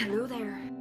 Hello there.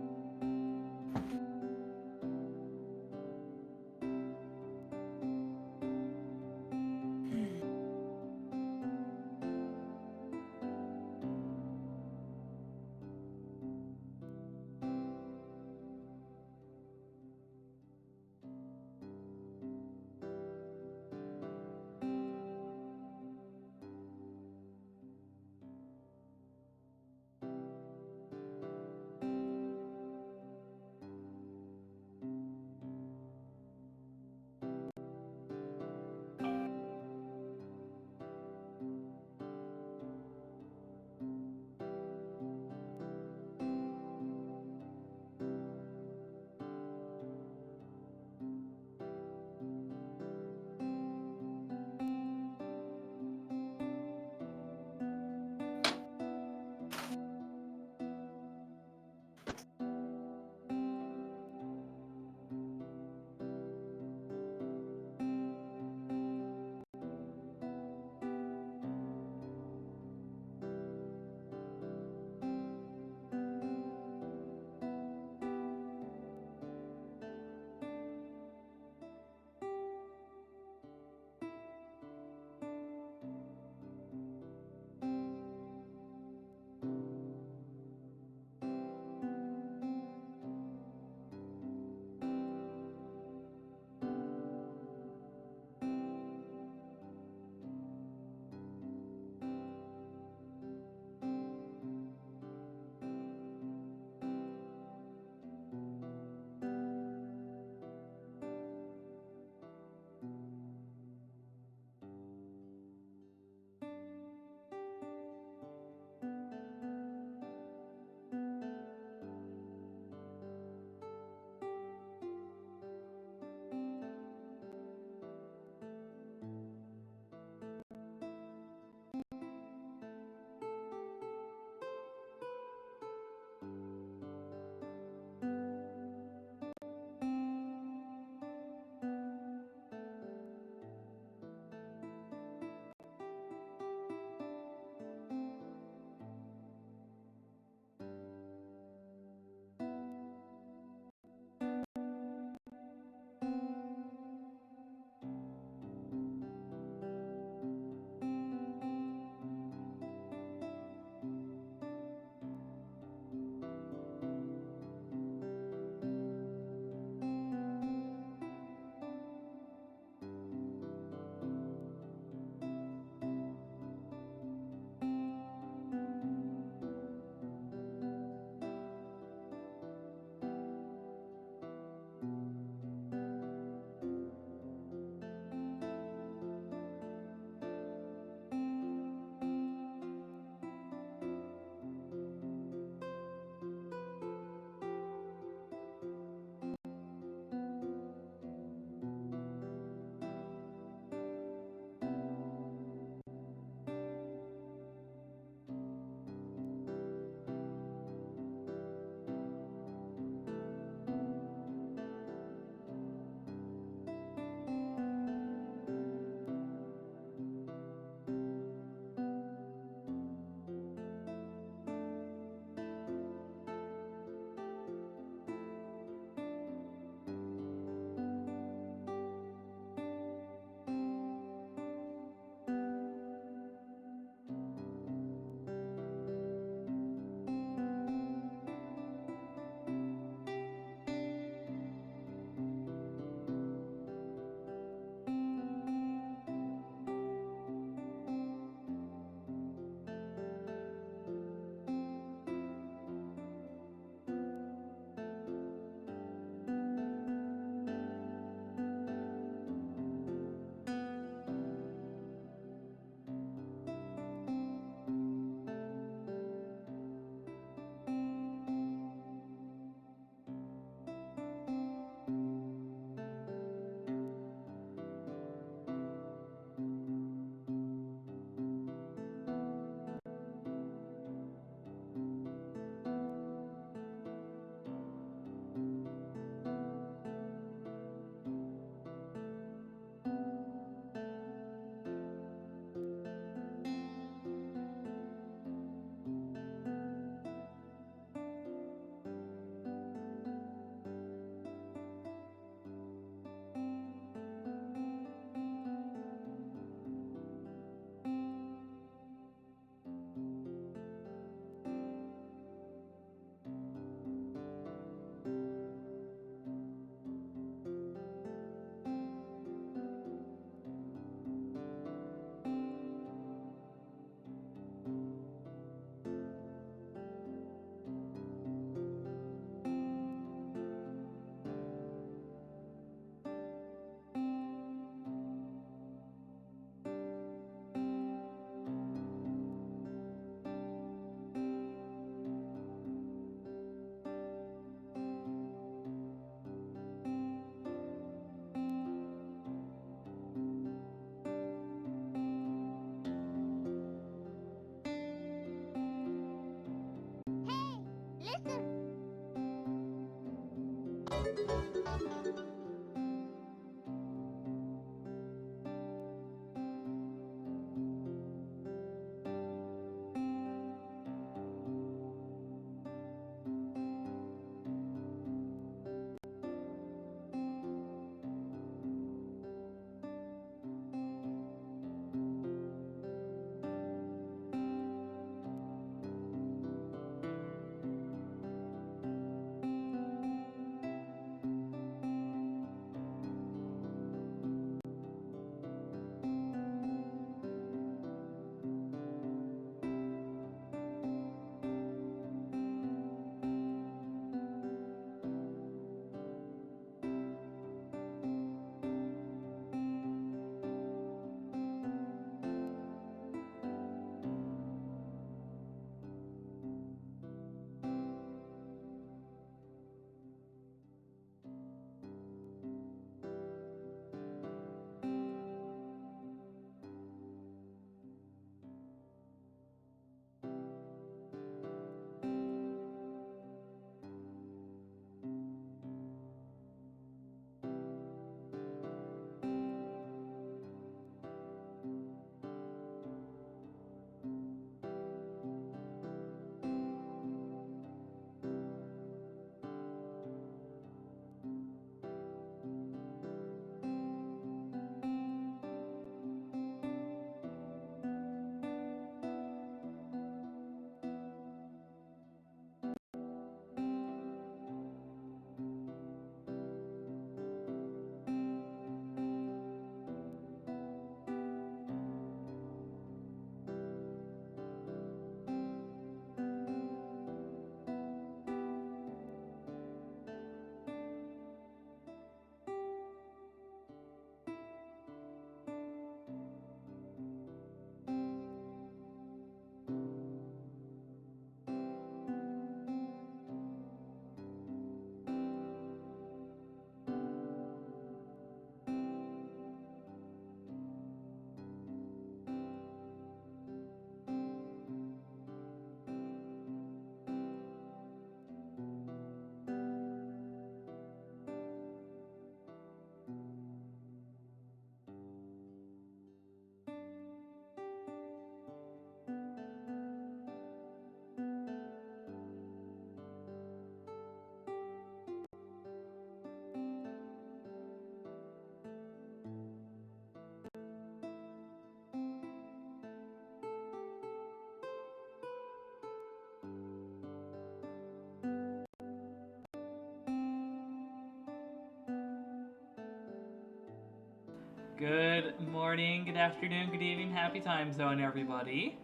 Good morning, good afternoon, good evening, happy time zone, everybody.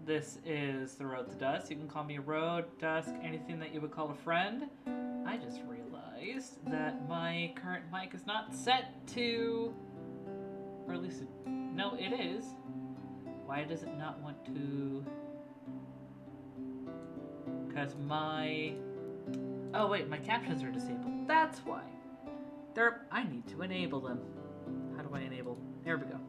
This is the Road to Dusk. You can call me Road, Dusk, anything that you would call a friend. I just realized that my current mic is not set to... Or at least, no, it is. Why does it not want to... Because my... Oh wait, my captions are disabled. That's why. I need to enable them. How do I enable? There we go.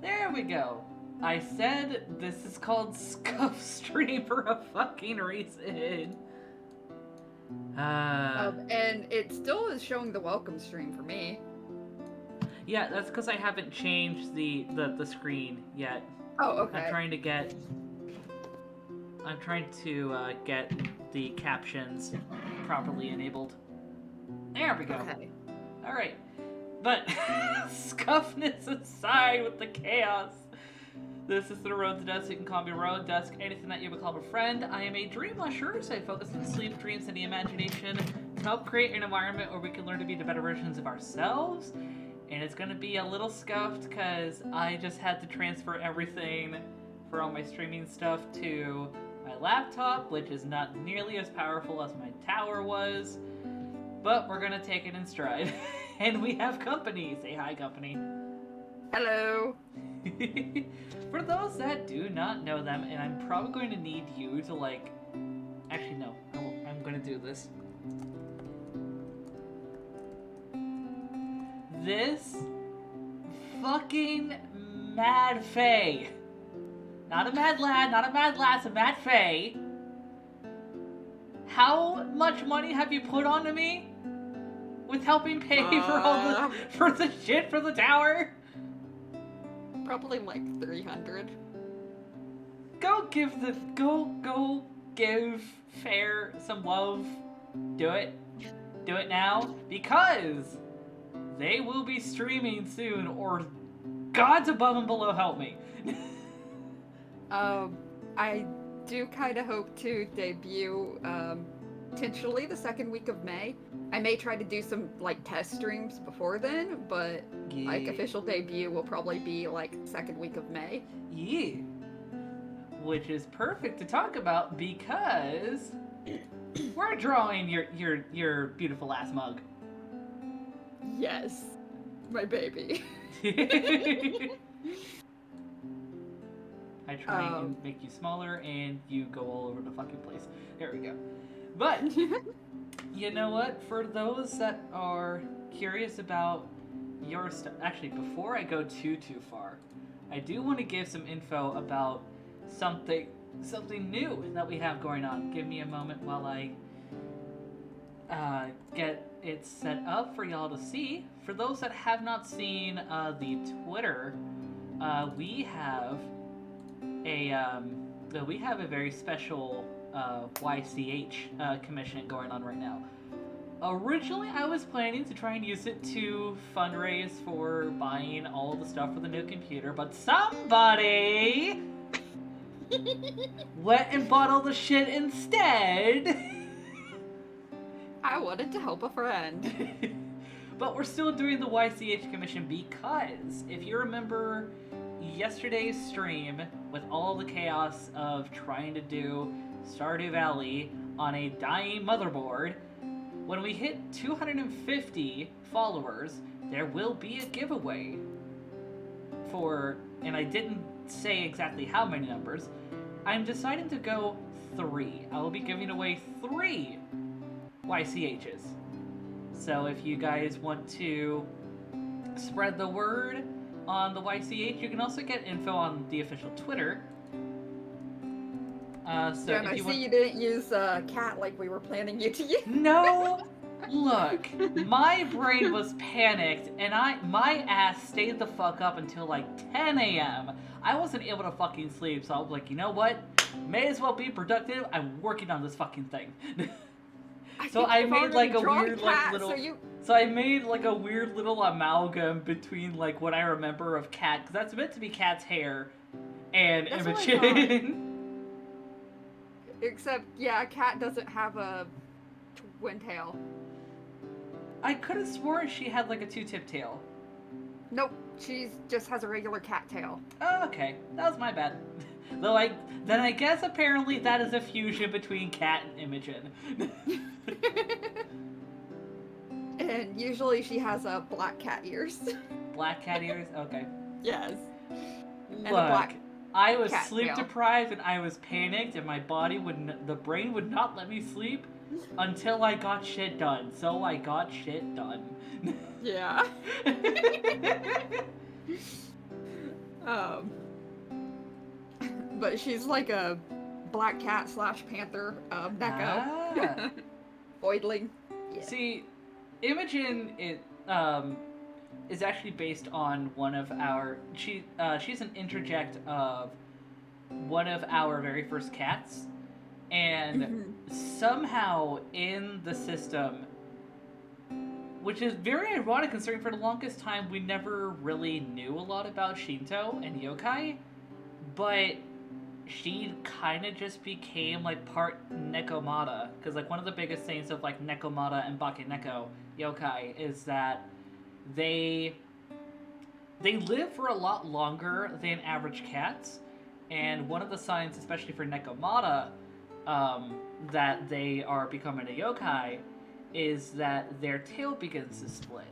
There we go. I said this is called Scuff Stream for a fucking reason. And it still is showing the welcome stream for me. Yeah, that's because I haven't changed the screen yet. Oh, okay. I'm trying to get the captions properly enabled. There we go. Okay. All right. But scuffness aside with the chaos. This is the Road to Dusk. You can call me Road, Dusk, anything that you would call a friend. I am a dream usher, so I focus on sleep, dreams, and the imagination to help create an environment where we can learn to be the better versions of ourselves. And it's going to be a little scuffed because I just had to transfer everything for all my streaming stuff to my laptop, which is not nearly as powerful as my tower was. But we're going to take it in stride. And we have company. Say hi, company. Hello. For those that do not know them, and I'm probably going to need you to actually no, I'm going to do this. This fucking Mad Fae. Not a mad lad, not a mad lass, a Mad Fae. How much money have you put onto me? With helping pay for the shit for the tower? Probably like 300. Go give Fair some love. Do it. Do it now. Because they will be streaming soon, or gods above and below help me. I do kind of hope to debut potentially the second week of May. I may try to do some like test streams before then, but like official debut will probably be like second week of May. Yeah. Which is perfect to talk about because we're drawing your beautiful ass mug. Yes. My baby. I try and make you smaller and you go all over the fucking place. There we go. But you know what? For those that are curious about your stuff, actually, before I go too far, I do want to give some info about something new that we have going on. Give me a moment while I get it set up for y'all to see. For those that have not seen the Twitter, we have a very special YCH commission going on right now. Originally, I was planning to try and use it to fundraise for buying all the stuff for the new computer, but somebody went and bought all the shit instead. I wanted to help a friend. But we're still doing the YCH commission because if you remember yesterday's stream with all the chaos of trying to do Stardew Valley on a dying motherboard, when we hit 250 followers, there will be a giveaway for, and I didn't say exactly how many numbers, I'm deciding to go 3. I will be giving away 3 YCHs. So if you guys want to spread the word on the YCH, you can also get info on the official Twitter. So and I see you didn't use cat like we were planning you to use. No! Look, my brain was panicked, and my ass stayed the fuck up until like 10 a.m. I wasn't able to fucking sleep, so I was like, you know what? May as well be productive. I'm working on this fucking thing. So I made like a weird like little. So I made like a weird little amalgam between like what I remember of Cat, because that's meant to be Cat's hair, and Imogen. Except, yeah, Cat doesn't have a twin tail. I could have sworn she had like a 2-tip tail. Nope, she just has a regular cat tail. Oh, okay, that was my bad. Though I guess apparently that is a fusion between Cat and Imogen. And usually she has black cat ears. Black cat ears? Okay. Yes. Look, I was sleep deprived and I was panicked, and my body the brain would not let me sleep until I got shit done. So I got shit done. Yeah. But she's like a black cat / panther neko. Voidling. Yeah. See, Imogen is actually based on one of our. She's an interject of one of our very first cats, and somehow in the system, which is very ironic considering for the longest time we never really knew a lot about Shinto and yokai, but she kind of just became like part Nekomata, because like one of the biggest things of like Nekomata and Bakeneko yokai is that they live for a lot longer than average cats, and one of the signs, especially for Nekomata, that they are becoming a yokai is that their tail begins to split.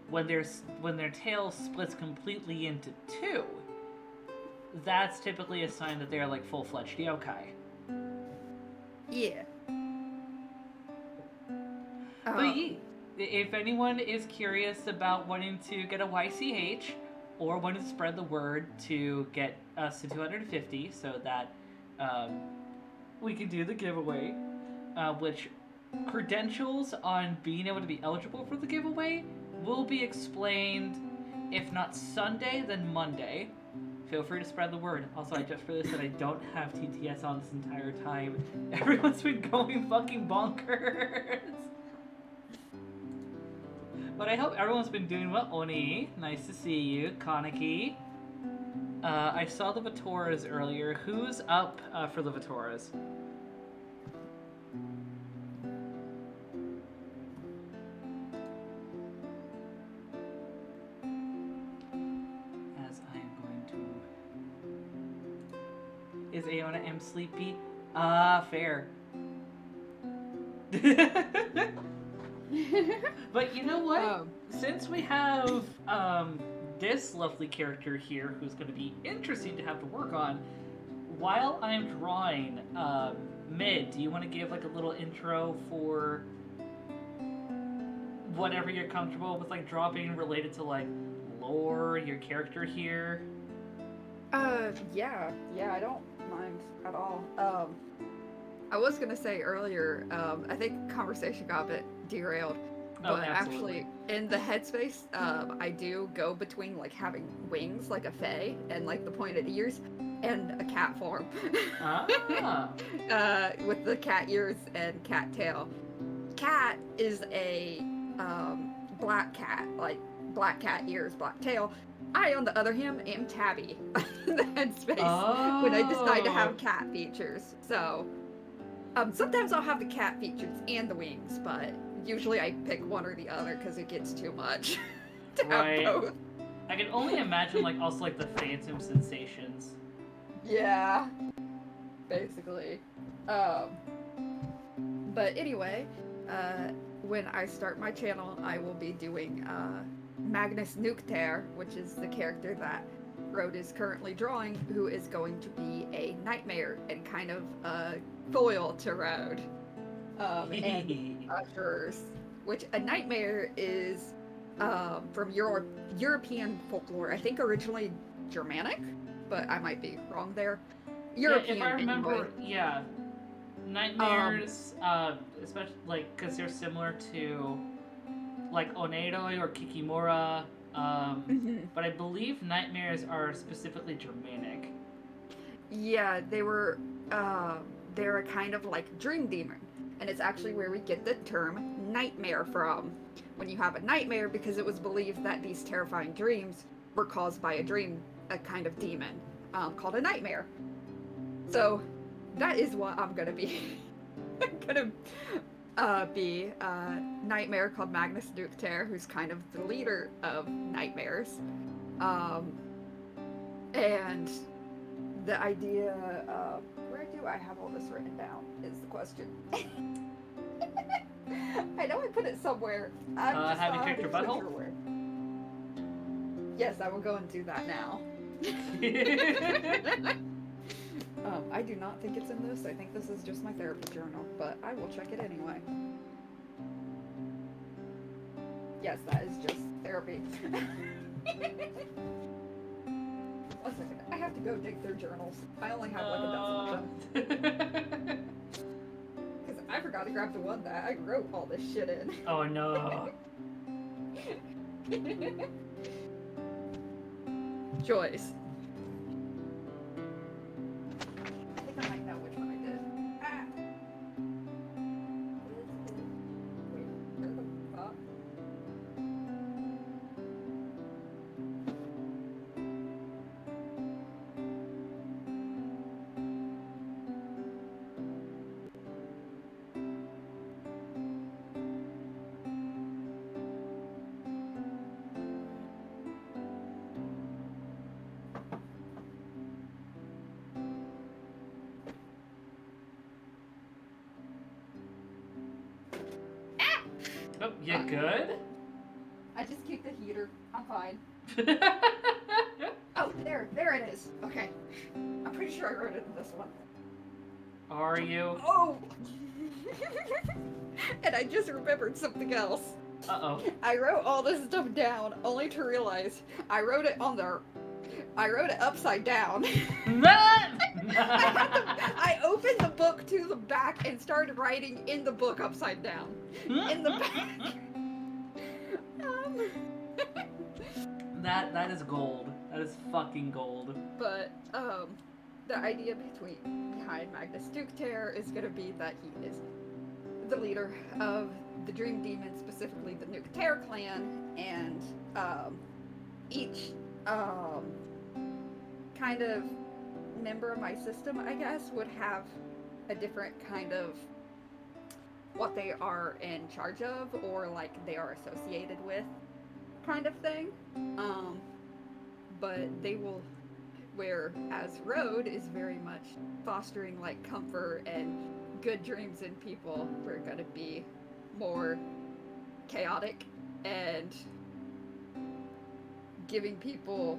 When their tail splits completely into 2, that's typically a sign that they're like full-fledged yokai. Yeah. But if anyone is curious about wanting to get a YCH or wanting to spread the word to get us to 250 so that we can do the giveaway, which credentials on being able to be eligible for the giveaway will be explained, if not Sunday, then Monday. Feel free to spread the word. Also, I just realized that I don't have TTS on this entire time. Everyone's been going fucking bonkers. But I hope everyone's been doing well. Oni, nice to see you. Kaneki. I saw the Vitoras earlier. Who's up for the Vitoras? As I am going to... Is Aona M sleepy? Fair. But you know what? Since we have this lovely character here who's going to be interesting to have to work on, while I'm drawing, Mid, do you want to give like a little intro for whatever you're comfortable with, like dropping related to like lore, your character here? Yeah, I don't mind at all. I was gonna say earlier, I think conversation got a bit derailed, but actually in the headspace, I do go between like having wings like a fae and like the pointed ears and a cat form. With the cat ears and cat tail. Cat is a black cat, like black cat ears, black tail. I, on the other hand, am tabby in the headspace when I decide to have cat features. So sometimes I'll have the cat features and the wings, but usually I pick one or the other because it gets too much to have both. I can only imagine like also like the phantom sensations. Yeah, basically. But anyway, when I start my channel, I will be doing Magnus Nukter, which is the character that Rode is currently drawing, who is going to be a nightmare and kind of a foil to Rode. And ushers, which a nightmare is from European folklore. I think originally Germanic, but I might be wrong there. European, if I remember, anyway. Yeah. Nightmares, especially like because they're similar to like Oneiroi or Kikimora, but I believe nightmares are specifically Germanic. Yeah, they're a kind of like dream demon, and it's actually where we get the term nightmare from. When you have a nightmare, because it was believed that these terrifying dreams were caused by a kind of demon called a nightmare. So that is what I'm gonna be. I'm gonna be a nightmare called Magnus Nukter, who's kind of the leader of nightmares. And the idea of where do I have all this written down is the question. I know I put it somewhere. Have you checked your butthole? Sure. Yes, I will go and do that now. I do not think it's in this. I think this is just my therapy journal, but I will check it anyway. Yes, that is just therapy. 1 second. I have to go dig through journals. I only have like a dozen of them. Because I forgot to grab the one that I wrote all this shit in. Oh no. Joyce. I think I might know which one I did. Ah! Wait, where the fuck? Oh, you good? I just kicked the heater. I'm fine. Oh, there it is. Okay. I'm pretty sure I wrote it in this one. Are you? Oh! And I just remembered something else. Uh-oh. I wrote all this stuff down, only to realize I wrote it upside down. I opened the book to the back and started writing in the book upside down. In the back. That is gold. That is fucking gold. But the idea behind Magnus Nukter is going to be that he is the leader of the Dream Demons, specifically the Nukter clan, and each kind of member of my system, I guess, would have a different kind of what they are in charge of, or like they are associated with, kind of thing. But they will, whereas Road is very much fostering like comfort and good dreams in people, we're gonna be more chaotic and giving people.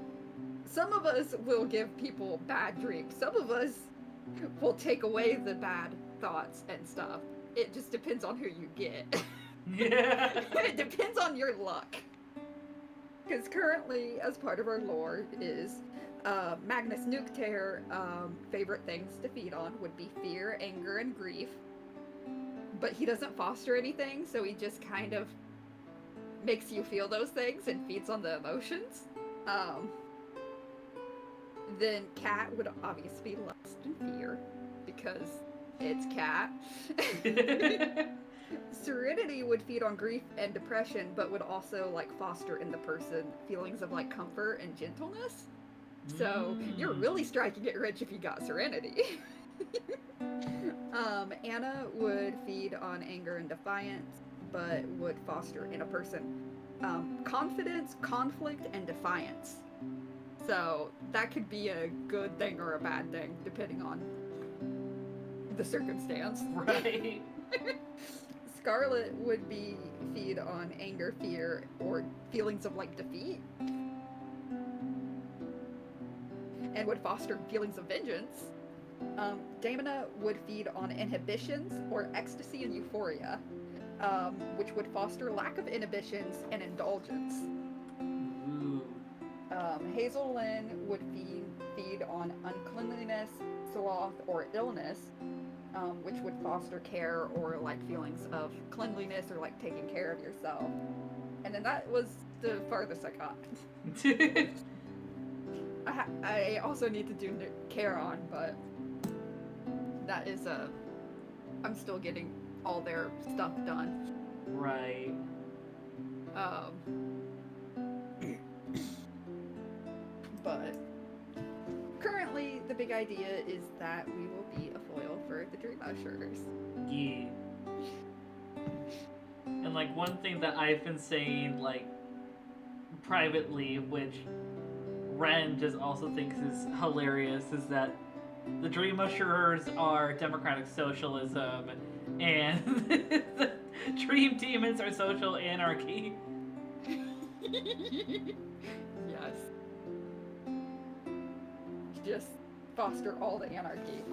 Some of us will give people bad dreams. Some of us will take away the bad thoughts and stuff. It just depends on who you get. Yeah. It depends on your luck. Because currently, as part of our lore, is Magnus Nukter, favorite things to feed on would be fear, anger, and grief. But he doesn't foster anything, so he just kind of makes you feel those things and feeds on the emotions. Then Cat would obviously be lust and fear, because it's Cat. Serenity would feed on grief and depression, but would also like foster in the person feelings of like comfort and gentleness. So you're really striking it rich if you got Serenity. Anna would feed on anger and defiance, but would foster in a person confidence, conflict, and defiance. So that could be a good thing or a bad thing, depending on the circumstance. Right. Scarlet would be feed on anger, fear, or feelings of like defeat. And would foster feelings of vengeance. Damona would feed on inhibitions or ecstasy and euphoria, which would foster lack of inhibitions and indulgence. Ooh. Hazel Lynn would feed on uncleanliness, sloth, or illness, which would foster care or like feelings of cleanliness or like taking care of yourself. And then that was the farthest I got. I also need to do care on, but that is I'm still getting all their stuff done. Right. But currently the big idea is that we will be a foil for the Dream Ushers. Yeah. And like one thing that I've been saying like privately, which Ren just also thinks is hilarious, is that the Dream Ushers are democratic socialism and the Dream Demons are social anarchy. Yes. Just foster all the anarchy.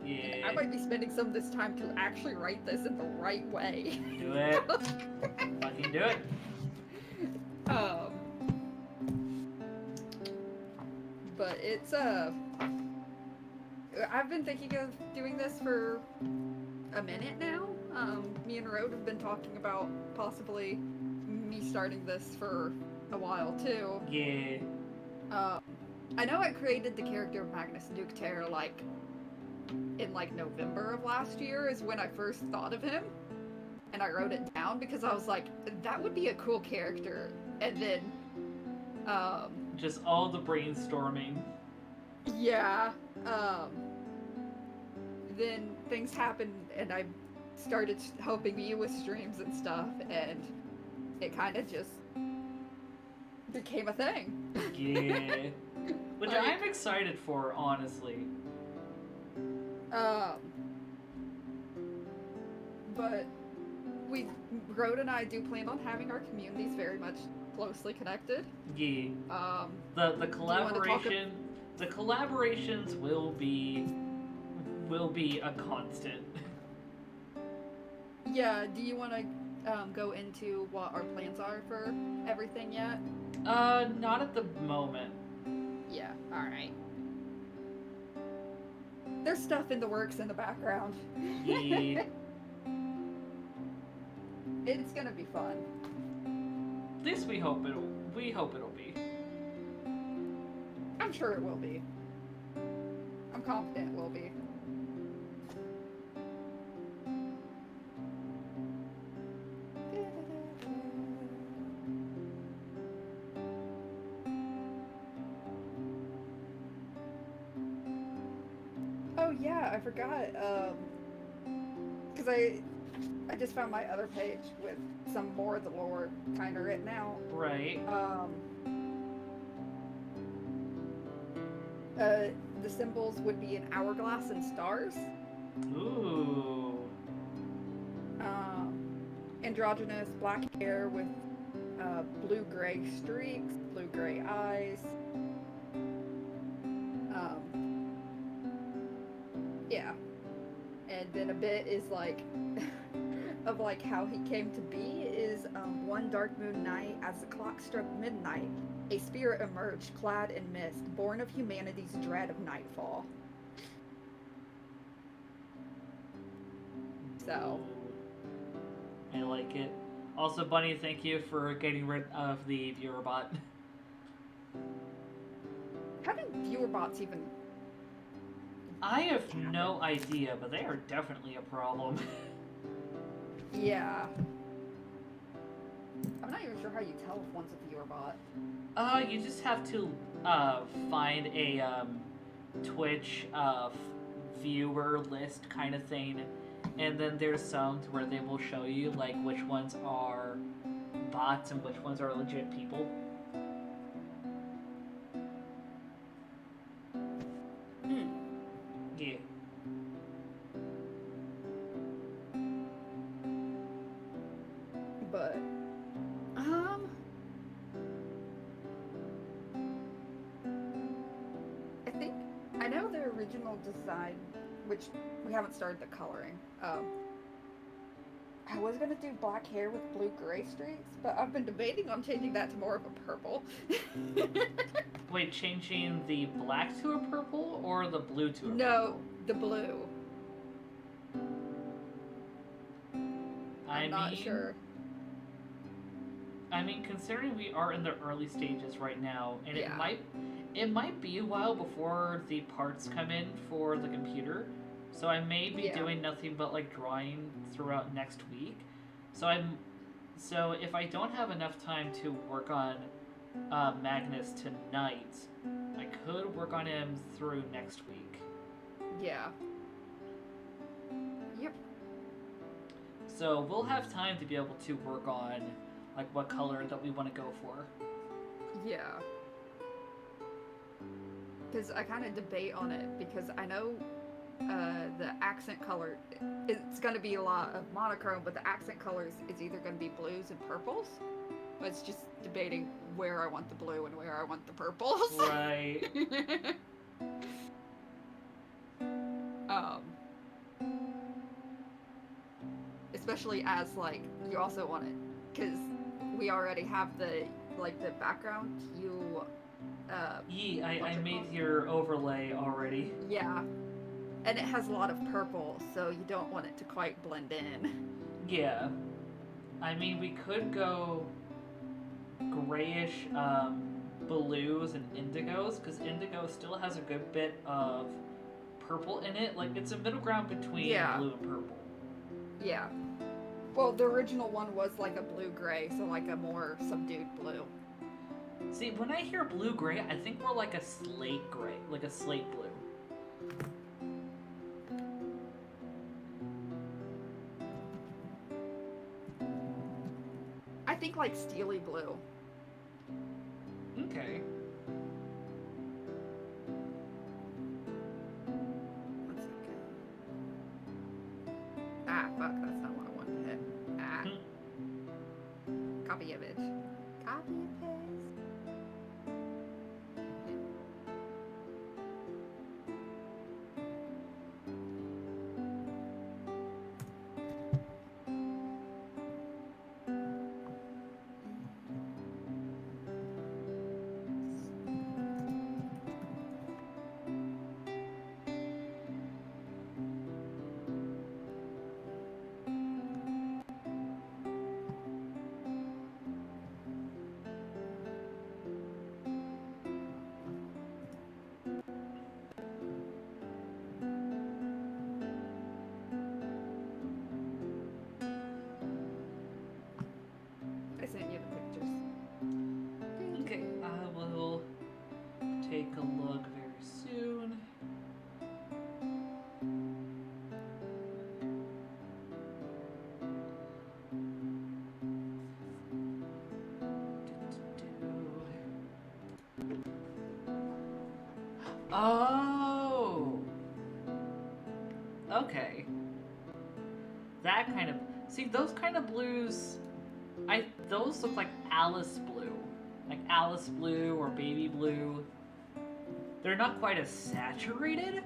Yeah. And I might be spending some of this time to actually write this in the right way. Do it. Fucking do it. But it's I've been thinking of doing this for a minute now. Me and Rode have been talking about possibly me starting this for a while too. Yeah. I know I created the character of Magnus Nukter like in like November of last year is when I first thought of him, and I wrote it down because I was like, that would be a cool character. And then just all the brainstorming. Yeah. Then things happened and I started helping you with streams and stuff, and it kind of just became a thing. Yeah. Which Like, I'm excited for, honestly. But Rode and I do plan on having our communities very much closely connected. Yeah. The collaboration, the collaborations will be a constant. Yeah. Do you want to go into what our plans are for everything yet? Not at the moment. Yeah. All right. There's stuff in the works in the background. Yeah. It's gonna be fun. At least we hope it'll be. I'm sure it will be. I'm confident it will be. Oh yeah, I forgot. Because I just found my other page with some more of the lore kind of written out. Right. The symbols would be an hourglass and stars. Ooh. Androgynous black hair with blue-gray streaks, blue-gray eyes. Yeah. And then a bit is like of like how he came to be is one dark moon night as the clock struck midnight, a spirit emerged clad in mist, born of humanity's dread of nightfall. So I like it. Also, Bunny, thank you for getting rid of the viewer bot. how do viewer bots even? I have no idea, but they are definitely a problem. Yeah. I'm not even sure how you tell if one's a viewer bot. You just have to find a Twitch viewer list kind of thing, and then there's some where they will show you like which ones are bots and which ones are legit people. Yeah. But I know the original design, which we haven't started the coloring. I was gonna do black hair with blue-gray streaks, but I've been debating on changing that to more of a purple. Wait, changing the black to a purple or the blue to a purple? No, the blue. I'm not sure. I mean, considering we are in the early stages right now, and Yeah. it might be a while before the parts come in for the computer, so I may be doing nothing but like drawing throughout next week. So if I don't have enough time to work on Magnus tonight, I could work on him through next week. Yeah. Yep. So we'll have time to be able to work on like what color that we want to go for. Yeah. Because I kind of debate on it, because I know the accent color, it's going to be a lot of monochrome, but the accent colors is either going to be blues and purples. But it's just debating where I want the blue and where I want the purples. Right. Especially as like you also want it, because we already have the background hue. I made your overlay already. Yeah, and it has a lot of purple, so you don't want it to quite blend in. Yeah, I mean we could go grayish blues and indigos, because indigo still has a good bit of purple in it. Like it's a middle ground between blue and purple. Yeah. Well, the original one was like a blue-gray, so like a more subdued blue. See, when I hear blue-gray, I think more like a slate gray, like a slate blue. I think like steely blue. Okay. One second. Ah, fuck, that's not what I wanted to hit. Ah. Copy image. Copy and paste. Oh. Okay. That kind of... See, those kind of blues... Those look like Alice blue. Like Alice blue or baby blue. They're not quite as saturated.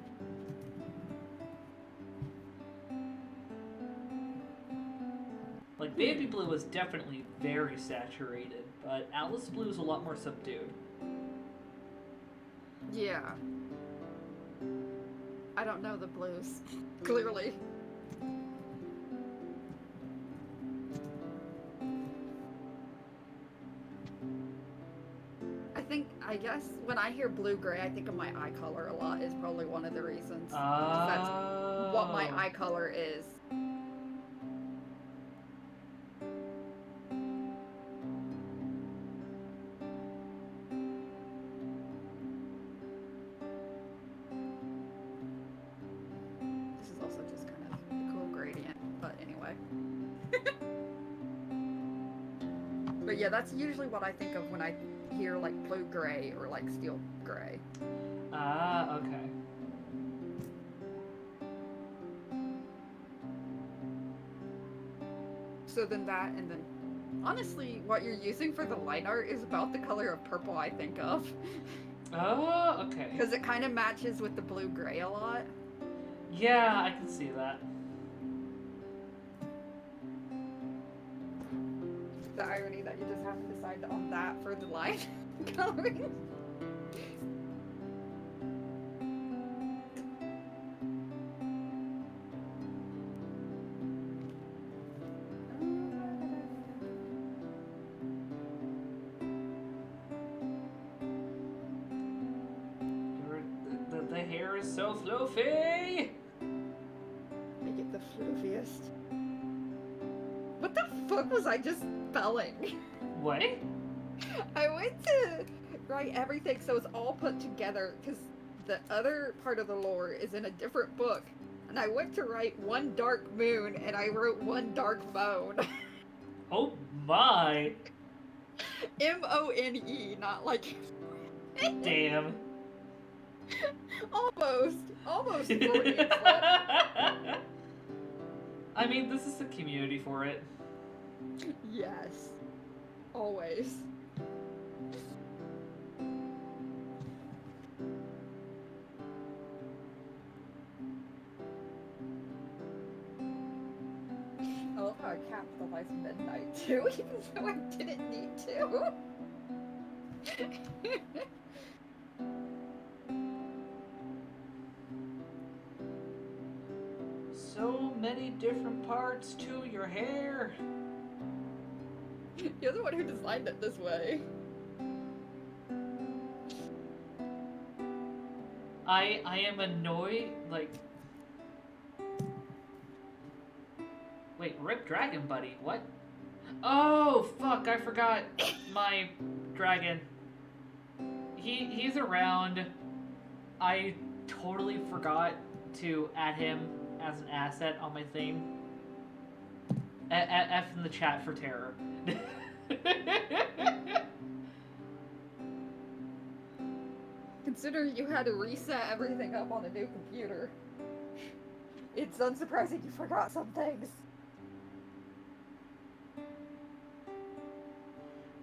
Like, baby blue is definitely very saturated, but Alice blue is a lot more subdued. Yeah. I don't know the blues, clearly. I guess when I hear blue-gray, I think of my eye color a lot is probably one of the reasons. That's what my eye color is. This is also just kind of a cool gradient, but anyway. But yeah, that's usually what I think of when I hear like blue gray or like steel gray. Ah, okay. So then that, and then honestly, what you're using for the line art is about the color of purple I think of. Oh, okay. Because it kind of matches with the blue gray a lot. Yeah, I can see that. The irony that you just have to decide on that for the line coloring. The hair is so floofy! Make it the floofiest. What the fuck was I just spelling? What? I went to write everything so it's all put together because the other part of the lore is in a different book. And I went to write one dark moon and I wrote one dark moan. Oh my! M-O-N-E, not like... Damn. Almost Freudian. I mean, this is the community for it. Yes. Always. I love how I capitalized midnight too, even though I didn't need to. So many different parts to your hair. You're the one who designed it this way. I am annoyed, like... Wait, Rip Dragon Buddy, what? Oh, fuck, I forgot my dragon. He's around. I totally forgot to add him as an asset on my thing. F in the chat for terror. Considering you had to reset everything up on a new computer, it's unsurprising you forgot some things.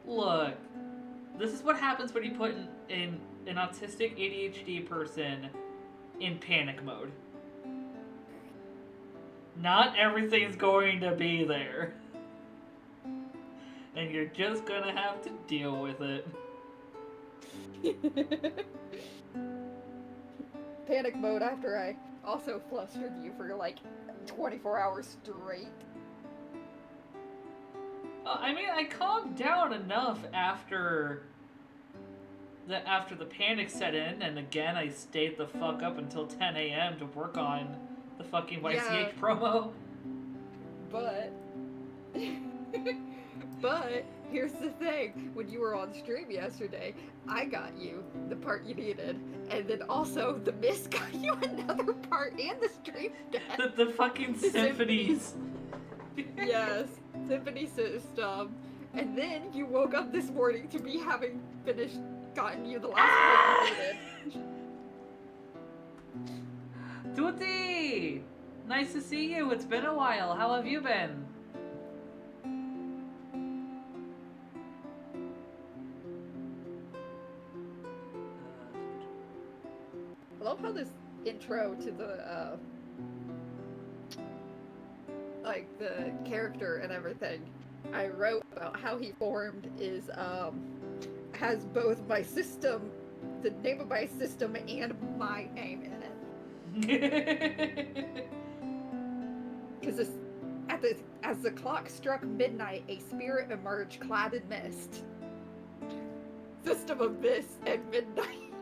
Look, this is what happens when you put in an autistic ADHD person in panic mode. Not everything's going to be there. And you're just gonna have to deal with it. Panic mode after I also flustered you for like 24 hours straight. I mean, I calmed down enough after the panic set in, and again I stayed the fuck up until 10 a.m. to work on the fucking YCH promo. But here's the thing, when you were on stream yesterday, I got you the part you needed, and then also the Mist got you another part and the stream deck. The fucking symphonies. Yes, symphony system. And then you woke up this morning to me having gotten you the last part you needed. Tutti! Nice to see you. It's been a while. How have you been? I love how this intro to the like the character and everything I wrote about how he formed is has both my system, the name of my system, and my name in it. Because as the clock struck midnight, a spirit emerged clad in mist. System of mist and midnight.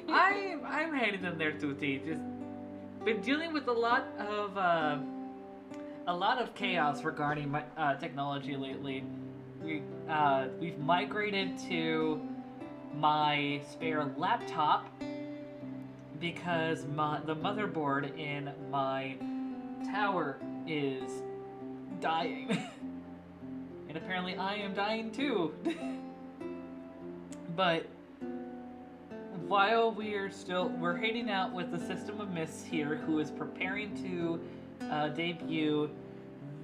I'm hanging in there, Tutti. Just been dealing with a lot of chaos regarding my technology lately. We've migrated to my spare laptop because the motherboard in my tower is dying. And apparently I am dying too. But while we're hanging out with the System of Mists here, who is preparing to debut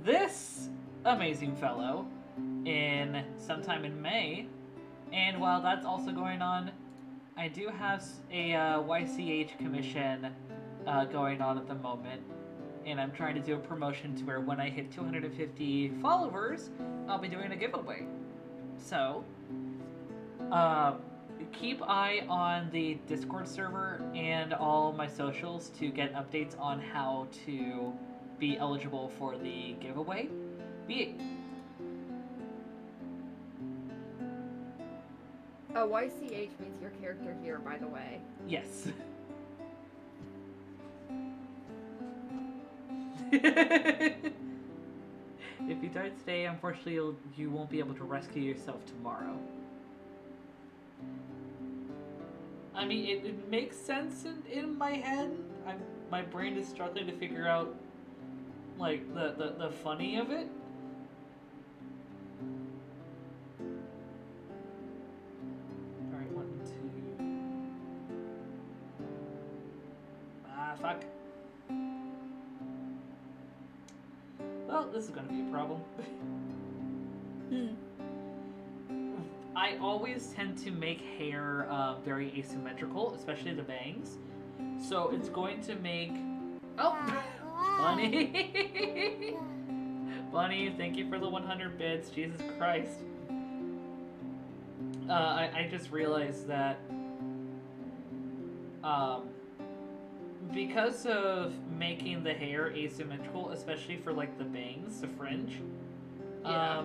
this amazing fellow in sometime in May, and while that's also going on, I do have a YCH commission going on at the moment, and I'm trying to do a promotion to where when I hit 250 followers, I'll be doing a giveaway. So, keep eye on the Discord server and all my socials to get updates on how to be eligible for the giveaway. YCH means your character here, by the way. Yes. If you die today, unfortunately, you won't be able to rescue yourself tomorrow. I mean, it makes sense in my head. My brain is struggling to figure out, like, the funny of it. Alright, 1, 2... fuck. Well, this is gonna be a problem. I always tend to make hair very asymmetrical, especially the bangs. So it's going to make... Oh! Bunny! Bunny, thank you for the 100 bits. Jesus Christ. I just realized that because of making the hair asymmetrical, especially for like the bangs, the fringe, Yeah.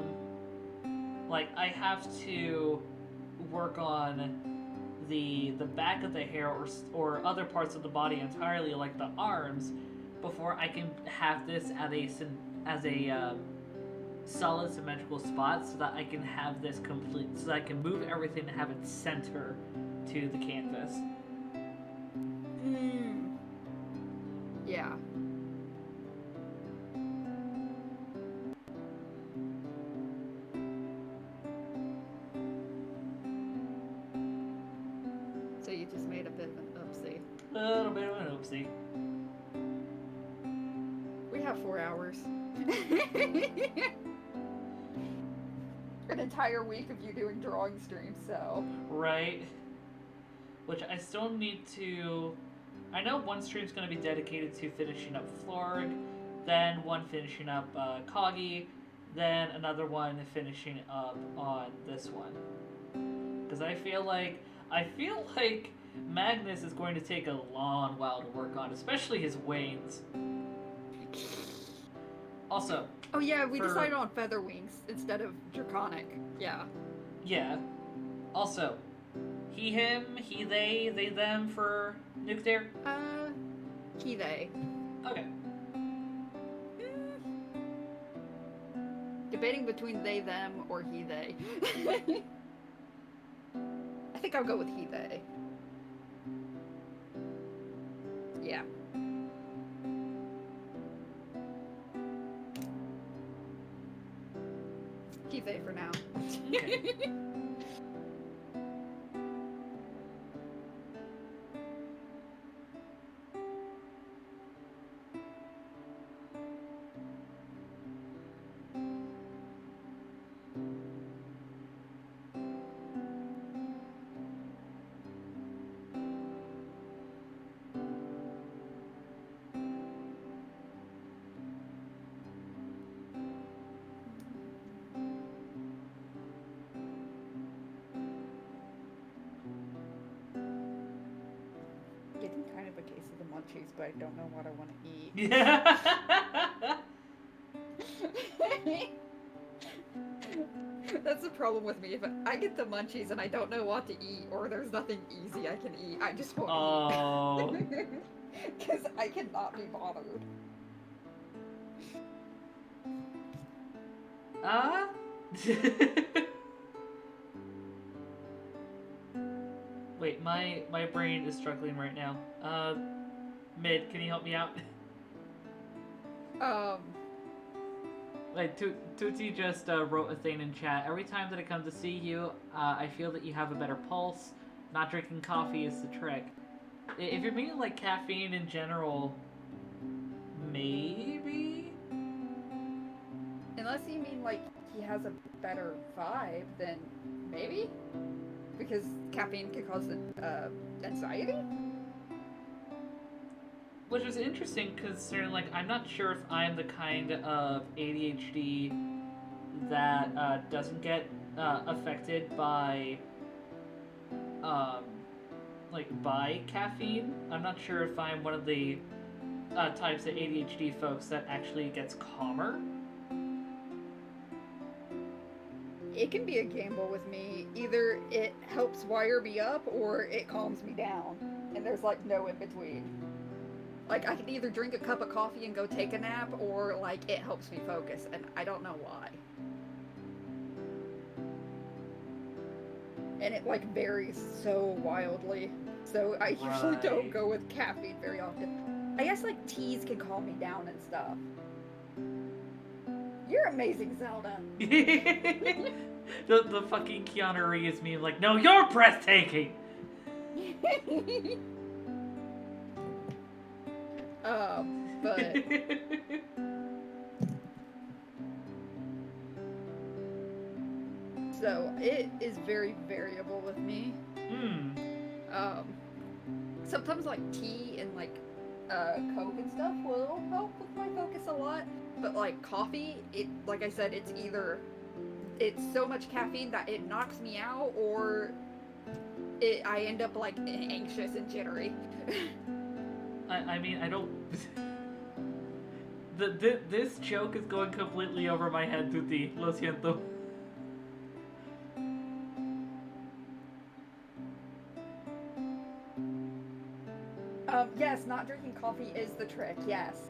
like I have to work on the back of the hair or other parts of the body entirely, like the arms, before I can have this as a solid symmetrical spot, so that I can have this complete, so that I can move everything and have it center to the canvas. Yeah. So you just made a bit of an oopsie. A little bit of an oopsie. We have 4 hours. An entire week of you doing drawing streams, so... Right. Which I still need to... I know one stream's going to be dedicated to finishing up Florg, then one finishing up Coggy, then another one finishing up on this one. Because I feel like Magnus is going to take a long while to work on, especially his Waynes. Also... Oh yeah, we decided on Feather Wings instead of Draconic. Yeah. Yeah. Also, he, him, he, they, them for Nukter? He, they. Okay. Debating between they, them, or he, they. I think I'll go with he, they. Yeah. He, they for now. Okay. munchies, but I don't know what I want to eat. Yeah. That's the problem with me. If I get the munchies and I don't know what to eat, or there's nothing easy I can eat, I just won't eat. Because I cannot be bothered. Wait, my brain is struggling right now. Mid, can you help me out? Like, Tootsie just wrote a thing in chat. Every time that I come to see you, I feel that you have a better pulse. Not drinking coffee is the trick. If you're meaning like caffeine in general, maybe? Unless you mean like he has a better vibe, then maybe? Because caffeine can cause anxiety? Which is interesting, considering, like, I'm not sure if I'm the kind of ADHD that doesn't get affected by, by caffeine. I'm not sure if I'm one of the types of ADHD folks that actually gets calmer. It can be a gamble with me. Either it helps wire me up, or it calms me down. And there's, like, no in between. Like, I can either drink a cup of coffee and go take a nap, or, like, it helps me focus, and I don't know why. And it, like, varies so wildly. So I usually don't go with caffeine very often. I guess, like, teas can calm me down and stuff. You're amazing, Zelda. the fucking Keanu Reeves meme, like, no, you're breathtaking! But so it is very variable with me. Sometimes like tea and like Coke and stuff will help with my focus a lot, but like coffee, it, like I said, it's either it's so much caffeine that it knocks me out, or I end up like anxious and jittery. I mean, I don't... This joke is going completely over my head, Tuti. Lo siento. Yes, not drinking coffee is the trick, yes.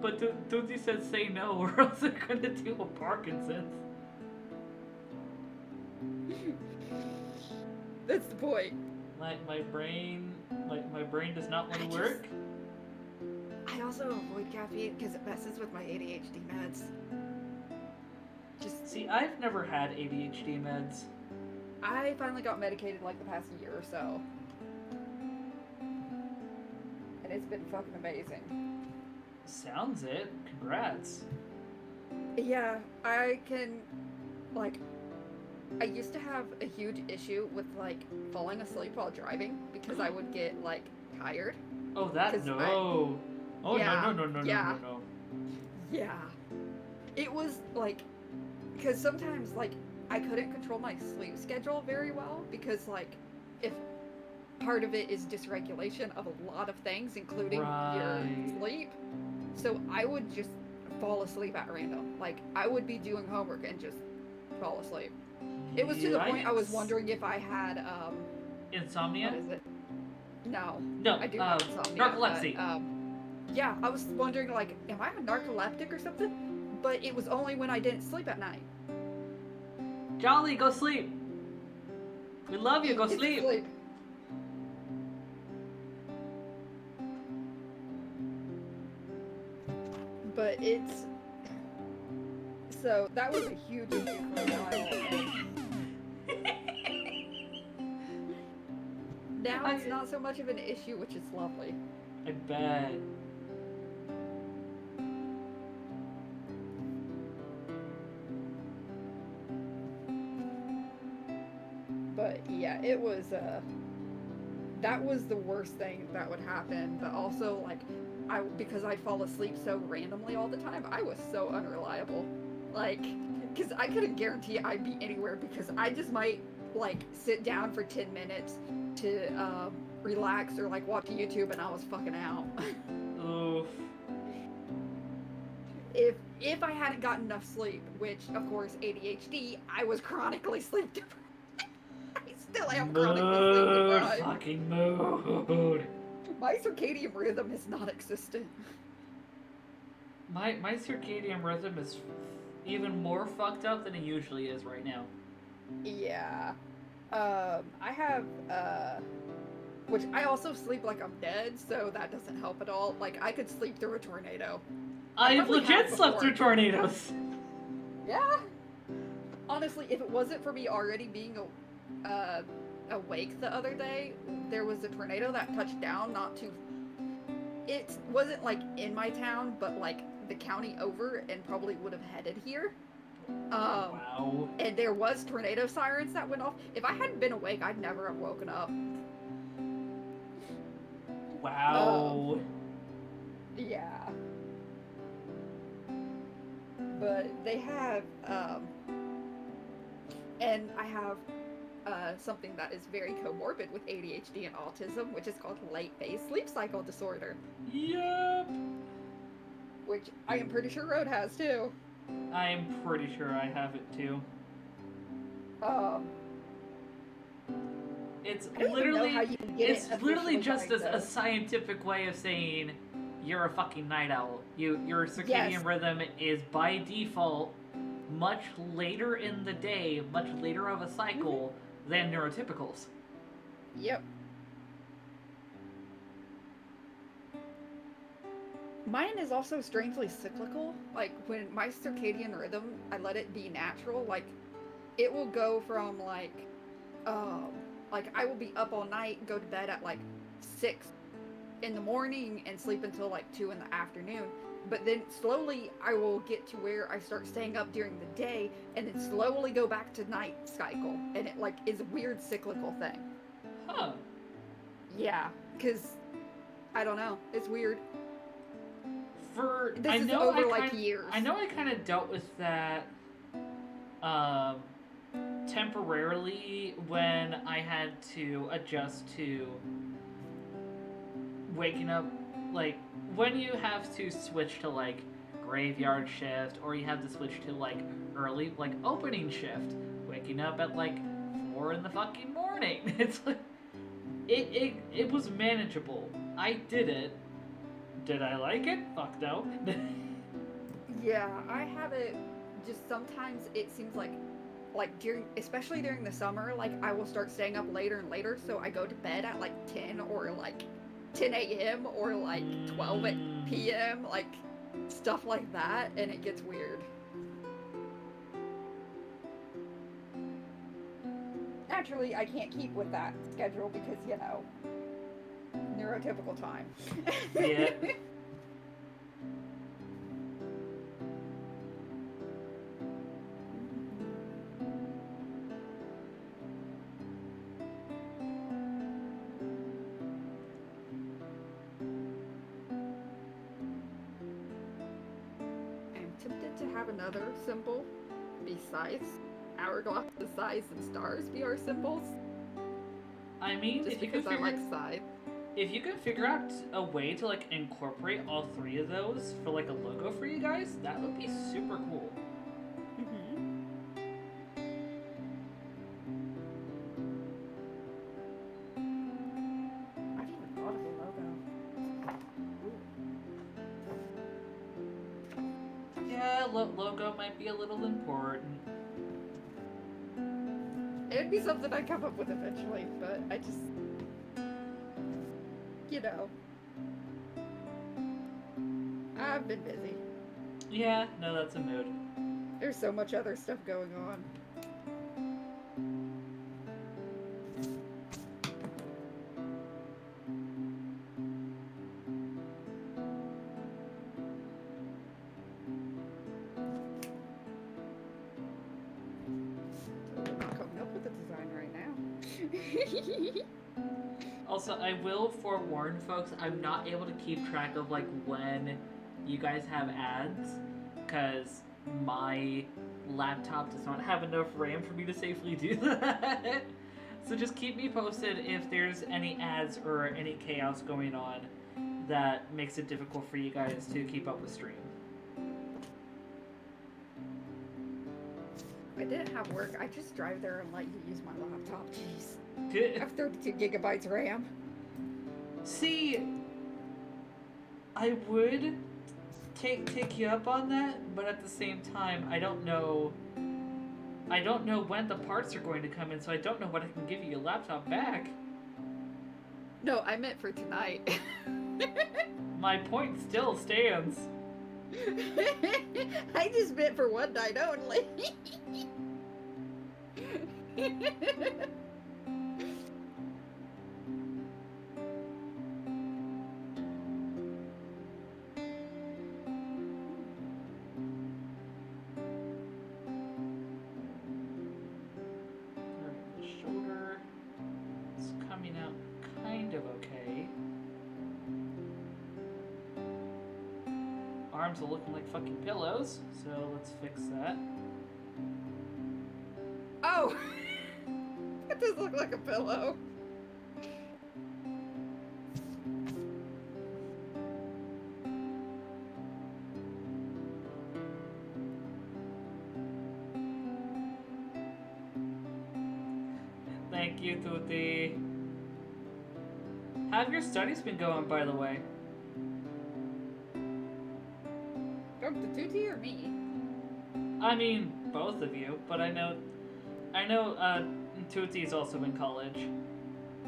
But Tuti said say no, or else they're gonna do a Parkinson's. That's the point. My brain does not want to work. I also avoid caffeine because it messes with my ADHD meds. See, I've never had ADHD meds. I finally got medicated like the past year or so. And it's been fucking amazing. Sounds it. Congrats. Yeah, I can, like, I used to have a huge issue with, like, falling asleep while driving because I would get, like, tired. Oh, that, no. No. Yeah. It was, like, because sometimes, like, I couldn't control my sleep schedule very well because, like, if part of it is dysregulation of a lot of things, including your sleep. So I would just fall asleep at random. Like, I would be doing homework and just fall asleep. It was to the point I was wondering if I had, insomnia? What is it? No. No, I do have insomnia. narcolepsy. But, yeah, I was wondering, like, am I a narcoleptic or something? But it was only when I didn't sleep at night. Jolly, go sleep. We love you, go sleep. But it's... So, that was a huge issue for a while. Now it's not so much of an issue, which is lovely. I bet. But yeah, it was, that was the worst thing that would happen, but also, like, because I'd fall asleep so randomly all the time, I was so unreliable. Like, because I couldn't guarantee I'd be anywhere because I just might, like, sit down for 10 minutes to relax or like watch YouTube, and I was fucking out. Oof. If I hadn't gotten enough sleep, which of course ADHD, I was chronically sleep deprived. I still am chronically sleep deprived. Fucking mood. My circadian rhythm is non-existent. My circadian rhythm is even more fucked up than it usually is right now. Yeah. I have, which I also sleep like I'm dead, so that doesn't help at all. Like, I could sleep through a tornado. I've legit slept through tornadoes. Yeah. Honestly, if it wasn't for me already being awake the other day, there was a tornado that touched down it wasn't like in my town, but like the county over, and probably would have headed here. Wow. And there was tornado sirens that went off. If I hadn't been awake, I'd never have woken up. Wow. Yeah. But they have, and I have something that is very comorbid with ADHD and autism, which is called late phase sleep cycle disorder. Yep. Which I am pretty sure Road has too. I'm pretty sure I have it too. It's literally just a scientific way of saying you're a fucking night owl. Your circadian rhythm is by default much later in the day, much later of a cycle than neurotypicals. Yep. Mine is also strangely cyclical. Like, when my circadian rhythm, I let it be natural, like, it will go from, like, I will be up all night, go to bed at, like, 6 in the morning and sleep until, like, 2 in the afternoon. But then slowly I will get to where I start staying up during the day and then slowly go back to night cycle. And it, like, is a weird cyclical thing. Huh. Yeah, because, I don't know, it's weird. Years. I know I kind of dealt with that temporarily when I had to adjust to waking up, like, when you have to switch to, like, graveyard shift, or you have to switch to, like, early, like, opening shift, waking up at, like, 4 in the fucking morning. It's like, it was manageable. I did it. Did I like it? Fuck no. Yeah, I have it. Just sometimes it seems like especially during the summer, like, I will start staying up later and later, so I go to bed at like 10 or like 10 a.m. or like 12 p.m., like stuff like that, and it gets weird. Naturally, I can't keep with that schedule because, you know, neurotypical time. Yeah. I'm tempted to have another symbol besides hourglass, the size, and stars be our symbols. I mean, just because I like side. If you can figure out a way to, like, incorporate all 3 of those for, like, a logo for you guys, that would be super cool. I've even thought of a logo. Yeah, logo might be a little important. It'd be something I'd come up with eventually, but I just... You know, I've been busy. Yeah, no, that's a mood. There's so much other stuff going on. Totally not coming up with a design right now. Also, I will forewarn folks, I'm not able to keep track of, like, when you guys have ads, because my laptop does not have enough RAM for me to safely do that. So just keep me posted if there's any ads or any chaos going on that makes it difficult for you guys to keep up with stream. I didn't have work. I just drive there and let you use my laptop. Jeez. I Good. have 32 gigabytes RAM. See, I would take you up on that, but at the same time, I don't know when the parts are going to come in, so I don't know what I can give you your laptop back. No, I meant for tonight. My point still stands. I just meant for one night only. The shoulder is coming out kind of okay. Arms are looking like fucking pillows, so let's fix that. Oh! That does look like a pillow. Thank you, Tuti. How have your studies been going, by the way? Oh, the Tutti or me? I mean, both of you, but I know, Tuti's also in college.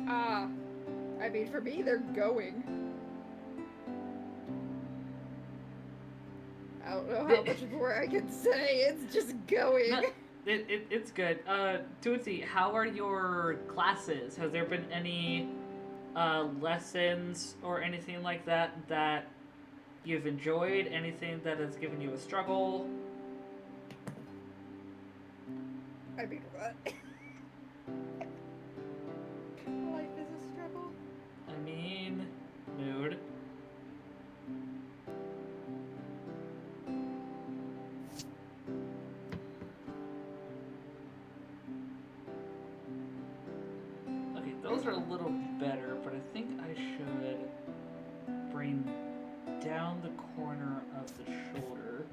I mean, for me, they're going. I don't know how much more I can say. It's just going. No, it's good. Tuti, how are your classes? Has there been any lessons or anything like that you've enjoyed? Anything that has given you a struggle? I mean, what? Life is a struggle. I mean, mood. Okay, those are a little better, but I think I should bring down the corner of the shoulder.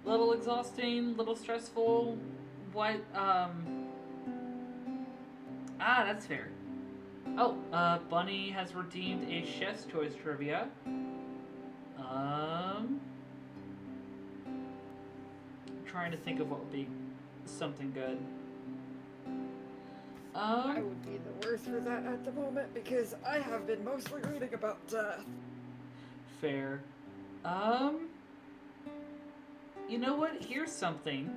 Little exhausting, little stressful. What, that's fair. Oh, Bunny has redeemed a Chef's Choice trivia. Trying to think of what would be something good. I would be the worst for that at the moment because I have been mostly reading about death. Fair. You know what? Here's something.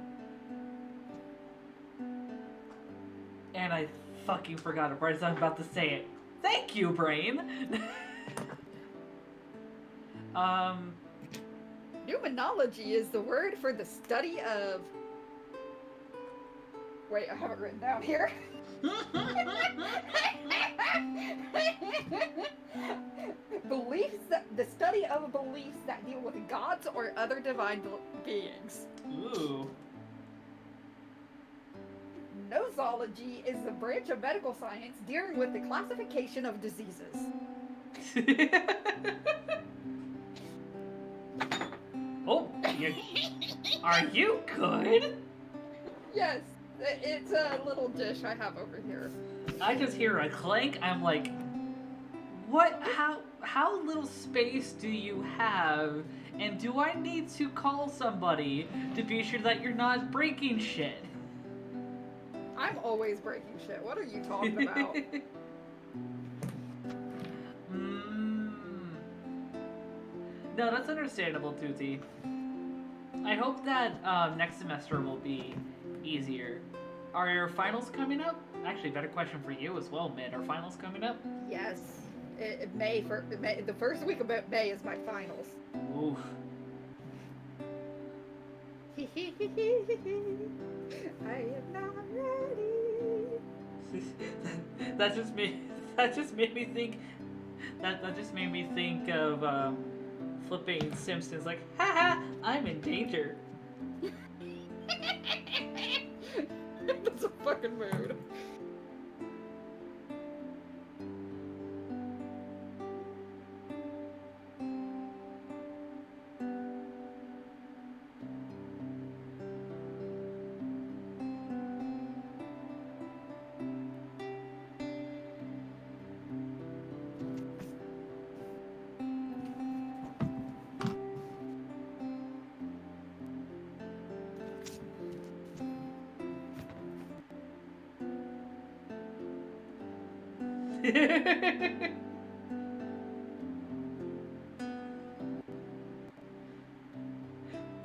And I fucking forgot it right as I'm about to say it. Thank you, brain! Numenology is the word for the study of... Wait, I have it written down here. The study of beliefs that deal with gods or other divine beings. Ooh. Nosology is the branch of medical science dealing with the classification of diseases. Oh, are you good? Yes, it's a little dish I have over here. I just hear a clank. I'm like, what? How little space do you have? And do I need to call somebody to be sure that you're not breaking shit? I'm always breaking shit. What are you talking about? No, that's understandable, Tuti. I hope that next semester will be easier. Are your finals coming up? Actually, better question for you as well, Mid. Are finals coming up? Yes. The first week of May is my finals. Oof. I am not ready. That just made me think. That just made me think of flipping Simpsons. Like, haha, I'm in danger. That's a fucking mood.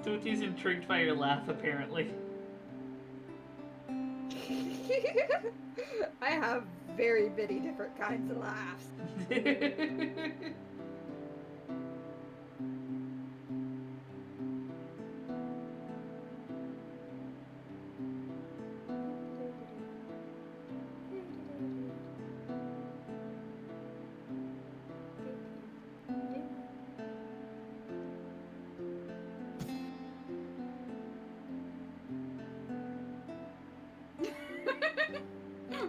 Tooty's intrigued by your laugh, apparently. I have very many different kinds of laughs.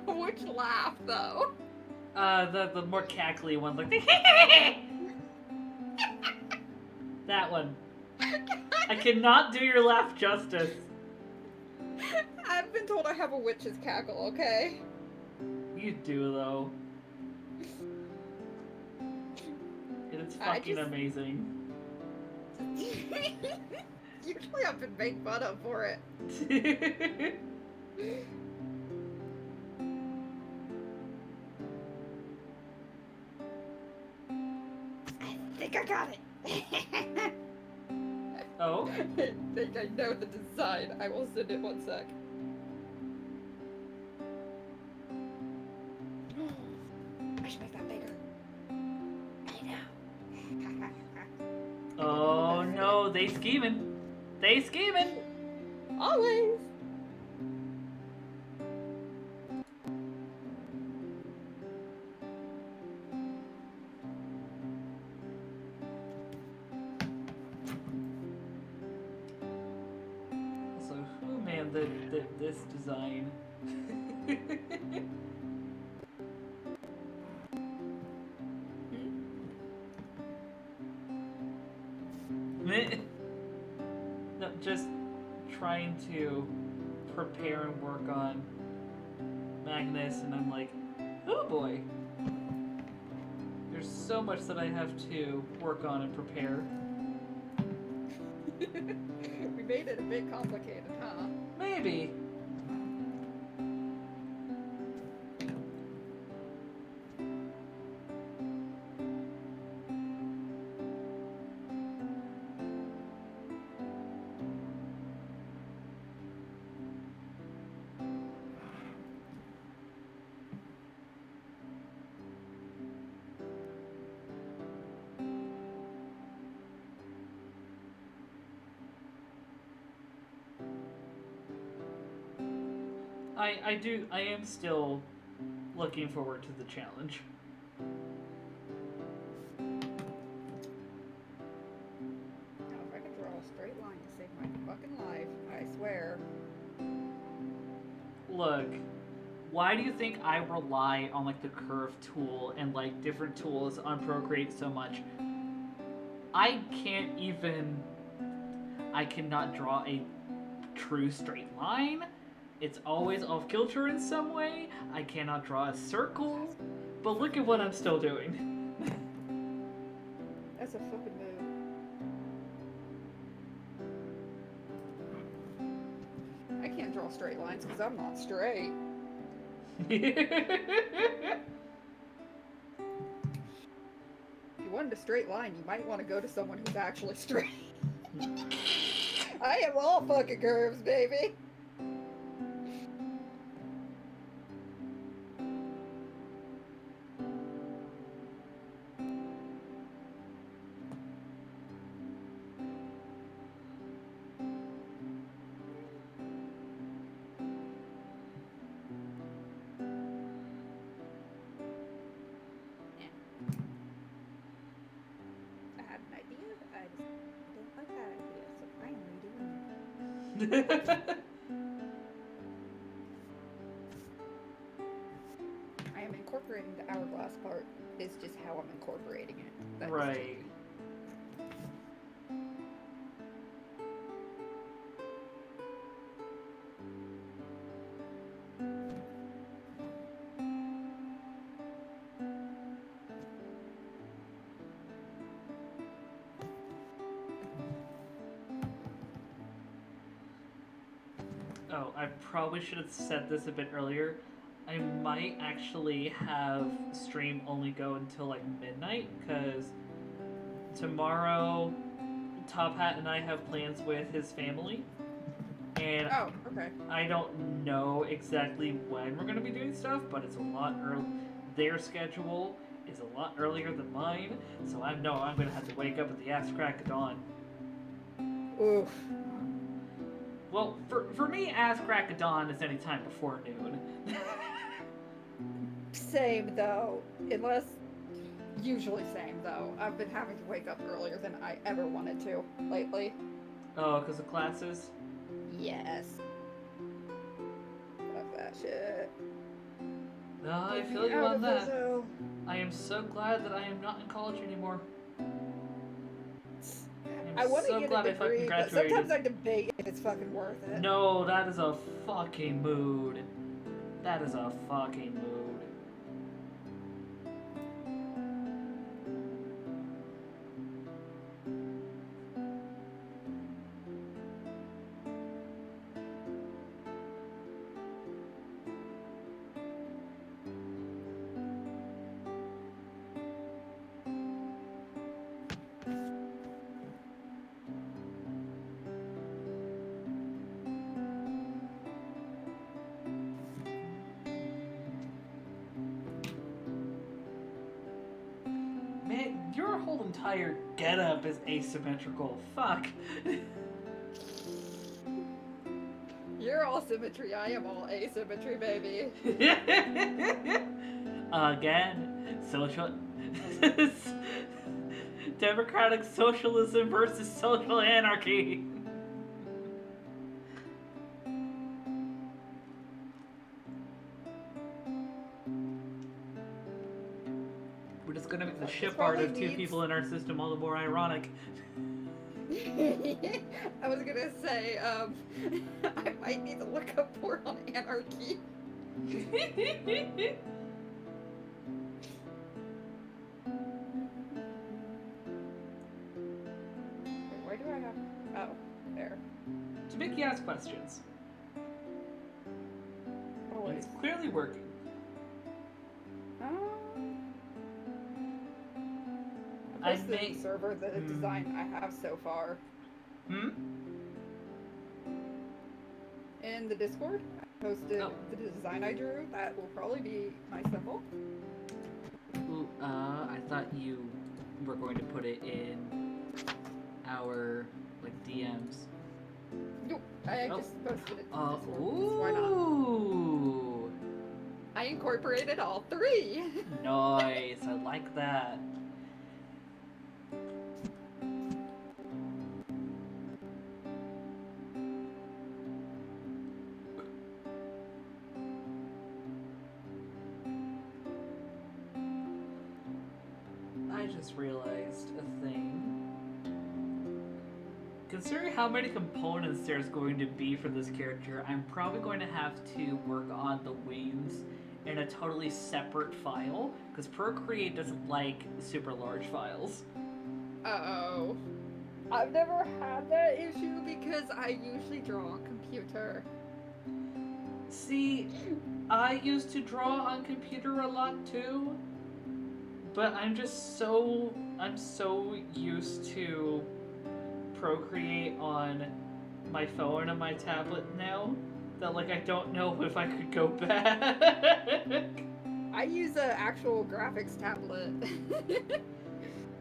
Which laugh, though? The more cackly one, like the that one. I cannot do your laugh justice. I've been told I have a witch's cackle, okay? You do, though. It's fucking amazing. Usually I've been made fun of for it. I think I got it. Oh? I think I know the design. I will send it 1 sec. I should make that bigger. I know. Oh no, they scheming. They scheming. Always. So who made this design? No, just trying to prepare and work on Magnus, and I'm like, oh boy. There's so much that I have to work on and prepare. We made it a bit complicated, huh? Maybe. I am still looking forward to the challenge. Now, if I could draw a straight line to save my fucking life, I swear. Look, why do you think I rely on like the curve tool and like different tools on Procreate so much? I cannot draw a true straight line. It's always off kilter in some way. I cannot draw a circle. But look at what I'm still doing. That's a fucking move. I can't draw straight lines because I'm not straight. If you wanted a straight line, you might want to go to someone who's actually straight. I am all fucking curves, baby. I am incorporating the hourglass part. It's just how I'm incorporating it. That is Right. changing. Oh, I probably should have said this a bit earlier. I might actually have stream only go until like midnight, because tomorrow Top Hat and I have plans with his family. And Oh, okay. I don't know exactly when we're going to be doing stuff, but it's a lot early. Their schedule is a lot earlier than mine, so I know I'm going to have to wake up at the ass crack of dawn. Oof. Well, for me, ass crack of dawn is any time before noon. Same though, unless usually same though. I've been having to wake up earlier than I ever wanted to lately. Oh, because of classes? Yes. Fuck that shit. No, I Get feel me you out on of that. the zone. I am so glad that I am not in college anymore. I want to so get glad a I fucking degree, but graduated. sometimes I debate if it's fucking worth it. No, that is a fucking mood. That is a fucking mood. Man, your whole entire getup is asymmetrical. Fuck. You're all symmetry, I am all asymmetry, baby. Again, social. Democratic socialism versus social anarchy. We're just gonna make the ship part of two people in our system all the more ironic. I was gonna say, I might need to look up more on anarchy. Where do I have? Oh, there. To make you ask questions. Oh, And wait. it's clearly working. I This is may- the server, the design I have so far. In the Discord, I posted the design I drew. That will probably be my symbol. Ooh, I thought you were going to put it in our, like, DMs. Nope, I just posted it to the Discord. Ooh. Why not? I incorporated all three. Nice, I like that. I just realized a thing. Considering how many components there's going to be for this character, I'm probably going to have to work on the wings in a totally separate file, because Procreate doesn't like super large files. Uh-oh. I've never had that issue because I usually draw on computer. See, I used to draw on computer a lot too, but I'm so used to Procreate on my phone and my tablet now that, like, I don't know if I could go back. I use an actual graphics tablet.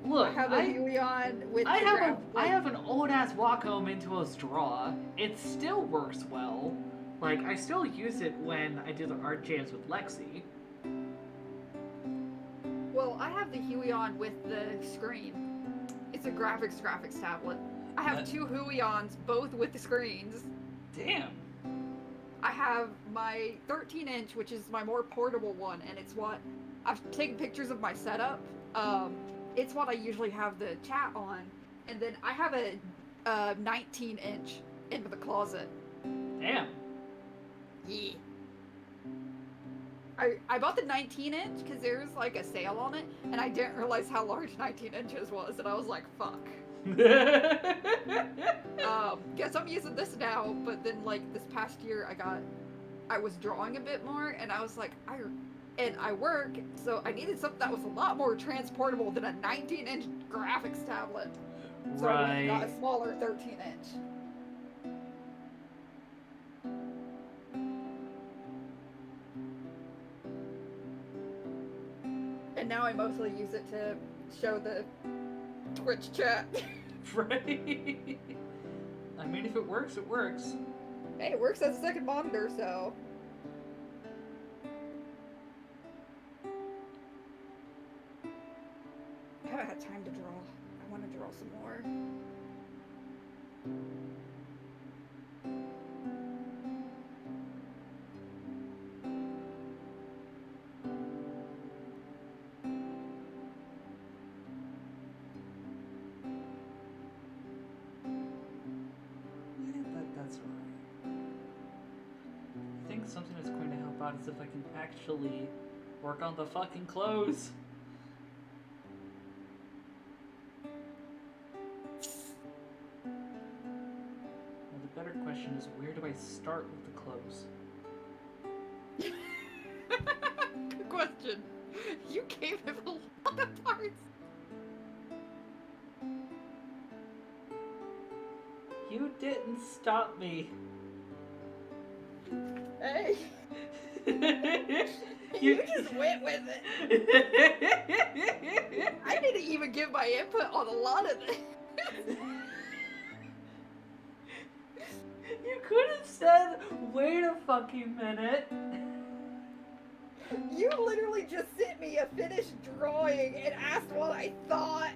Look, I have a Huey on with I the have an old ass Wacom Intuos Draw. It still works well. Like, I still use it when I do the art jams with Lexi. Well, I have the Huey on with the screen. It's a graphics tablet. I have two Huey ons, both with the screens. Damn. I have my 13-inch, which is my more portable one, and it's what I've taken pictures of my setup. It's what I usually have the chat on, and then I have a 19-inch in the closet. Damn. Yeah. I bought the 19-inch because there was like a sale on it, and I didn't realize how large 19 inches was, and I was like, fuck. Guess I'm using this now, but then like this past year I was drawing a bit more, and I was like, I work, so I needed something that was a lot more transportable than a 19-inch graphics tablet. So I got a smaller 13-inch. And now I mostly use it to show the Twitch chat. Right. I mean, if it works, it works. Hey, it works as a second monitor, so... I haven't had time to draw. I want to draw some more. That's right. I think something that's going to help out is if I can actually work on the fucking clothes. Well, the better question is, where do I start with the clothes? Good question. You gave him a lot of parts. You didn't stop me. Hey. You just went with it. I didn't even give my input on a lot of this. You could have said, wait a fucking minute. You literally just sent me a finished drawing and asked what I thought.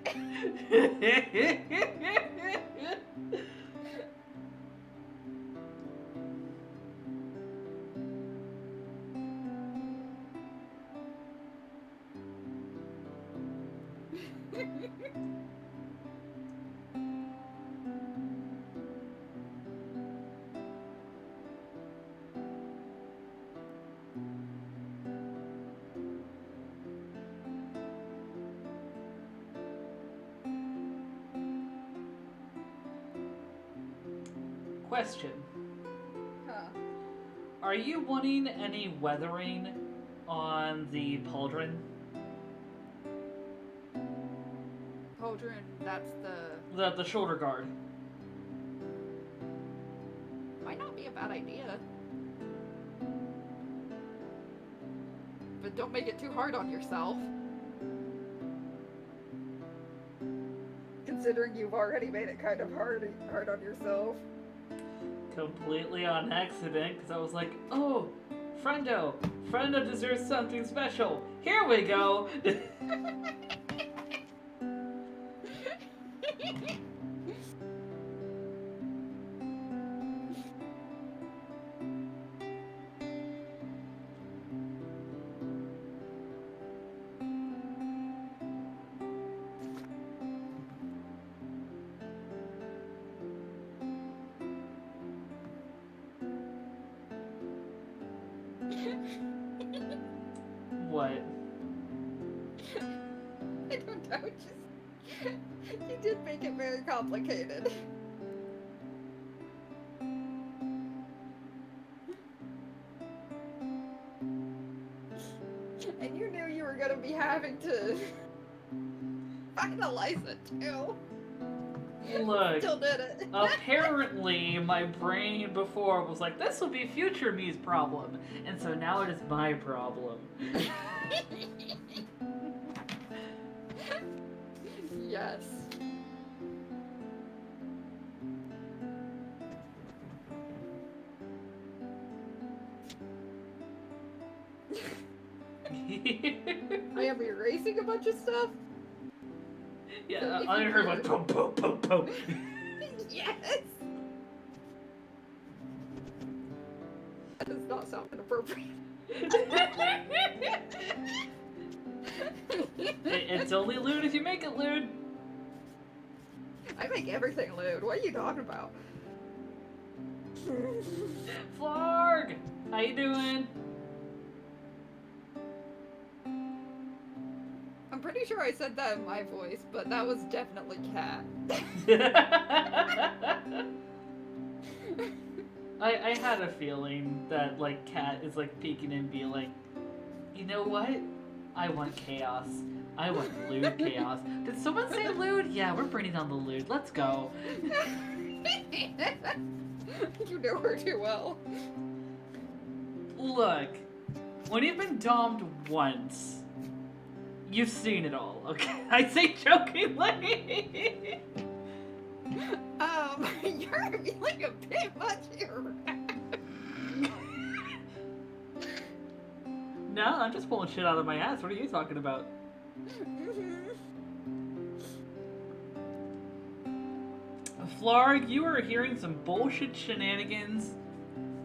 Question. Huh. Are you wanting any weathering on the pauldron? Pauldron, that's The shoulder guard. might not be a bad idea. But don't make it too hard on yourself. Considering you've already made it kind of hard on yourself. Completely on accident, because I was like, oh, Friendo deserves something special. Here we go. What? I don't know, just... You did make it very complicated. And you knew you were gonna be having to finalize it too. Look, Still did it. apparently my brain before was like, this will be future me's problem. And so now it is my problem. Yes. I am erasing a bunch of stuff. Yeah, I heard like boom, boom, boom, boom. Yes. That does not sound inappropriate. It's only lewd if you make it lewd. I make everything lewd. What are you talking about? Flarg! How you doing? I'm pretty sure I said that in my voice, but that was definitely Cat. I had a feeling that, like, Cat is, like, peeking and be like, you know what? I want chaos. I want lewd chaos. Did someone say lewd? Yeah, we're bringing on the lewd. Let's go. You know her too well. Look, when you've been domed once, you've seen it all, okay? I say jokingly. You're feeling a bit much here. No, I'm just pulling shit out of my ass. What are you talking about? Flarg, you are hearing some bullshit shenanigans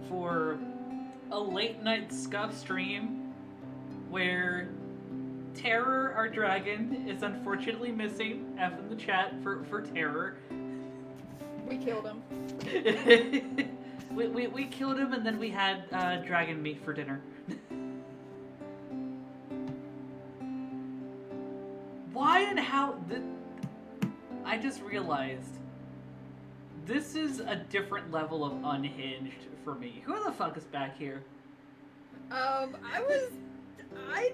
for a late night scuff stream where Terror, our dragon, is unfortunately missing. F in the chat for Terror. We killed him. we killed him and then we had dragon meat for dinner. Why and how? I just realized this is a different level of unhinged for me. Who the fuck is back here? I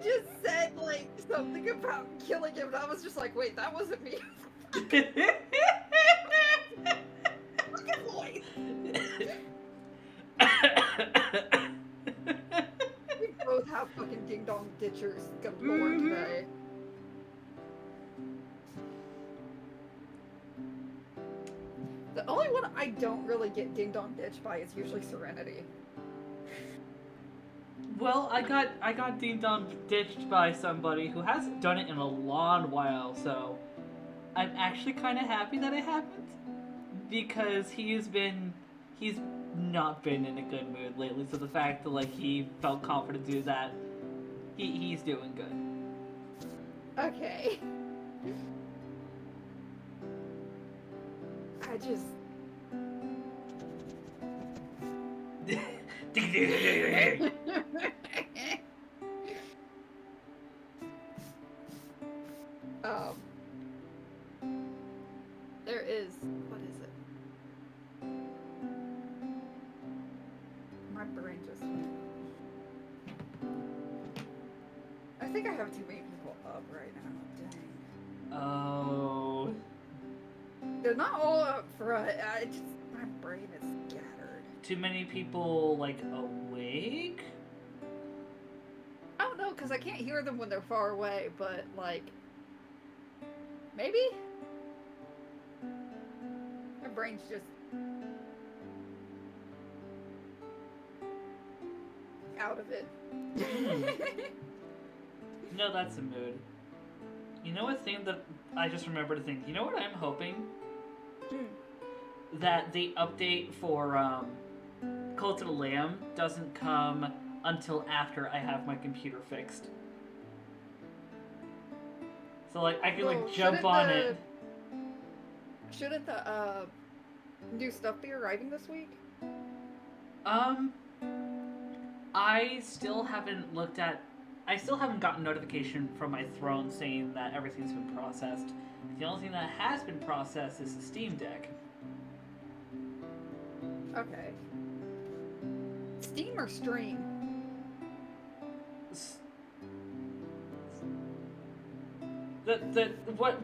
just said, like, something about killing him, and I was just like, wait, that wasn't me. Fucking voice. We both have fucking ding-dong ditchers galore today. The only one I don't really get ding-dong ditched by is usually Serenity. Well, I got Ding Dong ditched by somebody who hasn't done it in a long while, so I'm actually kind of happy that it happened because he's not been in a good mood lately. So the fact that like he felt confident to do that, he's doing good. Okay. I just. There is. What is it? My brain just went. I think I have too many people up right now. Dang. Oh. They're not all up front. My brain is scattered. Too many people like awake? I don't know, because I can't hear them when they're far away, but like. Maybe? My brain's just. Out of it. No, that's a mood. You know a thing that I just remembered a thing. You know what I'm hoping? That the update for Cult of the Lamb doesn't come until after I have my computer fixed. So like I can like jump on it. Shouldn't the new stuff be arriving this week? I still haven't looked at. I still haven't gotten notification from my throne saying that everything's been processed. The only thing that has been processed is the Steam Deck. Okay. Steam or Stream?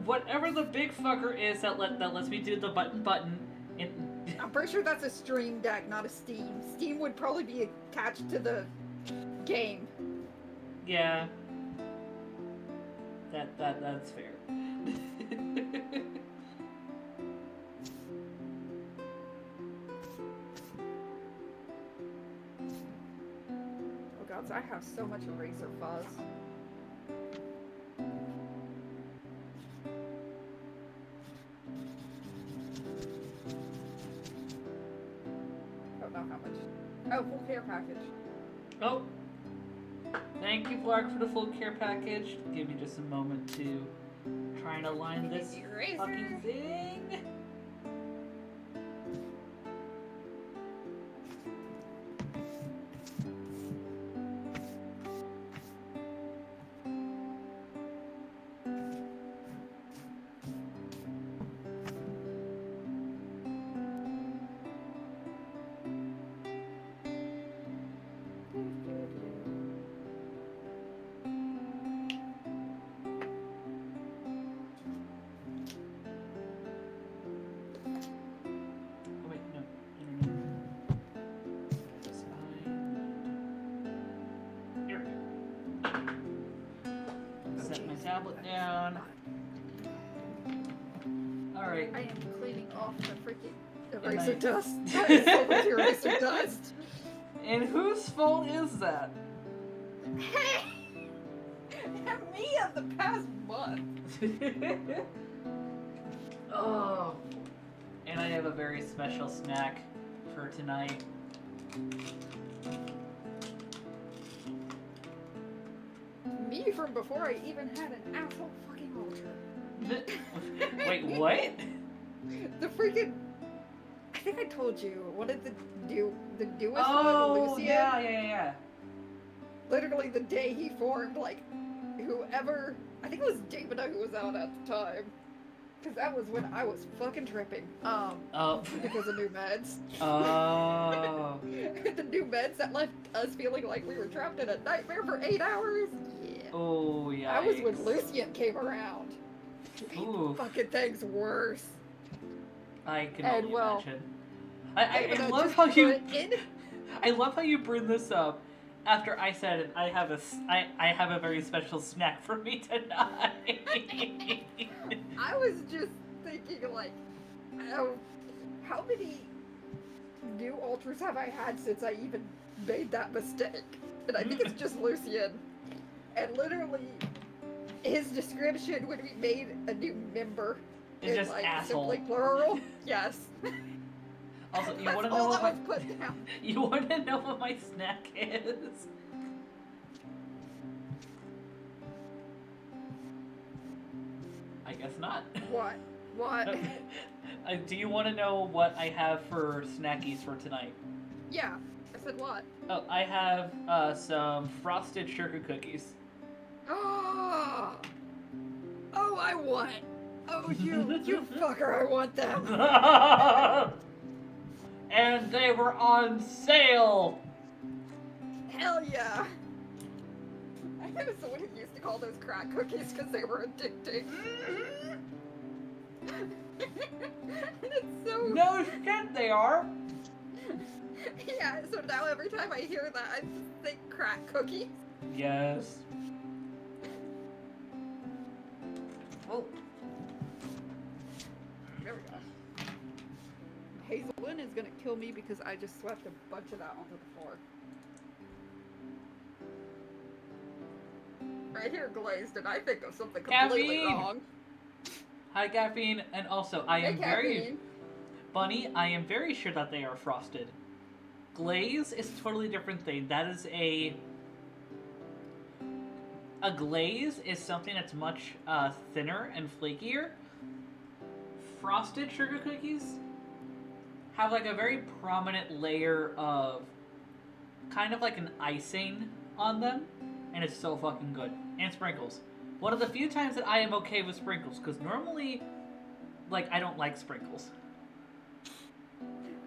Whatever the big fucker is that lets me do the button. I'm pretty sure that's a Stream Deck, not a Steam. Steam would probably be attached to the game. Yeah. That's fair. Oh god, I have so much eraser fuzz. I don't know how much. Oh, full care package. Oh. Thank you, Blark, for the full care package. Give me just a moment to try and align this Eraser. fucking thing. Tablet down. Alright. I am cleaning off the freaking And eraser I- dust. That is so much eraser dust. And whose fault is that? Hey! Me of the past month. Oh. And I have a very special snack for tonight. Me from before I even had an asshole fucking ultra. Wait, what? The freaking... I think I told you, one of the newest one, Oh, Lucian. yeah. Literally the day he formed, like, whoever... I think it was David who was out at the time. Because that was when I was fucking tripping. Oh. Because of new meds. Oh. The new meds that left us feeling like we were trapped in a nightmare for 8 hours. Yeah. Oh, yeah. That was when Lucian came around. Ooh. Fucking things worse. I can And, only well, imagine. I David love just how you. put in- I love how you bring this up after I said I have a very special snack for me tonight. I was just thinking, like, how many new ultras have I had since I even made that mistake? And I think it's just Lucian. And literally, his description when we made a new member It's in, just like, asshole. simply plural. Yes. Also, you That's want to all know that what was put down. you want to know what my snack is? I guess not. What? What? Do you want to know what I have for snackies for tonight? Yeah. I said what? Oh, I have some frosted sugar cookies. Oh, I want. Oh, you fucker, I want them. And they were on sale. Hell yeah. I know someone who used to call those crack cookies because they were addicting. And it's so... No shit, they are. Yeah, so now every time I hear that, I just think crack cookies. Yes. Oh. There we go. Hazelwood is gonna kill me because I just swept a bunch of that onto the floor. Right here, glazed, and I think of something completely Caffeine! wrong. Hi, caffeine, and also I Hey, am very caffeine. Bunny. I am very sure that they are frosted. Glaze is a totally different thing. That is a glaze is something that's much thinner and flakier. Frosted sugar cookies have like a very prominent layer of kind of like an icing on them, and it's so fucking good. And sprinkles. One of the few times that I am okay with sprinkles, because normally, like, I don't like sprinkles.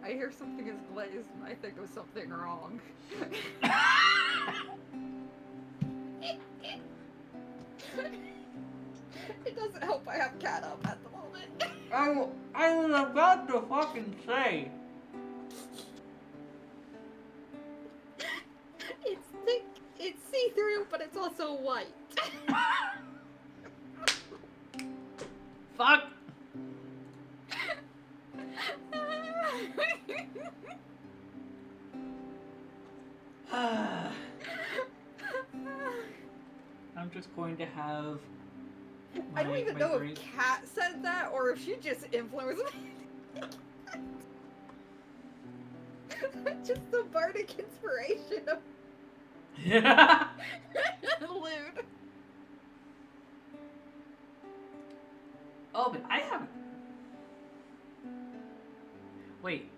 I hear something is glazed and I think of something wrong. It doesn't help I have cat up at the moment. I was about to fucking say. It's thick, it's see-through, but it's also white. Fuck. I'm just going to have. I don't even my know drink. if Kat said that or if she just influenced me. Just the bardic inspiration of Yeah. lewd. Oh, but I haven't. Wait.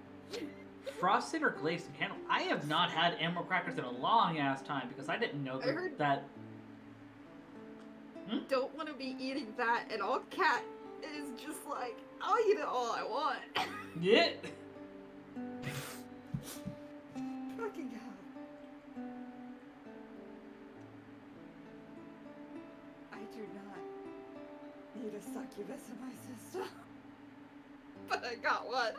Frosted or glazed candle? I have not had emerald crackers in a long ass time because I didn't know I heard- that. Don't want to be eating that, and all cat is just like, I'll eat it all I want. Yeah. Fucking hell. I do not need a succubus in my system. But I got one.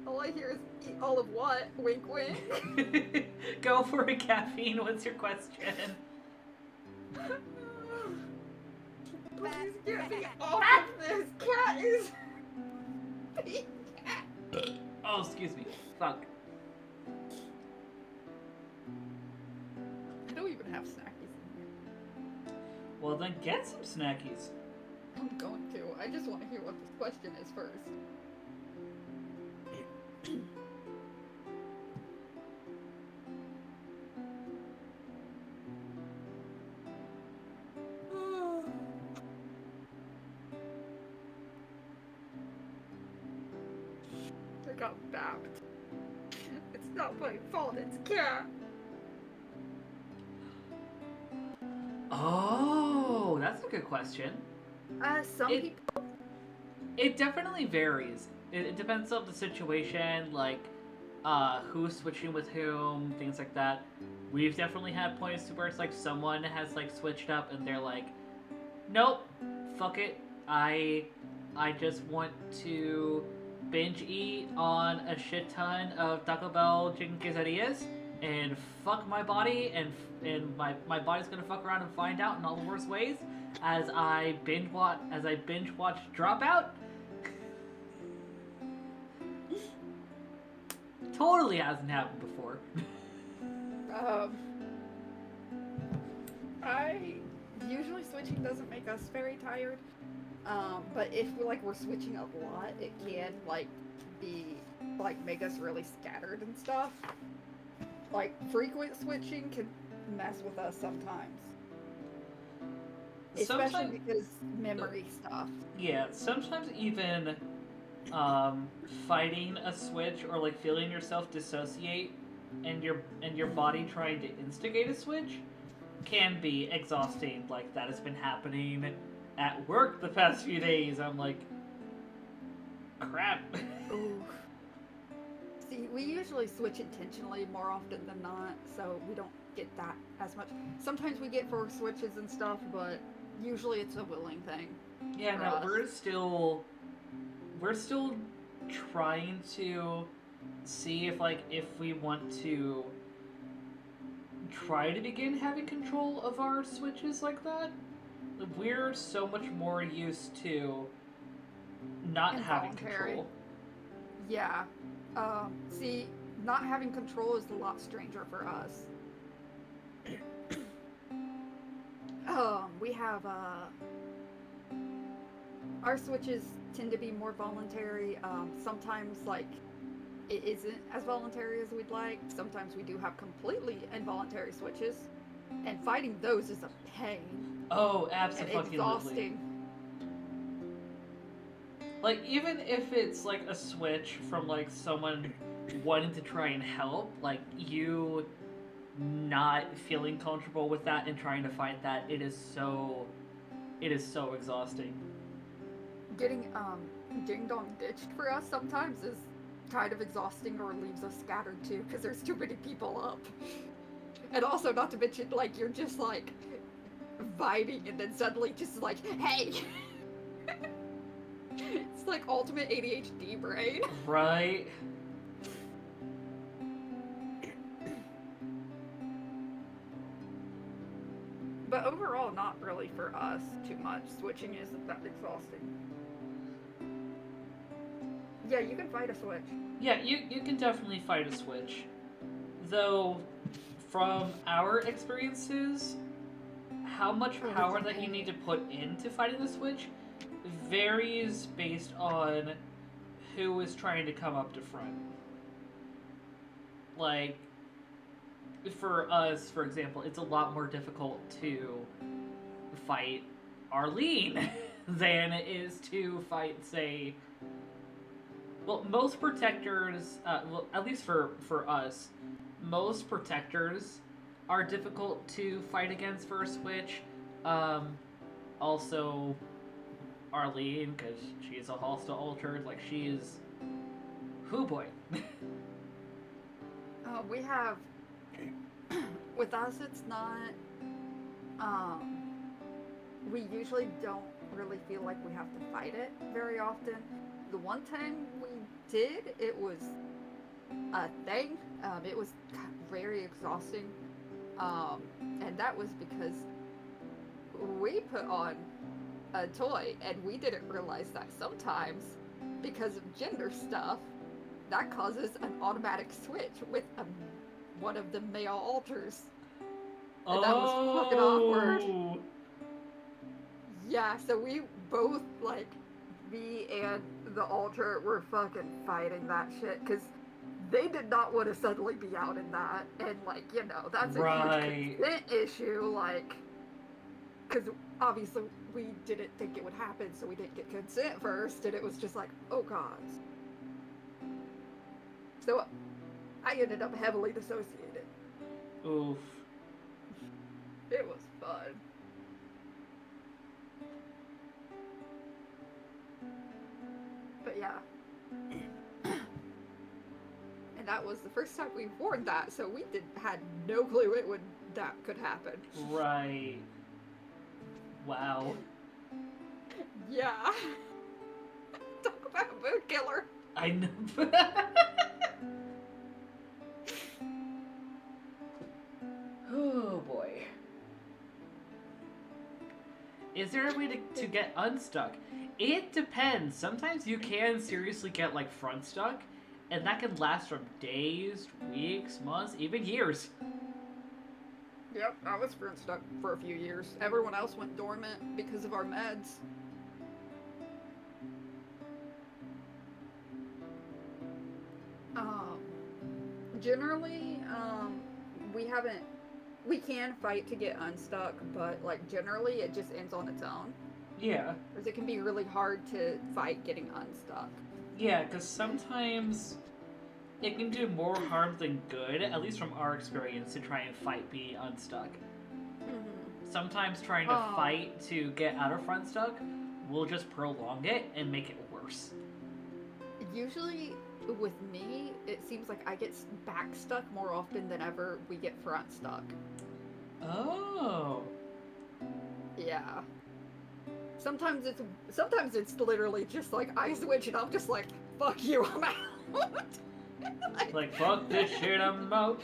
All I hear is eat all of what? Wink wink. Go for it, caffeine. What's your question? Please get me off of this. Cat is Oh, excuse me. Fuck. I don't even have snackies in here. Well, then get some snackies. I'm going to. I just want to hear what this question is first. I got bapped. It's not my fault, it's cat. Oh, that's a good question. Some people. It definitely varies. It depends on the situation, like who's switching with whom, things like that. We've definitely had points where it's like someone has like switched up and they're like, nope, fuck it. I just want to binge eat on a shit ton of Taco Bell chicken quesadillas and fuck my body, and my body's gonna fuck around and find out in all the worst ways as I binge watch Dropout. Totally hasn't happened before. I usually switching doesn't make us very tired. But if we're switching a lot, it can make us really scattered and stuff. Like frequent switching can mess with us sometimes. Especially because memory stuff. Yeah, sometimes even fighting a switch or like feeling yourself dissociate and your body trying to instigate a switch can be exhausting. Like that has been happening at work the past few days. I'm like, crap. Ooh. See, we usually switch intentionally more often than not, so we don't get that as much. Sometimes we get forced switches and stuff, but usually it's a willing thing. Yeah, no, us. we're still trying to see if we want to try to begin having control of our switches like that. We're so much more used to not having control. Yeah. See, not having control is a lot stranger for us. We have, our switches tend to be more voluntary. Sometimes, it isn't as voluntary as we'd like. Sometimes we do have completely involuntary switches. And fighting those is a pain. Oh, And absolutely. exhausting. Like, even if it's, like, a switch from, like, someone wanting to try and help, like, you not feeling comfortable with that and trying to fight that, it is so exhausting. Getting ding dong ditched for us sometimes is kind of exhausting, or leaves us scattered too, because there's too many people up. And also, not to mention, you're just vibing and then suddenly just hey! It's like ultimate ADHD brain. Right? But overall, not really for us too much. Switching isn't that exhausting. Yeah, you can fight a switch. Yeah, you can definitely fight a switch. Though, from our experiences, how much power that you need to put into fighting the Switch varies based on who is trying to come up to front. Like, for us, for example, it's a lot more difficult to fight Arlene than it is to fight, say... Well, most protectors, well, at least for us, most protectors are difficult to fight against for a Switch. Also, Arlene, because she's a hostile altered, like, she is... Hoo boy. We have... With us, it's not... We usually don't really feel like we have to fight it very often. The one time we did, it was a thing. It was very exhausting. And that was because we put on a toy and we didn't realize that sometimes, because of gender stuff, that causes an automatic switch with one of the male alters. And that was fucking awkward. Yeah, so we both, like, me and the alter were fucking fighting that shit, because they did not want to suddenly be out in that, and, like, you know, that's a huge consent issue, like, because obviously we didn't think it would happen, so we didn't get consent first, and it was just like, oh god. So, I ended up heavily dissociated. Oof. It was fun. But yeah. And that was the first time we worn that, so we had no clue that could happen. Right. Wow. Yeah. Talk about a mood killer. I know. Oh boy. Is there a way to get unstuck? It depends. Sometimes you can seriously get, like, front stuck, and that can last from days, weeks, months, even years. Yep, I was front stuck for a few years. Everyone else went dormant because of our meds. Generally, we can fight to get unstuck, but, like, generally it just ends on its own. Yeah. Because it can be really hard to fight getting unstuck. Yeah, because sometimes it can do more harm than good, at least from our experience, to try and fight being unstuck. Mm-hmm. Sometimes trying to fight to get out of front stuck will just prolong it and make it worse. Usually, with me, it seems like I get back stuck more often than ever we get front stuck. Oh. Yeah. Sometimes it's literally just like I switch and I'm just like, fuck you, I'm out. Like, fuck this shit, I'm out.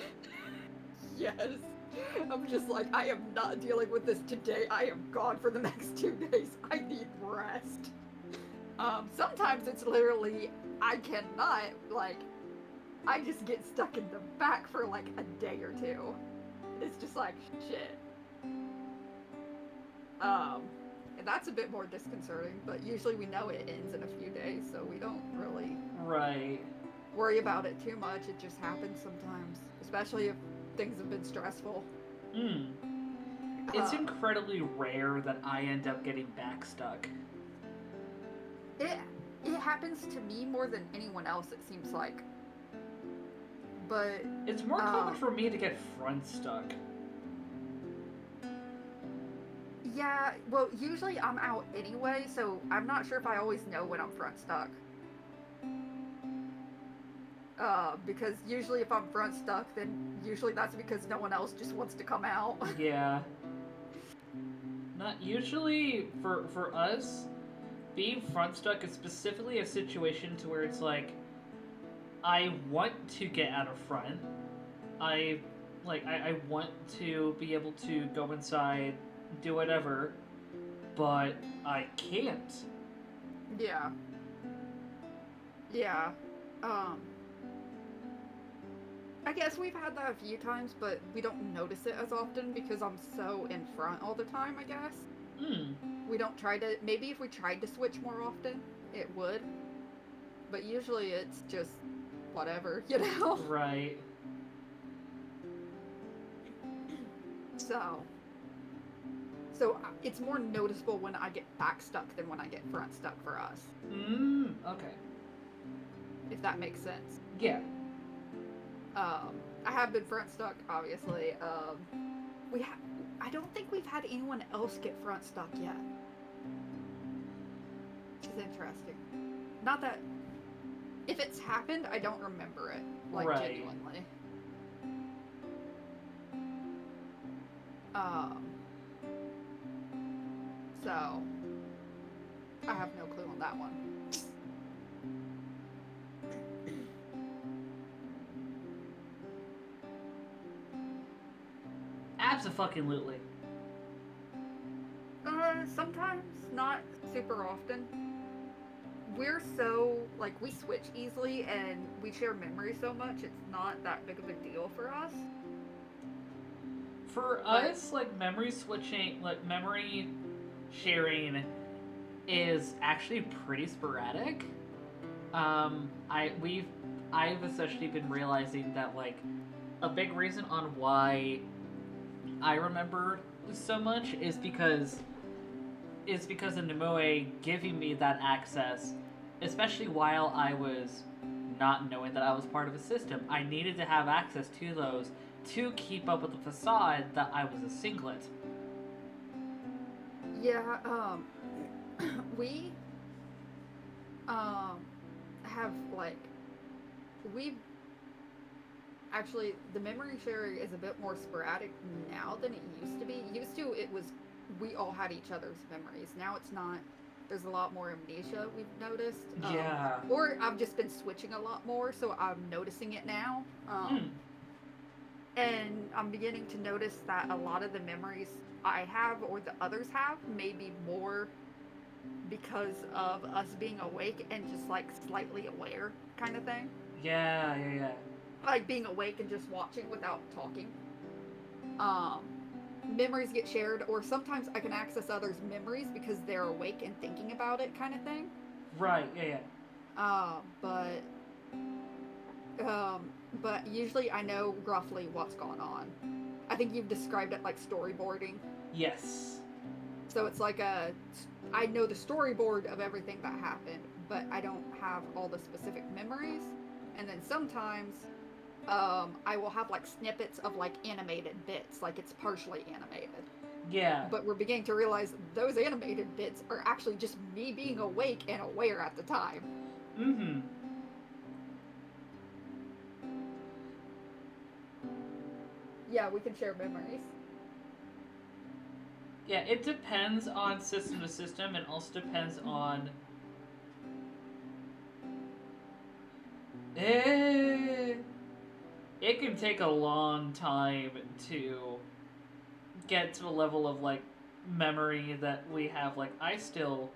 Yes. I'm just like, I am not dealing with this today. I am gone for the next 2 days. I need rest. Sometimes it's literally, I cannot, like, I just get stuck in the back for like a day or two. It's just like, shit. And that's a bit more disconcerting, but usually we know it ends in a few days, so we don't really worry about it too much. It just happens sometimes, especially if things have been stressful. It's incredibly rare that I end up getting back stuck. It happens to me more than anyone else, it seems like. But it's more common for me to get front stuck. Yeah, well, usually I'm out anyway, so I'm not sure if I always know when I'm front stuck. Because usually if I'm front stuck, then usually that's because no one else just wants to come out. Yeah. Not usually, for us, being front stuck is specifically a situation to where it's like, I want to get out of front. I want to be able to go inside, do whatever, but I can't. Yeah. Yeah. I guess we've had that a few times, but we don't notice it as often because I'm so in front all the time, I guess. We don't try to... Maybe if we tried to switch more often, it would. But usually it's just whatever, you know? Right. So it's more noticeable when I get back stuck than when I get front stuck for us. Okay. If that makes sense. Yeah. I have been front stuck, obviously. I don't think we've had anyone else get front stuck yet. Which is interesting. Not that... If it's happened, I don't remember it. Like, right. Genuinely. So... I have no clue on that one. Abso-fucking-lutely. Sometimes, not super often. We're so, like, we switch easily and we share memory so much, it's not that big of a deal for us. For us, like, memory switching, like, memory sharing is actually pretty sporadic. I've essentially been realizing that, like, a big reason on why I remember so much is because of Nimue giving me that access, especially while I was not knowing that I was part of a system. I needed to have access to those to keep up with the facade that I was a singlet. Yeah, we have, like, we actually, the memory sharing is a bit more sporadic now than it used to be. Used to, it was, we all had each other's memories. Now it's not. There's a lot more amnesia, we've noticed. Yeah. Or I've just been switching a lot more, so I'm noticing it now. And I'm beginning to notice that a lot of the memories I have or the others have may be more because of us being awake and just, like, slightly aware kind of thing. Yeah. Like being awake and just watching without talking. Memories get shared, or sometimes I can access others' memories because they're awake and thinking about it, kind of thing. Right, yeah. But usually I know roughly what's going on. I think you've described it like storyboarding. Yes. So it's like I know the storyboard of everything that happened, but I don't have all the specific memories. And then sometimes I will have, like, snippets of, like, animated bits, like it's partially animated. Yeah. But we're beginning to realize those animated bits are actually just me being awake and aware at the time. Yeah, we can share memories. Yeah, it depends on system to system, and also depends on... It can take a long time to get to the level of, like, memory that we have. Like, I still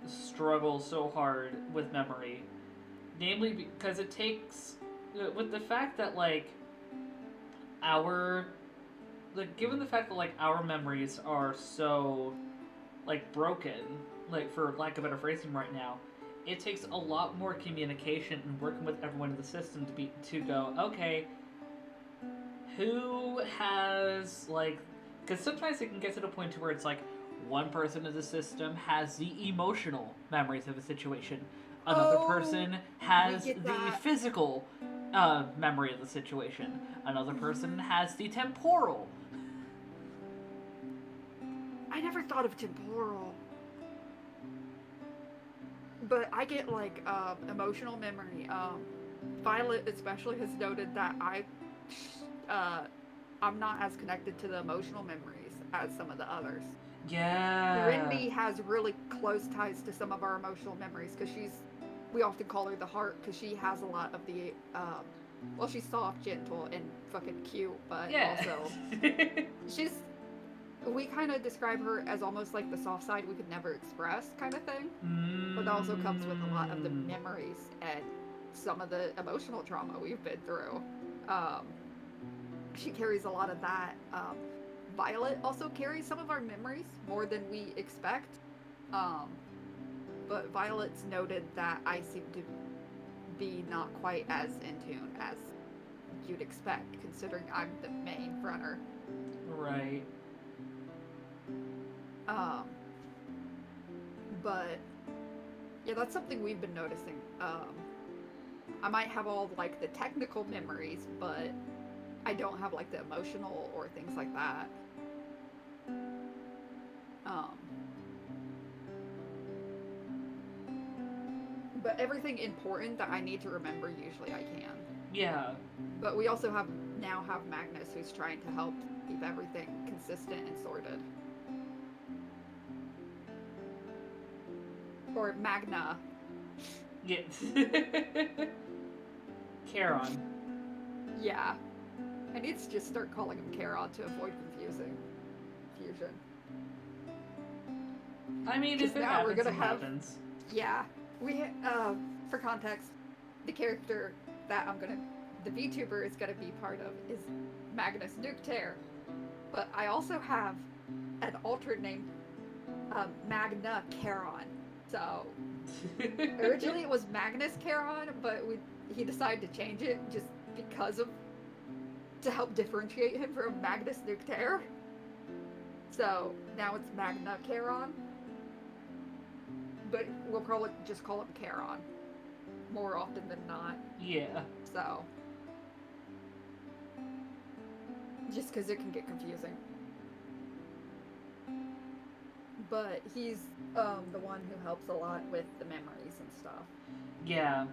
struggle so hard with memory. Namely because it takes... With the fact that, like, given the fact that, like, our memories are so, like, broken, like, for lack of better phrasing right now, it takes a lot more communication and working with everyone in the system to go, okay, who has, like, because sometimes it can get to the point to where it's like one person in the system has the emotional memories of a situation, another person has the physical memory of the situation, another person has the temporal. I never thought of temporal. But I get, like, emotional memory. Violet especially has noted that I'm not as connected to the emotional memories as some of the others. Yeah. Rindy has really close ties to some of our emotional memories because we often call her the heart because she has a lot of the, well, she's soft, gentle, and fucking cute, but also we kind of describe her as almost like the soft side we could never express kind of thing. But that also comes with a lot of the memories and some of the emotional trauma we've been through. Um, she carries a lot of that. Violet also carries some of our memories more than we expect. Um, but Violet's noted that I seem to be not quite as in tune as you'd expect, considering I'm the main runner. Right. But yeah, that's something we've been noticing. I might have all like the technical memories, but I don't have like the emotional or things like that. But everything important that I need to remember, usually I can. Yeah. But we also now have Magnus, who's trying to help keep everything consistent and sorted. Or Magna. Yes. Charon. Yeah. I need to just start calling him Charon to avoid confusion. I mean, if it now happens, we're gonna it happens. Yeah. For context, the character that the VTuber is gonna be part of is Magnus Nukter. But I also have an alternate name, Magna Charon. So, originally it was Magnus Charon, but he decided to change it just to help differentiate him from Magnus Nukter. So, now it's Magna Charon. But we'll probably just call him Charon more often than not. Yeah. So, just because it can get confusing. But he's the one who helps a lot with the memories and stuff. Yeah.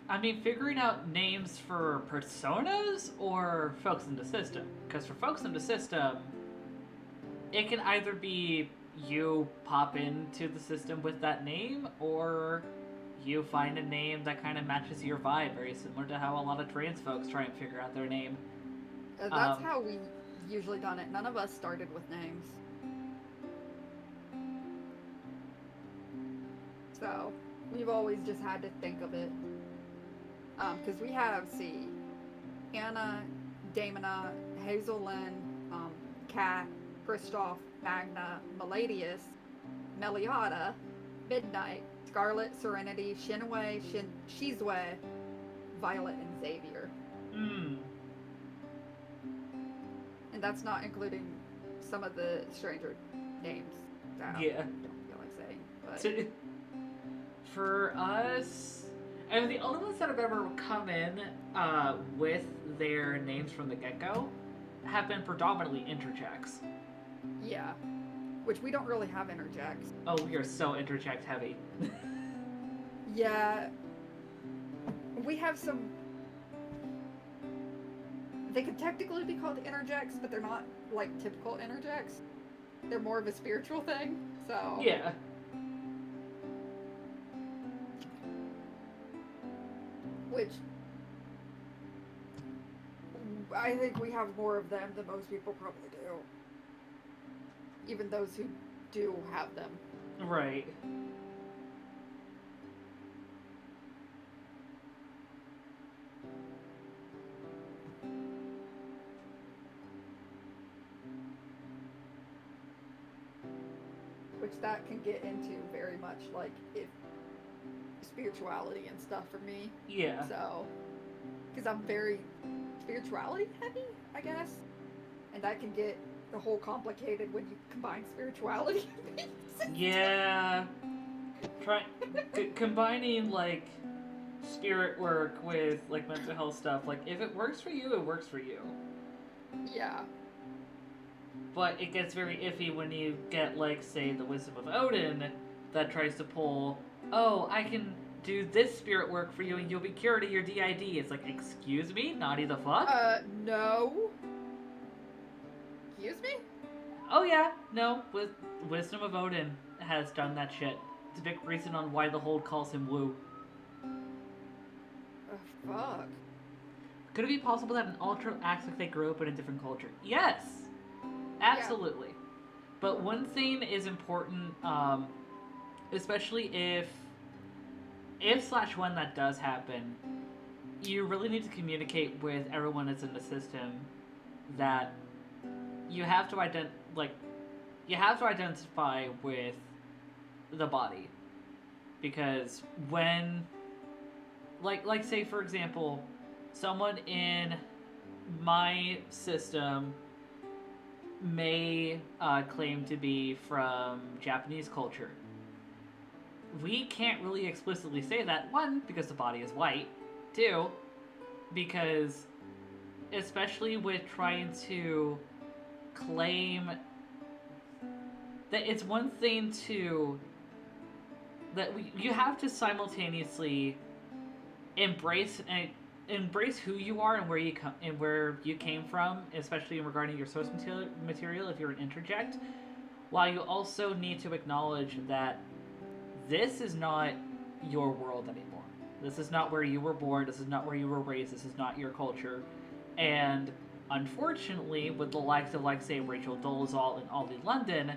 I mean, figuring out names for personas or folks in the system. Because for folks in the system, it can either be you pop into the system with that name, or you find a name that kind of matches your vibe, very similar to how a lot of trans folks try and figure out their name. That's how we usually done it. None of us started with names. So, we've always just had to think of it. Because we have, Anna, Damona, Hazel Lynn, Kat, Kristoff, Magna, Meladius, Meliada, Midnight, Scarlet, Serenity, Shinwei, Shizue, Violet, and Xavier. And that's not including some of the stranger names that I don't feel like saying. But for us, I mean, the only ones that have ever come in with their names from the get-go have been predominantly interjects. Yeah. Which we don't really have interjects. Oh, we are so interject heavy. Yeah. We have some... They could technically be called interjects, but they're not, like, typical interjects. They're more of a spiritual thing, so... Yeah. Which... I think we have more of them than most people probably do. Even those who do have them. Right. Which that can get into very much, like, spirituality and stuff for me. Yeah. So, because I'm very spirituality heavy, I guess. And that can get the whole complicated when you combine spirituality and music. Yeah. Combining, like, spirit work with, like, mental health stuff. Like, if it works for you, it works for you. Yeah. But it gets very iffy when you get, like, say, the Wisdom of Odin that tries to pull, oh, I can do this spirit work for you and you'll be cured of your DID. It's like, excuse me? Naughty the fuck? No. Excuse me? Oh yeah, no, Wisdom of Odin has done that shit. It's a big reason on why the Hold calls him Woo. Fuck. Could it be possible that an Ultra acts like they grew up in a different culture? Yes! Absolutely. But one thing is important, especially if slash when that does happen, you really need to communicate with everyone that's in the system that you have to you have to identify with the body, because when like say for example, someone in my system may claim to be from Japanese culture. We can't really explicitly say that, one, because the body is white, two, because especially with trying to claim that it's one thing to you have to simultaneously embrace who you are and where you came from, especially regarding your source material if you're an interject, while you also need to acknowledge that this is not your world anymore. This is not where you were born. This is not where you were raised. This is not your culture. And unfortunately, with the likes of, like, say, Rachel Dolezal and Ollie London,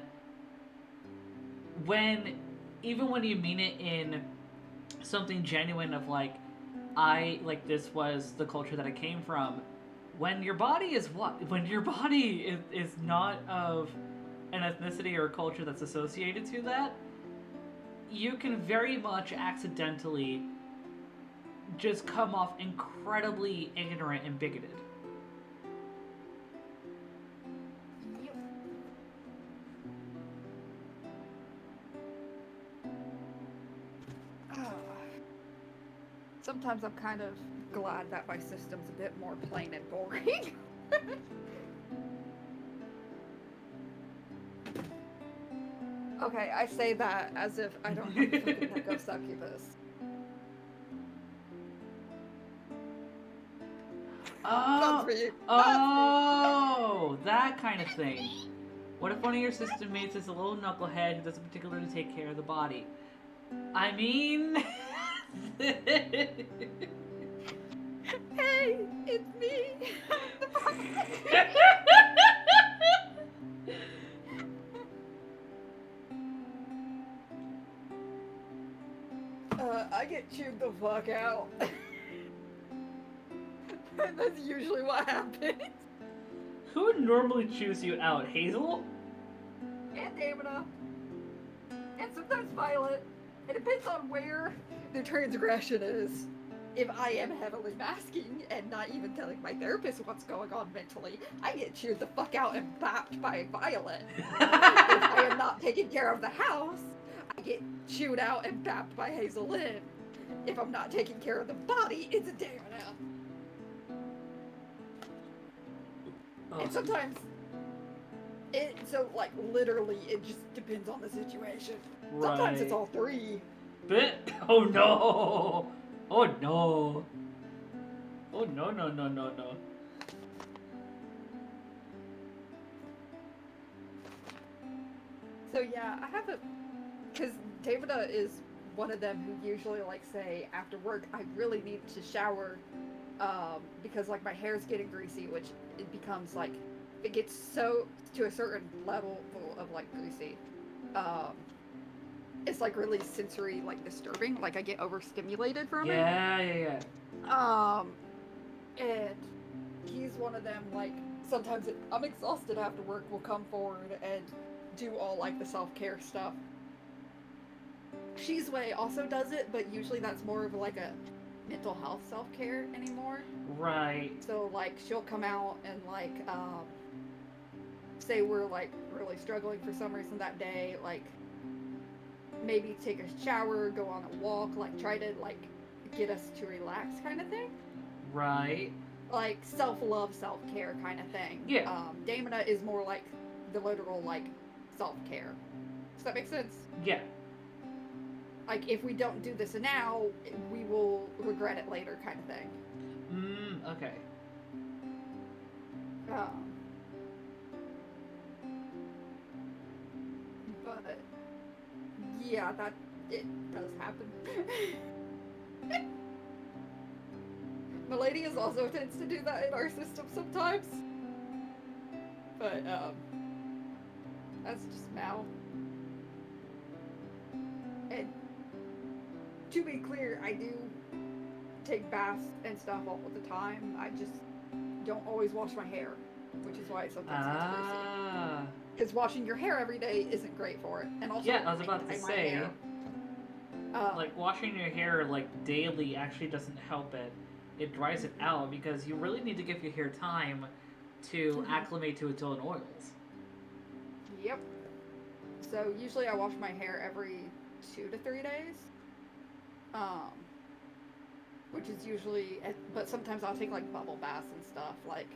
even when you mean it in something genuine of, like, this was the culture that I came from, when your body is not of an ethnicity or a culture that's associated to that, you can very much accidentally just come off incredibly ignorant and bigoted. Sometimes I'm kind of glad that my system's a bit more plain and boring. Okay, I say that as if I don't have to fucking let go succubus. Oh, that kind of thing. What if one of your system mates is a little knucklehead who doesn't particularly take care of the body? I mean... Hey, it's me! I get chewed the fuck out. That's usually what happens. Who would normally choose you out? Hazel? And Damina. And sometimes Violet. It depends on where the transgression is. If I am heavily masking and not even telling my therapist what's going on mentally, I get chewed the fuck out and bopped by Violet. If I am not taking care of the house, I get chewed out and bopped by Hazel Lynn. If I'm not taking care of the body, it's a Damina. Oh. And sometimes, literally, it just depends on the situation. Right. Sometimes it's all three. Oh no! Oh no! Oh no. So yeah, I have because Davida is one of them who usually, like, say, after work, I really need to shower, because, like, my hair's getting greasy, which it becomes, like, it gets so to a certain level of, like, greasy. It's, like, really sensory, like, disturbing. Like, I get overstimulated from it. Yeah. And he's one of them, like, sometimes I'm exhausted after work, will come forward and do all, like, the self-care stuff. She's Way also does it, but usually that's more of, like, a mental health self-care anymore. Right. So, like, she'll come out and, like, say we're, like, really struggling for some reason that day, like, maybe take a shower, go on a walk, like, try to, like, get us to relax kind of thing. Right. Like, self-love, self-care kind of thing. Yeah. Damina is more like the literal, like, self-care. Does that make sense? Yeah. Like, if we don't do this now, we will regret it later kind of thing. Okay. But, yeah, it does happen. Milady is also tends to do that in our system sometimes. But, That's just smell. And to be clear, I do take baths and stuff all the time. I just don't always wash my hair, which is why it sometimes gets greasy. Because washing your hair every day isn't great for it. And also, yeah, I was about to say, like washing your hair like daily actually doesn't help it. It dries it out because you really need to give your hair time to acclimate to its own oils. Yep. So usually I wash my hair every 2 to 3 days. Which is usually, but sometimes I'll take like bubble baths and stuff like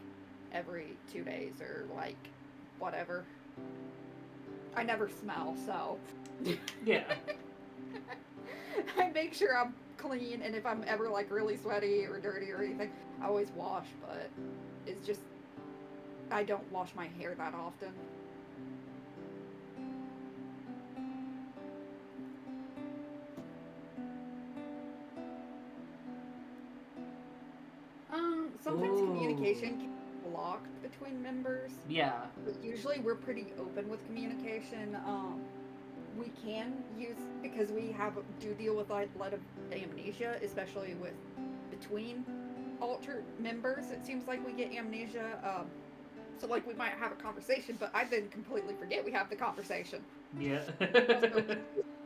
every 2 days or like whatever. I never smell, so yeah. I make sure I'm clean, and if I'm ever like really sweaty or dirty or anything, I always wash, but it's just I don't wash my hair that often. Sometimes communication can be blocked between members. Yeah. But usually we're pretty open with communication. We can use, because we do deal with a lot of amnesia, especially with between alter members. It seems like we get amnesia. So like we might have a conversation, but I then completely forget we have the conversation. Yeah.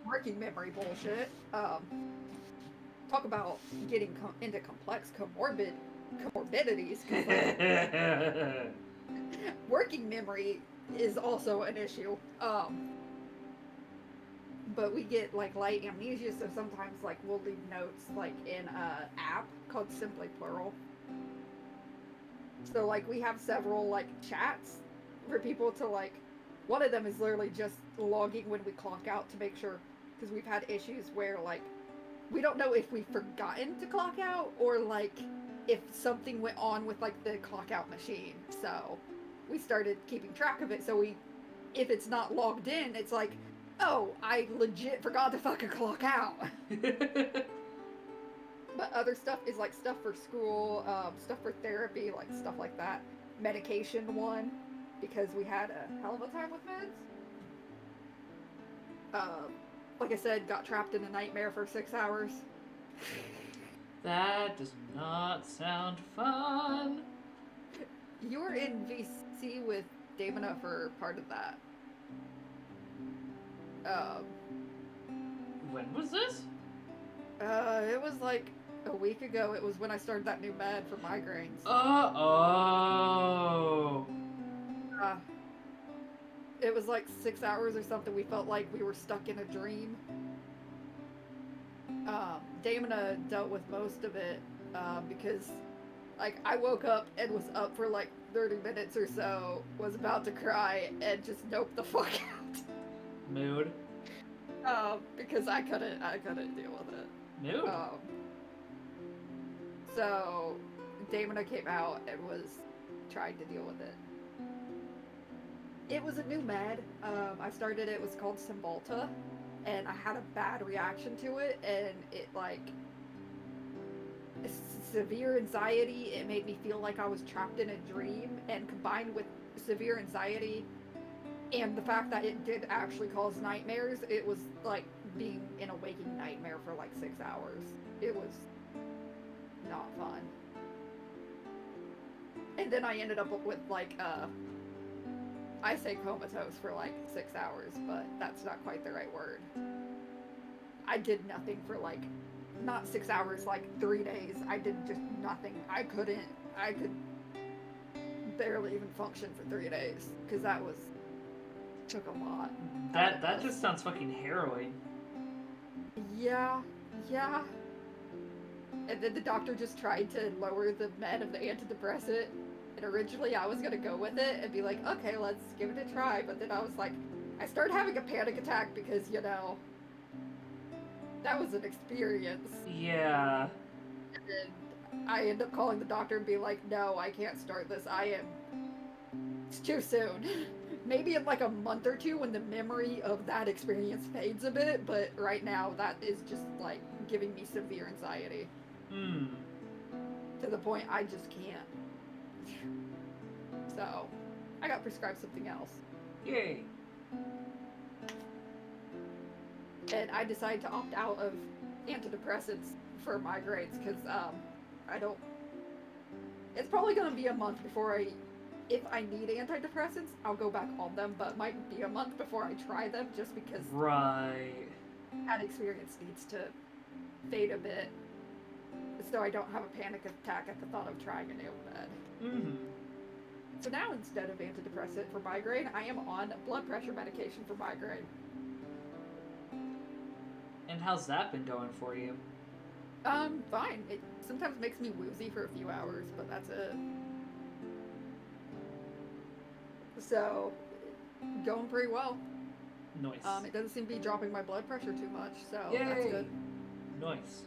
Working memory bullshit. Talk about getting into complex comorbidities. Like, working memory is also an issue. But we get like light amnesia, so sometimes like we'll leave notes like in a app called Simply Plural. So like we have several like chats for people to like. One of them is literally just logging when we clock out to make sure, because we've had issues where like we don't know if we've forgotten to clock out or like if something went on with like the clock out machine. So we started keeping track of it. So if it's not logged in, it's like, oh, I legit forgot to fucking clock out. But other stuff is like stuff for school, stuff for therapy, like stuff like that. Medication one, because we had a hell of a time with meds. Like I said, got trapped in a nightmare for 6 hours. That does not sound fun. You were in VC with Damona for part of that. When was this? It was like a week ago. It was when I started that new med for migraines. It was like 6 hours or something. We felt like we were stuck in a dream. Damona dealt with most of it because like I woke up and was up for like 30 minutes or so, was about to cry, and just noped the fuck out. Mood. Because I couldn't deal with it. Mood. So Damona came out and was trying to deal with it. It was a new med. I started, it was called Cymbalta, and I had a bad reaction to it, and it like severe anxiety. It made me feel like I was trapped in a dream, and combined with severe anxiety and the fact that it did actually cause nightmares, it was like being in a waking nightmare for like 6 hours. It was not fun. And then I ended up with like I say comatose for like 6 hours, but that's not quite the right word. I did nothing for like, not 6 hours, like 3 days. I did just nothing. I could barely even function for 3 days, because took a lot. That just sounds fucking harrowing. Yeah. And then the doctor just tried to lower the med of the antidepressant. And originally I was gonna go with it and be like, okay, let's give it a try. But then I was like, I started having a panic attack because, you know, that was an experience. Yeah. And then I end up calling the doctor and be like, no, I can't start this. It's too soon. Maybe in like a month or two when the memory of that experience fades a bit, but right now that is just like giving me severe anxiety. To the point I just can't. So, I got prescribed something else. Yay. And I decided to opt out of antidepressants for migraines because I don't. It's probably gonna be a month before if I need antidepressants, I'll go back on them. But it might be a month before I try them, just because Right. that experience needs to fade a bit, so I don't have a panic attack at the thought of trying a new med. Mm-hmm. So now instead of antidepressant for migraine, I am on blood pressure medication for migraine. And how's that been going for you? Fine. It sometimes makes me woozy for a few hours, but that's it. So, going pretty well. Nice. It doesn't seem to be dropping my blood pressure too much, so Yay. that's good. Nice.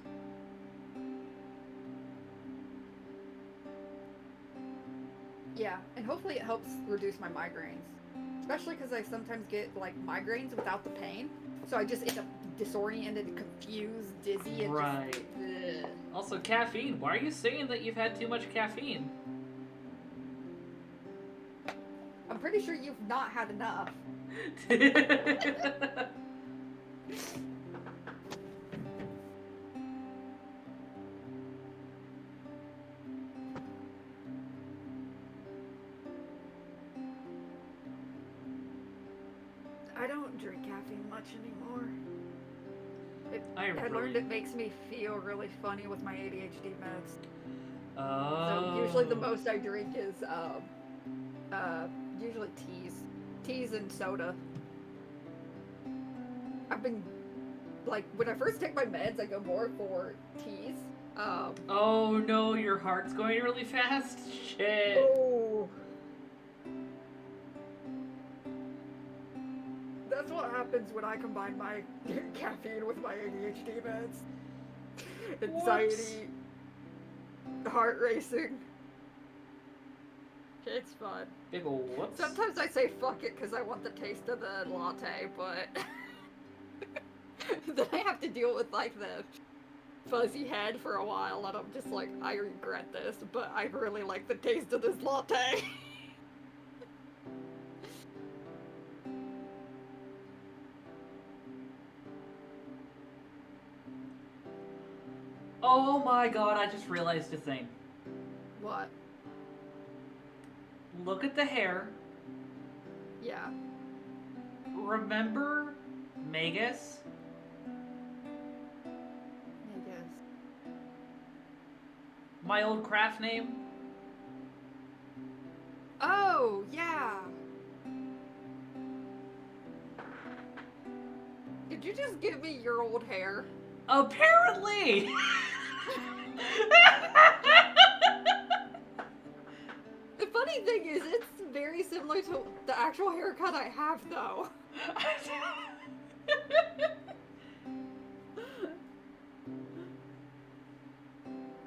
Yeah, and hopefully it helps reduce my migraines. Especially because I sometimes get, like, migraines without the pain. So I just end up disoriented, confused, dizzy, and Right. just... Ugh. Also, caffeine. Why are you saying that you've had too much caffeine? I'm pretty sure you've not had enough. I don't drink caffeine much anymore. I learned it makes me feel really funny with my ADHD meds. Oh. So usually the most I drink is usually teas and soda. I've been like when I first take my meds, I go more for teas. Oh no, your heart's going really fast. Shit. Oh. That's what happens when I combine my caffeine with my ADHD meds. Anxiety, heart racing. It's fun. Big ol' whoops. Sometimes I say fuck it because I want the taste of the latte, but then I have to deal with like the fuzzy head for a while, and I'm just like, I regret this, but I really like the taste of this latte. Oh my god, I just realized a thing. What? Look at the hair. Yeah. Remember Magus? I guess. My old craft name? Oh, yeah. Did you just give me your old hair? Apparently! The funny thing is, it's very similar to the actual haircut I have, though.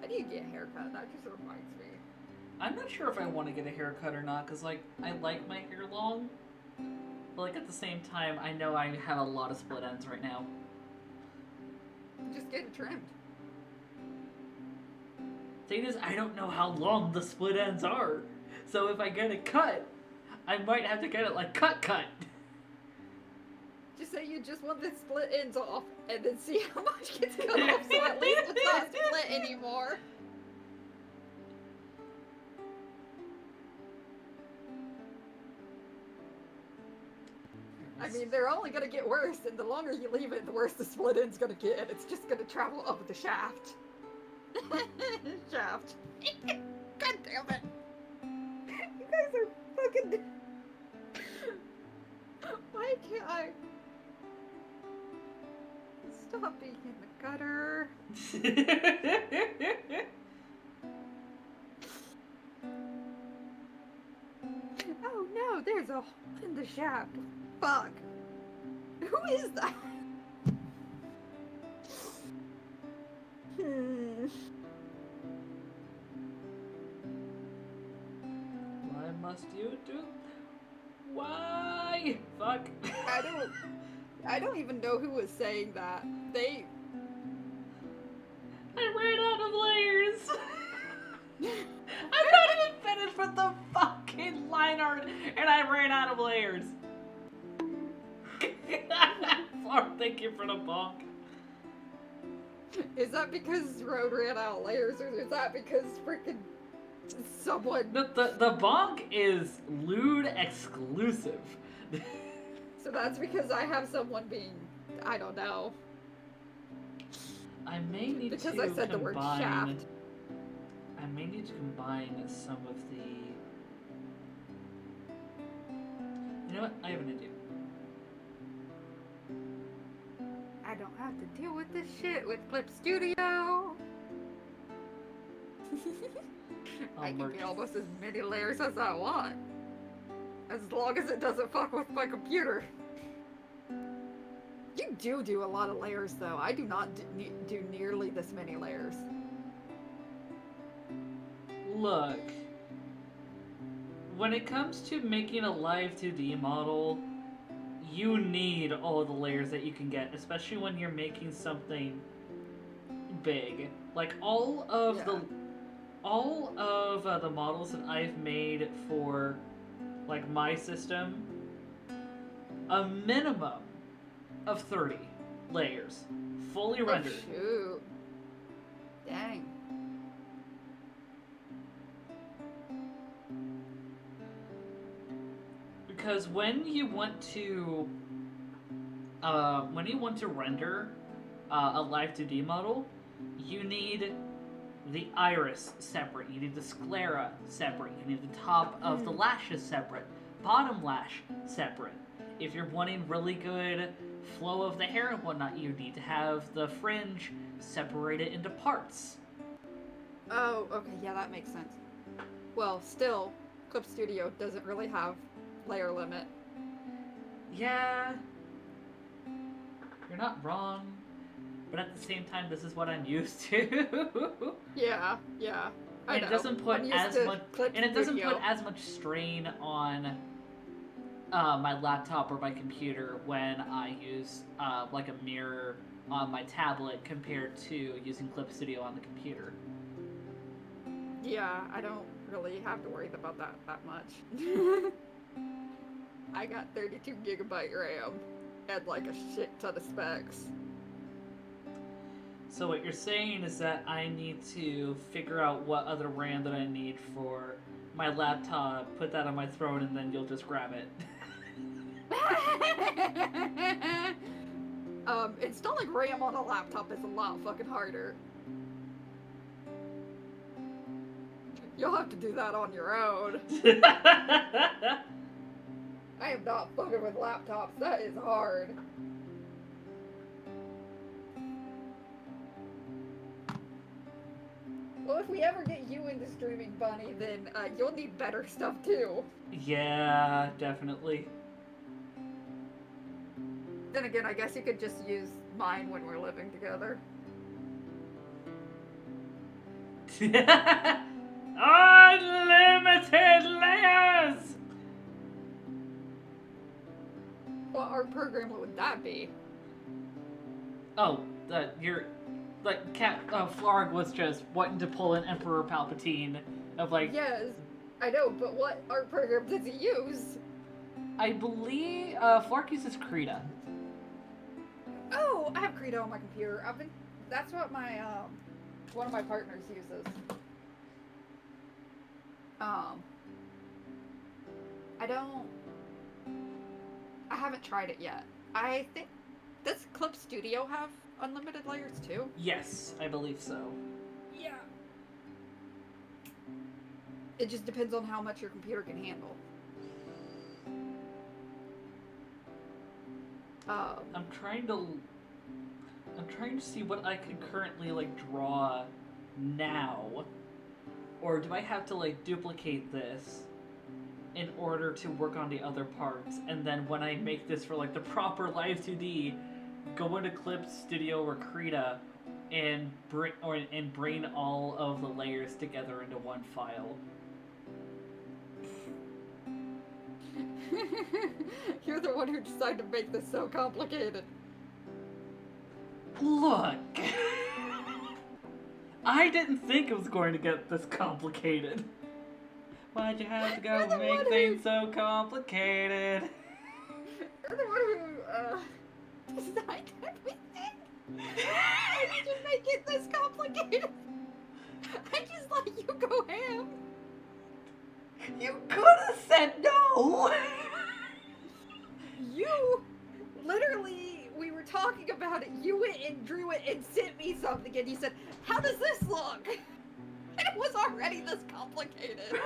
I need to get a haircut, that just reminds me. I'm not sure if I want to get a haircut or not, because, like, I like my hair long. But, like, at the same time, I know I have a lot of split ends right now. Just get it trimmed. Thing is, I don't know how long the split ends are. So if I get it cut, I might have to get it, like, cut. Just say you just want the split ends off, and then see how much gets cut off, so at least it's not split anymore. I mean, they're only gonna get worse, and the longer you leave it, the worse the split end's gonna get. It's just gonna travel up the shaft. Shaft. God damn it. You guys are fucking... Why can't I... Stop being in the gutter. Oh no, there's a hole in the shaft. Fuck. Who is that? Why must you do? Why? Fuck. I don't even know who was saying that. I ran out of layers. I'm not even finished with the fucking line art, and I ran out of layers. Thank you for the bonk. Is that because Road ran out of layers, or is that because freaking someone... The bonk is lewd exclusive. So that's because I have someone being... I don't know. I may need because to I said combine... the word shaft. I may need to combine some of the... You know what? I have an idea. I don't have to deal with this shit with Clip Studio. I can be almost as many layers as I want. As long as it doesn't fuck with my computer. You do a lot of layers, though. I do not do nearly this many layers. Look. When it comes to making a live 2D model, you need all the layers that you can get, especially when you're making something big. Like all of the models that I've made for like my system, a minimum of 30 layers, fully rendered. Shoot. Dang. Because when you want to render a live 2D model, you need the iris separate, you need the sclera separate, you need the top of the lashes separate, bottom lash separate. If you're wanting really good flow of the hair and whatnot, you need to have the fringe separated into parts. Oh, okay, yeah, that makes sense. Well, still, Clip Studio doesn't really have layer limit. Yeah, you're not wrong, but at the same time, this is what I'm used to. Yeah. I know. It doesn't put as much strain on my laptop or my computer when I use like a mirror on my tablet compared to using Clip Studio on the computer. Yeah, I don't really have to worry about that much. I got 32 gigabyte RAM and like a shit ton of specs. So what you're saying is that I need to figure out what other RAM that I need for my laptop, put that on my throne, and then you'll just grab it. Installing RAM on a laptop is a lot fucking harder. You'll have to do that on your own. I am not fucking with laptops. That is hard. Well, if we ever get you into streaming, Bunny, then you'll need better stuff too. Yeah, definitely. Then again, I guess you could just use mine when we're living together. Unlimited layers! What art program would that be? Oh, you're... Like, Flarg was just wanting to pull an Emperor Palpatine of, like... Yes, I know, but what art program does he use? I believe, Flarg uses Krita. Oh, I have Krita on my computer. That's what my, one of my partners uses. I haven't tried it yet. I think, does Clip Studio have unlimited layers too? Yes, I believe so. Yeah. It just depends on how much your computer can handle. I'm trying to see what I can currently, like, draw now. Or do I have to, like, duplicate this in order to work on the other parts, and then when I make this for, like, the proper Live 2D, go into Clip Studio or Krita and bring all of the layers together into one file. You're the one who decided to make this so complicated. Look! I didn't think it was going to get this complicated. Why'd you have to go make things so complicated? You're the one who designed everything. Why did you make it this complicated? I just let you go ham. You could have said no! You, literally, we were talking about it. You went and drew it and sent me something, and you said, "How does this look?" And it was already this complicated.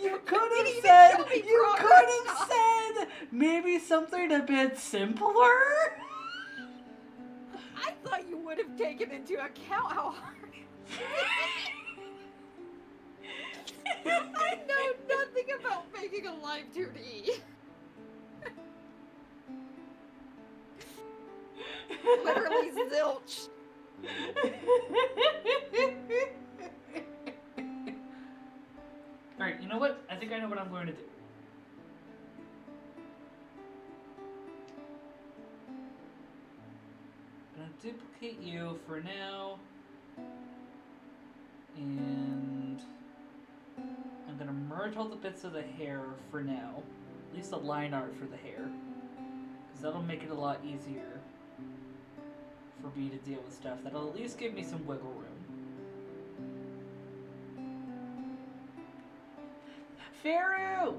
You could didn't have even said, show me you progress could have said maybe something a bit simpler. I thought you would have taken into account how hard. I know nothing about making a live 2D. Literally zilch. Alright, you know what? I think I know what I'm going to do. I'm going to duplicate you for now. And I'm going to merge all the bits of the hair for now. At least the line art for the hair. Because that'll make it a lot easier for me to deal with stuff. That'll at least give me some wiggle room. Faru!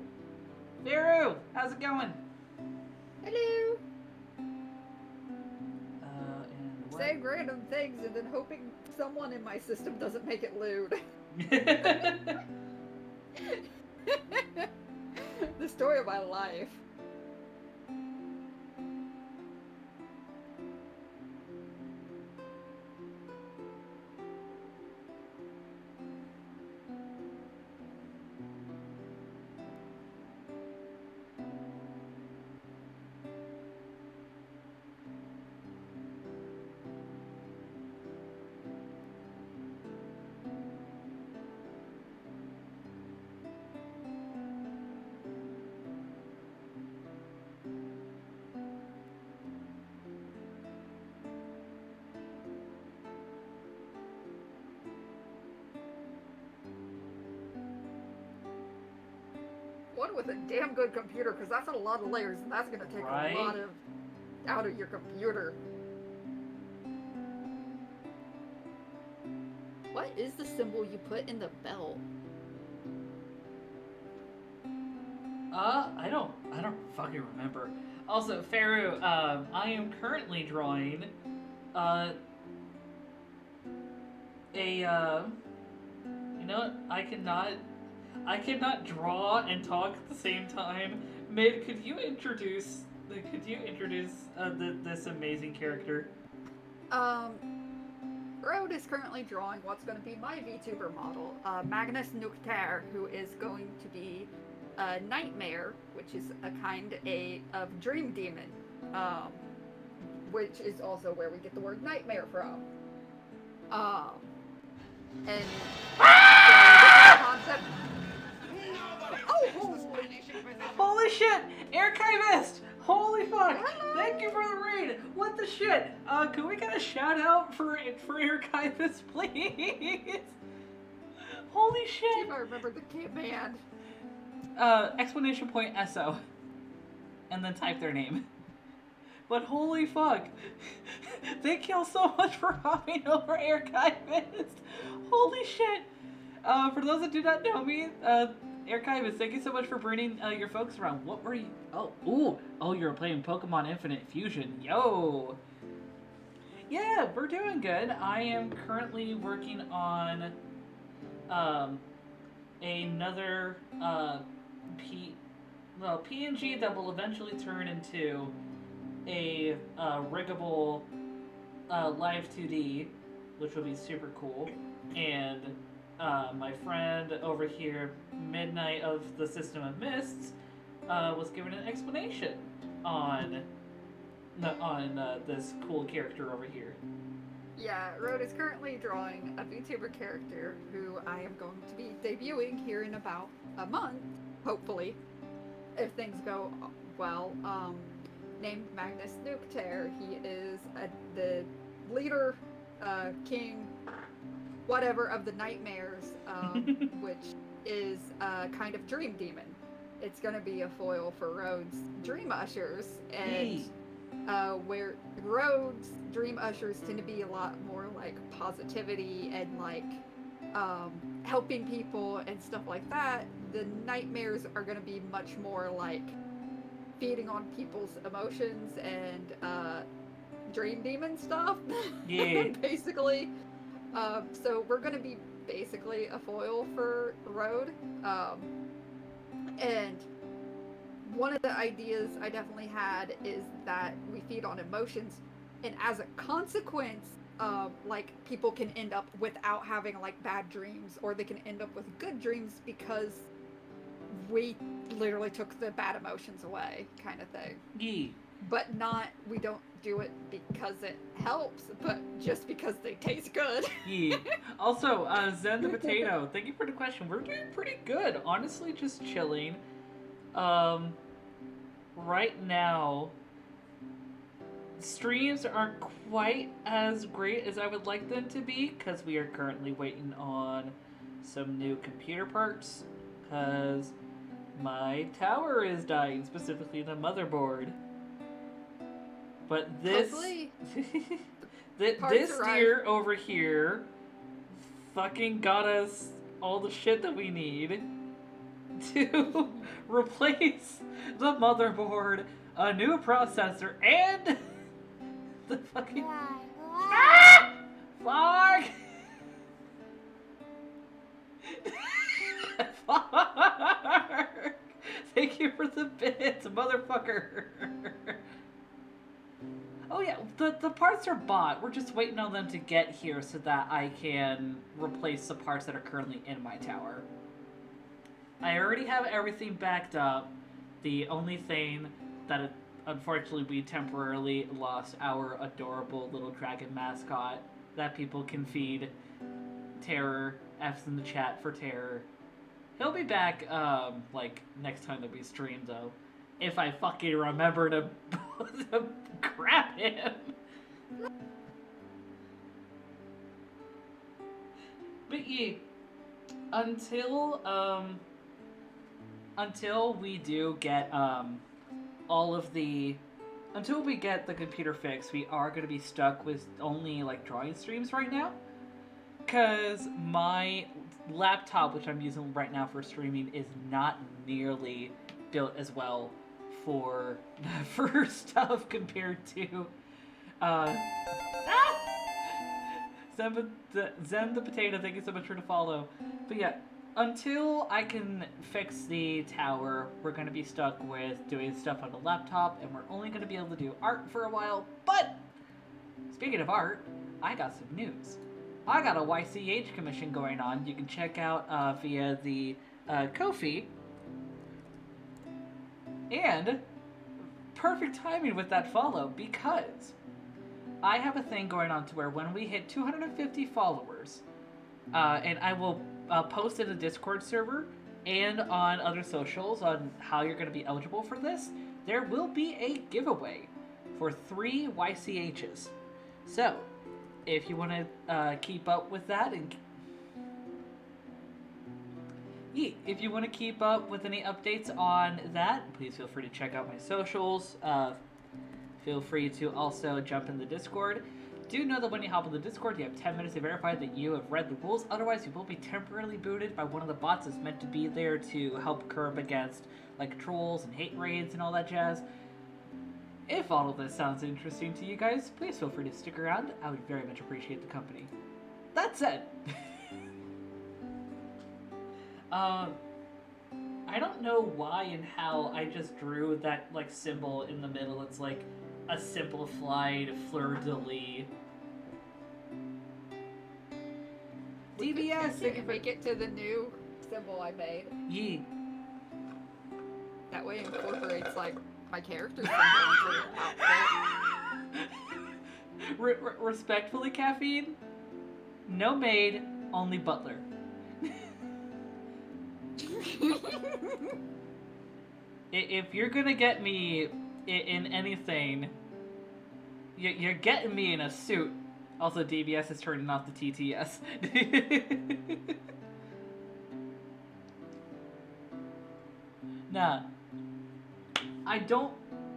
Faru! How's it going? Hello. And what? Saying random things and then hoping someone in my system doesn't make it lewd. The story of my life. One with a damn good computer, because that's a lot of layers, and that's going to take Right? a lot of out of your computer. What is the symbol you put in the belt? I don't fucking remember. Also, Faru, I am currently drawing, you know what? I cannot draw and talk at the same time. Mid, could you introduce this amazing character? Road is currently drawing what's going to be my VTuber model, Magnus Nukter, who is going to be a nightmare, which is a kind of dream demon, which is also where we get the word nightmare from. And the concept. Oh, Holy shit! Archivist! Holy fuck! Hello. Thank you for the raid! What the shit? Can we get a shout out for Archivist, please? Holy see shit! if I remember the command. Explanation point SO. And then type their name. But holy fuck! Thank y'all so much for hopping over, Archivist! Holy shit! For those that do not know me, Archivist, thank you so much for bringing your folks around. What were you? Oh, you were playing Pokemon Infinite Fusion. Yo! Yeah, we're doing good. I am currently working on another PNG that will eventually turn into a riggable live 2D, which will be super cool. And my friend over here, Midnight of the System of Mists, was given an explanation on this cool character over here. Yeah, Road is currently drawing a VTuber character who I am going to be debuting here in about a month, hopefully, if things go well. Named Magnus Nukter. He is the leader, king, whatever, of the nightmares, which is a kind of dream demon. It's going to be a foil for Road's dream ushers, and Hey. where roads, dream ushers tend to be a lot more like positivity and like helping people and stuff like that. The nightmares are going to be much more like feeding on people's emotions and dream demon stuff. Yeah. Basically. So we're going to be basically a foil for road. And one of the ideas I definitely had is that we feed on emotions, and as a consequence, like people can end up without having like bad dreams, or they can end up with good dreams because we literally took the bad emotions away, kind of thing. Yeah. But we don't do it because it helps, but just because they taste good. Yeah. Also, Zen the Potato, thank you for the question. We're doing pretty good. Honestly, just chilling. Right now, streams aren't quite as great as I would like them to be because we are currently waiting on some new computer parts because my tower is dying, specifically the motherboard. But this this deer over here fucking got us all the shit that we need to replace the motherboard, a new processor, and the fucking fuck. Fuck. Thank you for the bits, motherfucker. Oh yeah, the parts are bought. We're just waiting on them to get here so that I can replace the parts that are currently in my tower. I already have everything backed up. The only thing that unfortunately we temporarily lost our adorable little dragon mascot that people can feed. Terror. F's in the chat for Terror. He'll be back like next time that we stream though. If I fucking remember to grab him. But yeah, until we do get until we get the computer fixed, we are going to be stuck with only like drawing streams right now. Because my laptop, which I'm using right now for streaming, is not nearly built as well for stuff compared to Zen the Potato. Thank you so much for the follow. But yeah, until I can fix the tower, we're going to be stuck with doing stuff on the laptop, and we're only going to be able to do art for a while. But speaking of art, I got some news. I got a YCH commission going on. You can check out via the Ko-fi. And perfect timing with that follow, because I have a thing going on to where when we hit 250 followers, and I will post in the Discord server and on other socials on how you're going to be eligible for this, there will be a giveaway for 3 YCHs. So, if you want to keep up with that and if you want to keep up with any updates on that, please feel free to check out my socials. Feel free to also jump in the Discord. Do know that when you hop in the Discord, you have 10 minutes to verify that you have read the rules. Otherwise, you will be temporarily booted by one of the bots that's meant to be there to help curb against like trolls and hate raids and all that jazz. If all of this sounds interesting to you guys, please feel free to stick around. I would very much appreciate the company. That said, I don't know why and how I just drew that like symbol in the middle. It's like a simplified fleur-de-lis. DBS, You can make it to the new symbol I made. Yeah. That way it incorporates like my character symbol into your outfit. Respectfully, Caffeine, no maid, only butler. If you're gonna get me in anything, you're getting me in a suit. Also, DBS is turning off the TTS. Nah, I don't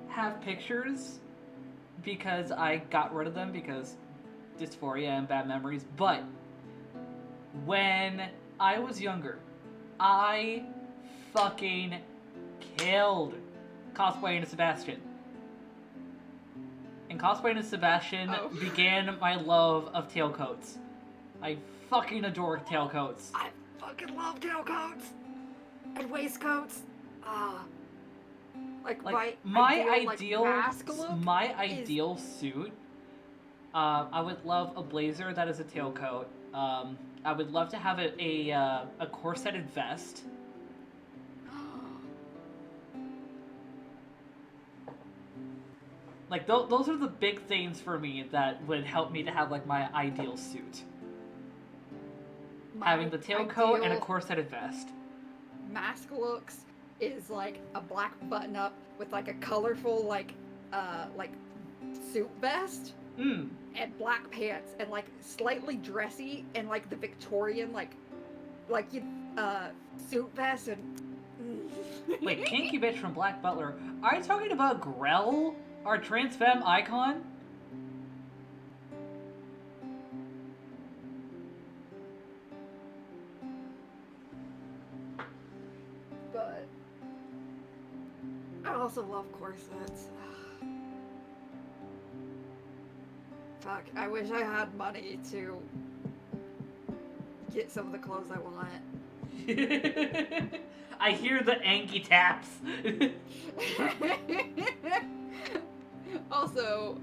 have pictures because I got rid of them because dysphoria and bad memories. But when I was younger, I fucking killed cosplaying as Sebastian. And cosplaying as Sebastian began my love of tailcoats. I fucking adore tailcoats. I fucking love tailcoats and waistcoats. My ideal suit. I would love a blazer that is a tailcoat. I would love to have a corseted vest. Like, those are the big things for me that would help me to have, like, my ideal suit. Having the tailcoat and a corseted vest. Mask looks is, like, a black button-up with, like, a colorful, like suit vest. Mm. And black pants and, like, slightly dressy and, like, the Victorian, suit vest and... Wait, Kinky Bitch from Black Butler. Are you talking about Grell? Our trans femme icon? But I also love corsets. Fuck, I wish I had money to get some of the clothes I want. I hear the Angie taps. Also,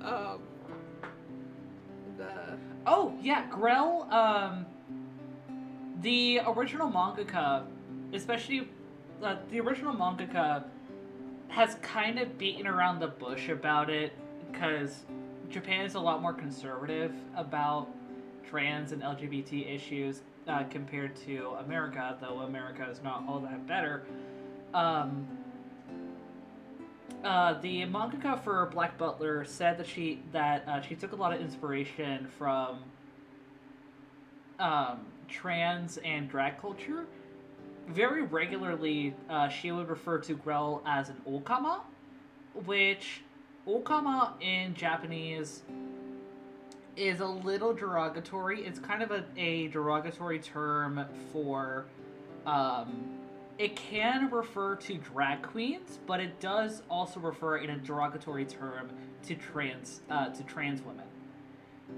Oh, yeah, Grell, the original mangaka, especially, the original mangaka has kind of beaten around the bush about it, because Japan is a lot more conservative about trans and LGBT issues compared to America, though America is not all that better. The mangaka for Black Butler said that she took a lot of inspiration from trans and drag culture. Very regularly, she would refer to Grell as an okama, which okama in Japanese is a little derogatory. It's kind of a derogatory term for it can refer to drag queens, but it does also refer in a derogatory term to trans women.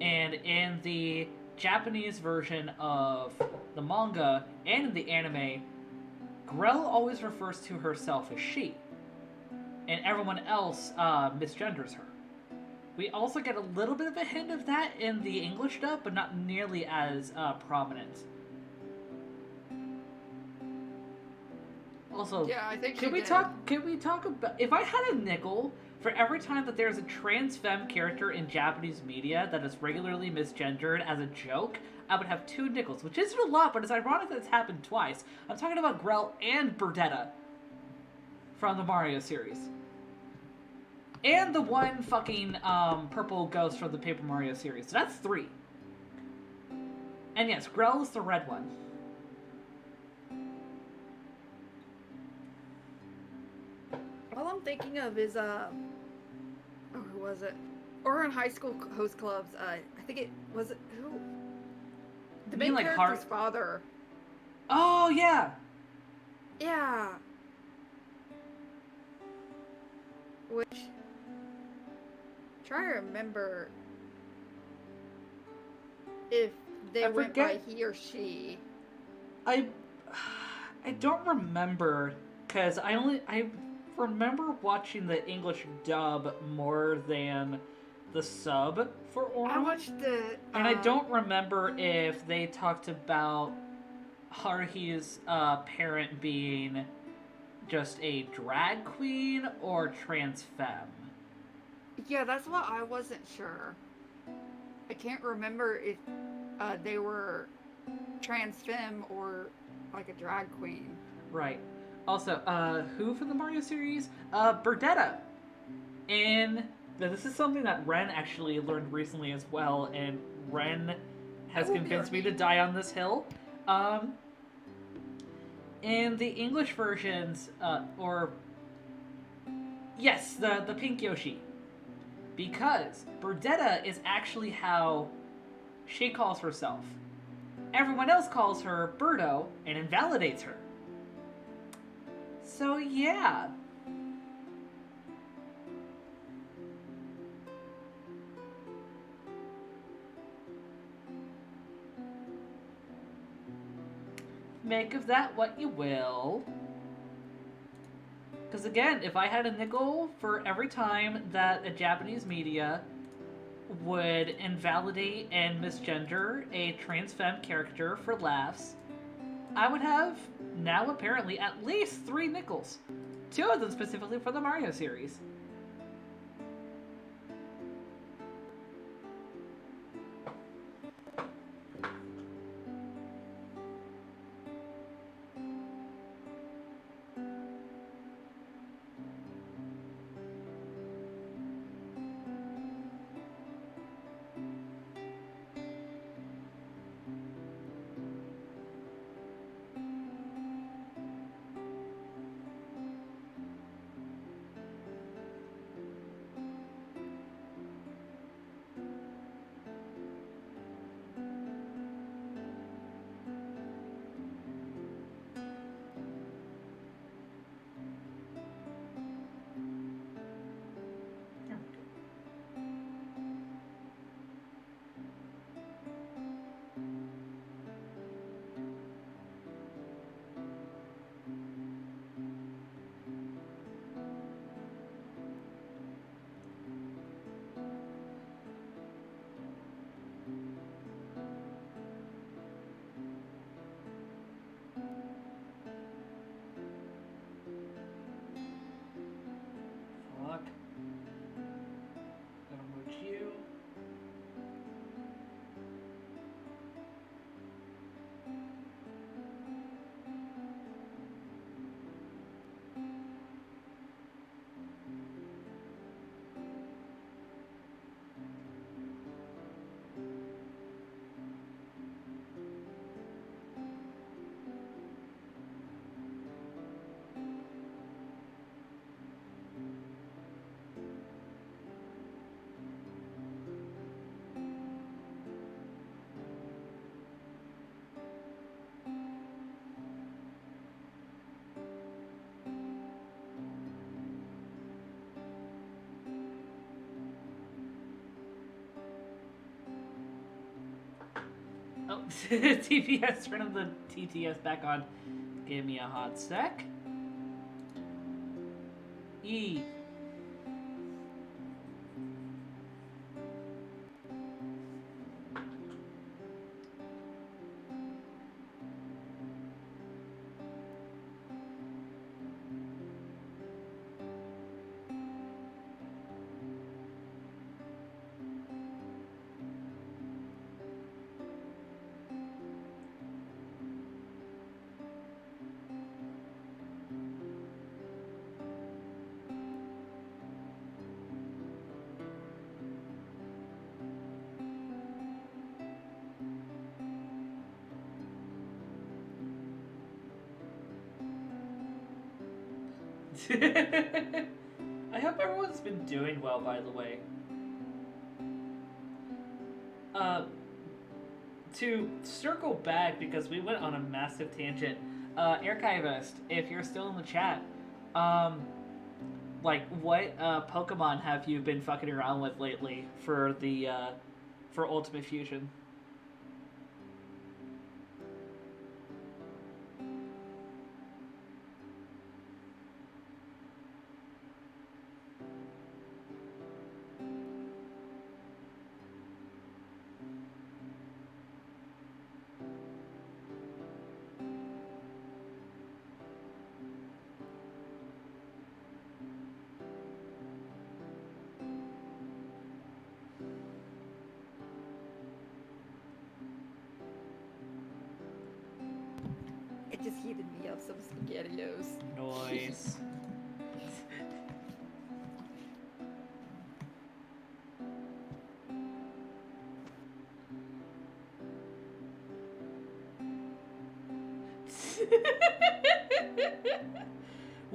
And in the Japanese version of the manga and in the anime, Grell always refers to herself as she, and everyone else misgenders her. We also get a little bit of a hint of that in the English dub, but not nearly as prominent. Also, yeah, I think can we talk about, if I had a nickel for every time that there's a trans femme character in Japanese media that is regularly misgendered as a joke, I would have 2 nickels, which isn't a lot, but it's ironic that it's happened twice. I'm talking about Grell and Burdetta from the Mario series. And the one fucking purple ghost from the Paper Mario series. So that's 3. And yes, Grell is the red one. All I'm thinking of is, who was it? Or in high school host clubs, I think it was, who? The main character's father. Oh, yeah! Yeah. Which, try to remember if they went by he or she. I don't remember, because I remember watching the English dub more than the sub for Orange. I watched the... and I don't remember if they talked about Haruhi's parent being just a drag queen or trans femme. Yeah, that's what I wasn't sure. I can't remember if they were trans femme or like a drag queen. Right. Also, who from the Mario series? Burdetta. And this is something that Ren actually learned recently as well, and Ren has convinced me to die on this hill. In the English versions, yes, the Pink Yoshi. Because Burdetta is actually how she calls herself. Everyone else calls her Birdo and invalidates her. So yeah. Make of that what you will. Because again, if I had a nickel for every time that a Japanese media would invalidate and misgender a trans femme character for laughs, I would have now apparently at least 3 nickels. 2 of them specifically for the Mario series. Fuck. Gonna merge you. Oh, TPS, turn the TTS back on. Give me a hot sec. E. I hope everyone's been doing well, by the way. To circle back, because we went on a massive tangent, Archivist, if you're still in the chat, like, what Pokemon have you been fucking around with lately for the, for Ultimate Fusion? It just heated me up some SpaghettiOs. Noise.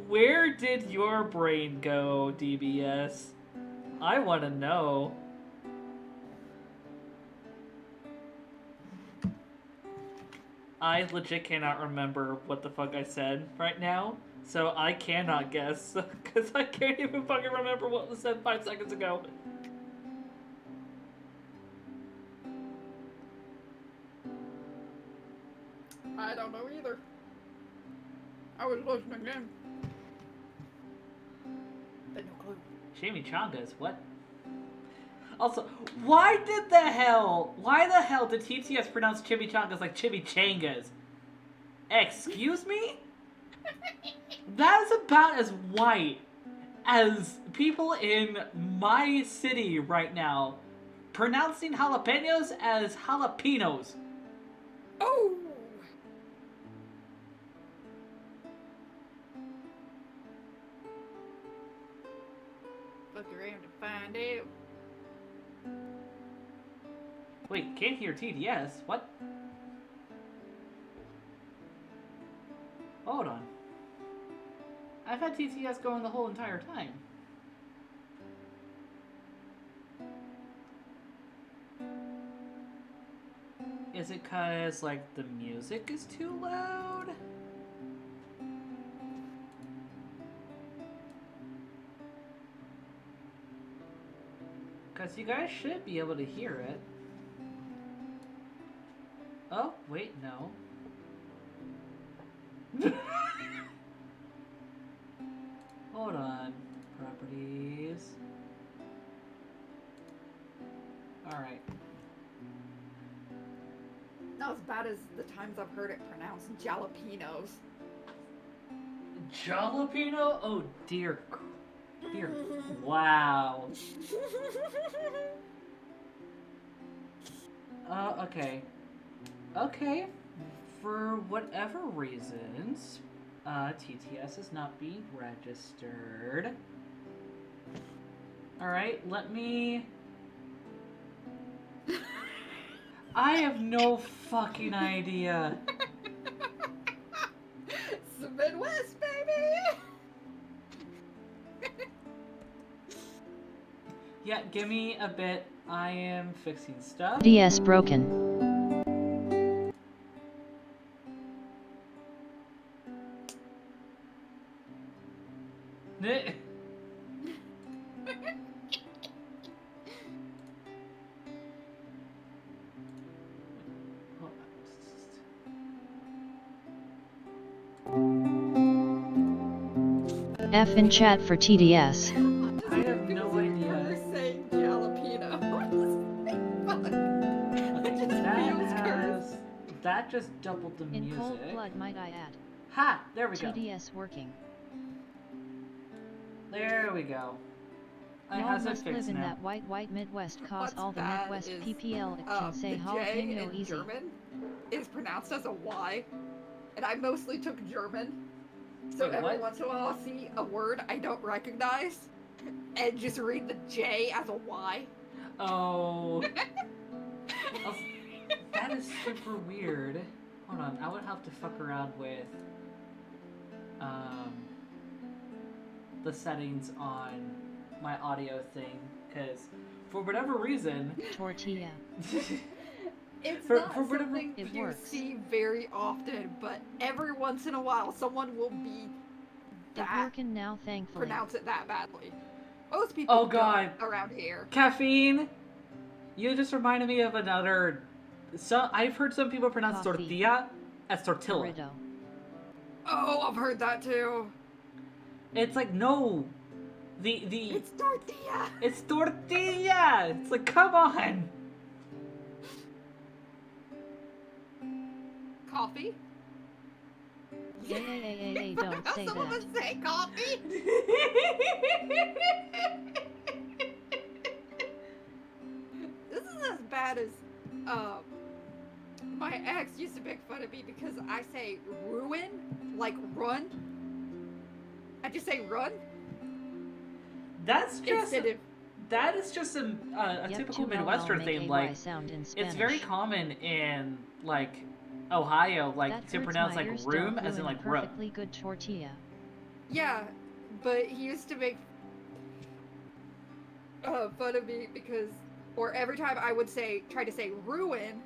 Where did your brain go, DBS? I want to know. I legit cannot remember what the fuck I said right now, so I cannot guess, because I can't even fucking remember what was said 5 seconds ago. I don't know either. I was listening in. But no clue. Chimichangas, what? Also, why the hell did TTS pronounce chimichangas like chimichangas? Excuse me? That is about as white as people in my city right now pronouncing jalapenos as jalapenos. Oh! Look around to find out. Wait, can't hear TTS. What? Hold on. I've had TTS going the whole entire time. Is it 'cause, like, the music is too loud? Because you guys should be able to hear it. Oh, wait, no. Hold on. Properties. Alright. Not as bad as the times I've heard it pronounced jalapenos. Jalapeno? Oh, dear. Dear. Wow. Okay. Okay. For whatever reasons, TTS is not being registered. Alright, let me... I have no fucking idea. It's the Midwest, baby! Yeah, give me a bit. I am fixing stuff. DS broken. F in chat for TDS. I have no idea. You're saying jalapeno. That just doubled the In music. cold blood, might I add. Ha! There we go. TDS working. There we go. I Y'all has it must live fixed in now. that white Midwest cause What's all the bad Midwest is, PPL it can say the J jalapeno in easy. German is pronounced as a Y, and I mostly took German, so Wait, every what? once in a while I'll see a word I don't recognize, and just read the J as a Y. Oh. Oh, that is super weird. Hold on, I would have to fuck around with the settings on my audio thing, because for whatever reason Tortilla. It's For not whatever- something It you works. see very often, but every once in a while someone will be It that working now, thankfully. pronounce it that badly. Most people Oh, don't God. around here. Caffeine, you just reminded me of another. So I've heard some people pronounce Coffee. tortilla as tortilla. Burrito. Oh, I've heard that too. It's like no, the It's tortilla. it's tortilla. It's like come on. Coffee? Hey, don't say Someone that. would say coffee. This is as bad as my ex used to make fun of me because I say ruin, like run. I just say run That's just instead of that is just a Yep, typical 2LL Midwestern make thing. AY Like sound in it's Spanish. very common in like Ohio, like That to hurts pronounce my like ears, room don't as in ruin like a room. perfectly good tortilla. yeah, but he used to make fun of me because, or every time I would try to say ruin,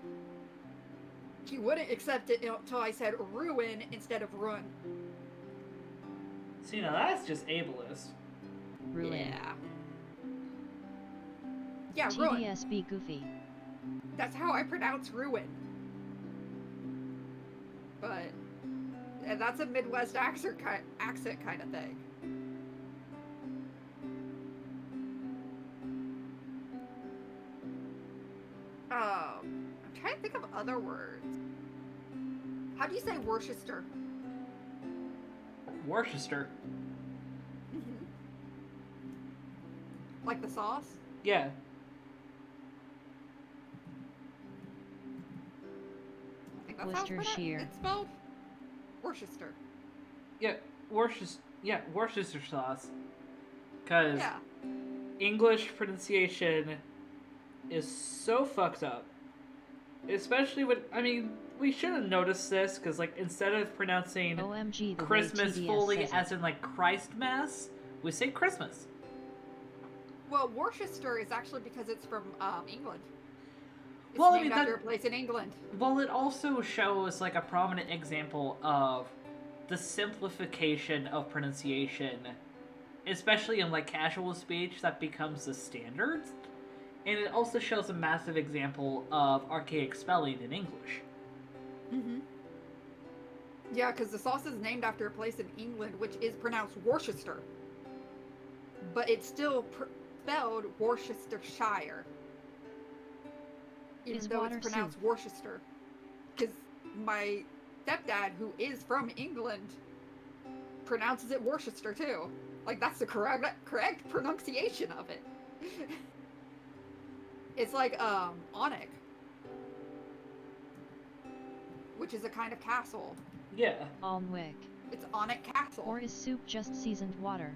he wouldn't accept it until I said ruin instead of run. See, now that's just ableist. Ruin. Yeah, ruin. TDSB goofy. That's how I pronounce ruin. But and that's a Midwest accent kind of thing. I'm trying to think of other words. How do you say Worcester? Worcester. Like the sauce? Yeah. I think that's how Worcestershire. it's spelled. Worcester. Yeah, Worcester sauce. Because Yeah. English pronunciation is so fucked up. Especially when, I mean, we should have noticed this, because, like, instead of pronouncing OMG, the Christmas way TDS fully says it. as in, like, Christmas, we say Christmas. Well, Worcester is actually because it's from England. It's Well, I named mean, after a place in England. Well, it also shows, like, a prominent example of the simplification of pronunciation, especially in, like, casual speech that becomes the standard. And it also shows a massive example of archaic spelling in English. Mm-hmm. Yeah, because the sauce is named after a place in England, which is pronounced Worcester. But it's still spelled Worcestershire. Even Is though water it's pronounced soup? Worcester. Because my stepdad, who is from England, pronounces it Worcester too. Like, that's the correct pronunciation of it. It's like, Onic. Which is a kind of castle. Yeah. Alnwick. It's Onic Castle. Or is soup just seasoned water?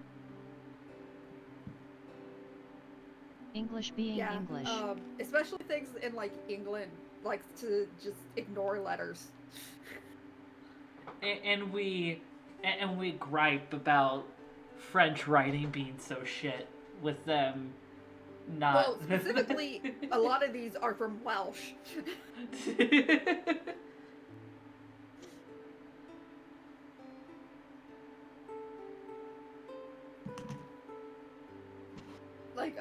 English being English. Especially things in, like, England, like, to just ignore letters. And we gripe about French writing being so shit with them not... Well, specifically, a lot of these are from Welsh. Like,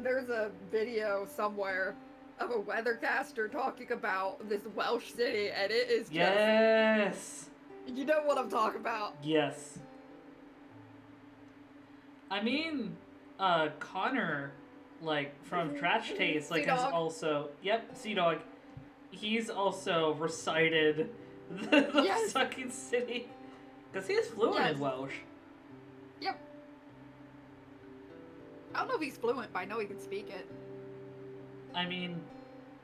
there's a video somewhere of a weathercaster talking about this Welsh city, and it is just... Yes! You know what I'm talking about. Yes. I mean, Connor, like, from Trash Taste, like, has Sea-Dog. also... Yep, Sea-Dog. He's also recited the Yes. fucking city. Because he is fluent Yes. in Welsh. Yep. I don't know if he's fluent, but I know he can speak it. I mean,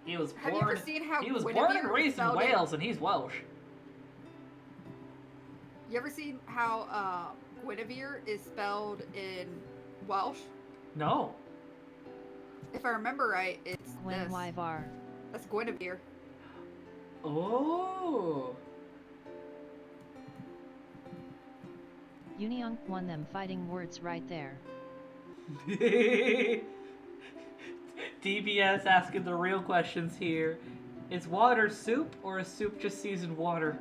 he was Have you born... ever seen how He was Guinevere born and raised in spelled it? Wales, and he's Welsh. You ever seen how Guinevere is spelled in Welsh? No. If I remember right, it's Gwen this. Wyvar. That's Guinevere. Oh. Union won them fighting words right there. DBS asking the real questions here. Is water soup or is soup just seasoned water?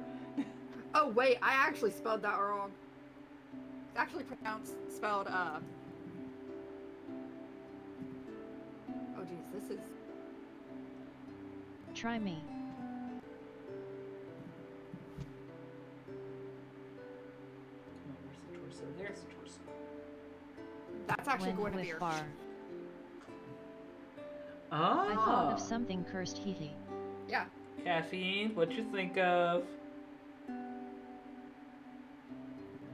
Oh wait, I actually spelled that wrong. It's actually spelled oh geez, this is... Try me. Where's the torso? There's the torso. That's actually Gwen Guinevere. Wyvar. Oh. I thought of something cursed heaty. Yeah. Caffeine, what'd you think of?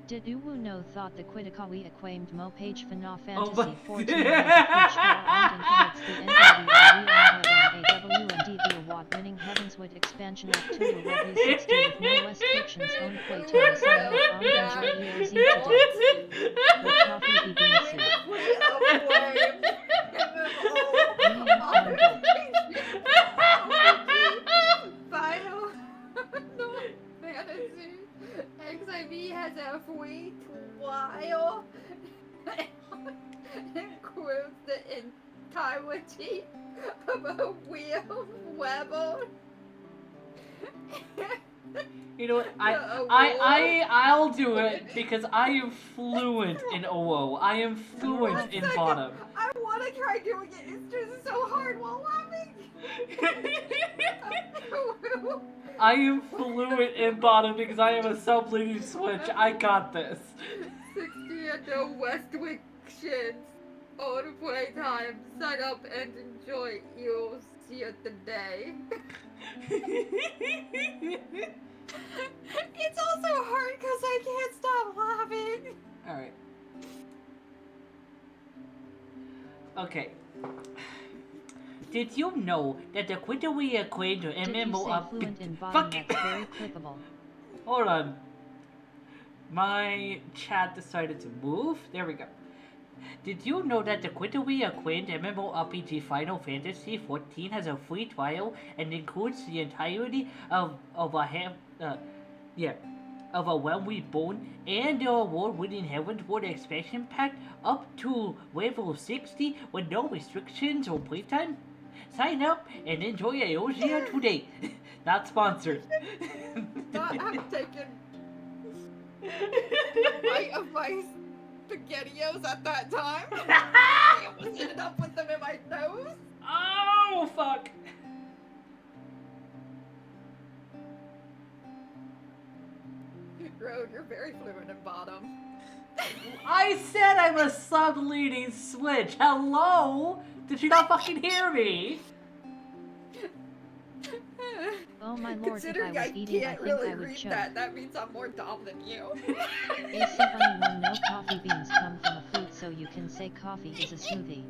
Did Uwu no thought the Quidakawi acclaimed Mo page Fana Oh Fantasy my- 14 London hits the NWWND award winning Heavenswood expansion October Webley 60 with no West Fiction's own play to the sign of Angan Z today. With coffee be bean soup. Final Fantasy XIV has a free trial. includes the entirety of a wheel webble. You know what? I'll do it because I am fluent in OO. I am fluent in bottom. I want to try doing it. It's just so hard while laughing. I am fluent in bottom because I am a sub-leading switch. I got this. 60 and no Westwick shins. On playtime. Sign up and enjoy. You'll see it today. It's also hard because I can't stop laughing. Alright. Okay. Did you know that the quicker we acquaint to Did you MMO say up... fluent in bottom? That's very clickable. Hold on. My chat decided to move. There we go. Did you know that the quicker we acquaint MMORPG Final Fantasy XIV has a free trial and includes the entirety of a When We Born and the award-winning Heavenward expansion pack up to level 60 with no restrictions on playtime? Sign up and enjoy Eosia today. Not sponsored. I've taken a bite of my SpaghettiOs at that time. I almost ended up with them in my nose. Oh, fuck. Road, you're very fluent in bottom. I said I'm a sub-leading switch. Hello? Did you not fucking hear me? Oh my lord, Considering if I was eating, I can't think really I would read choke. that means I'm more dumb than you. AC Bunny 1 no coffee beans come from a fruit, so you can say coffee is a smoothie.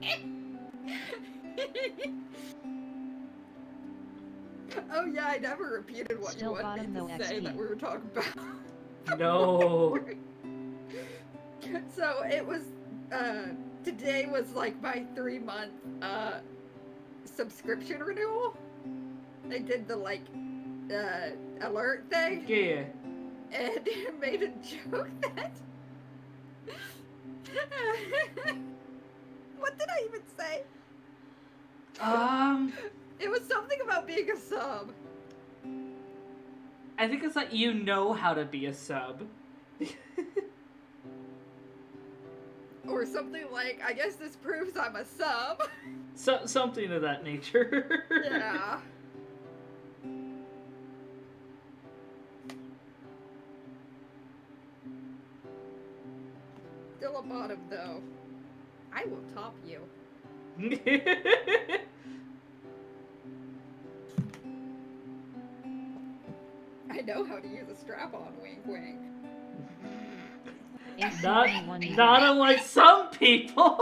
Oh yeah, I never repeated what Still you wanted bottom, me though, to say XD. that we were talking about. No. So it was, today was like my 3-month, subscription renewal. They did the, like, alert thing. Yeah. And made a joke that... What did I even say? It was something about being a sub. I think it's like you know how to be a sub. Or something like, I guess this proves I'm a sub. So something of that nature. Yeah. Still a bottom though. I will top you. I know how to use a strap-on, wink wink. AC Not, Bunny 1 no. not unlike some people.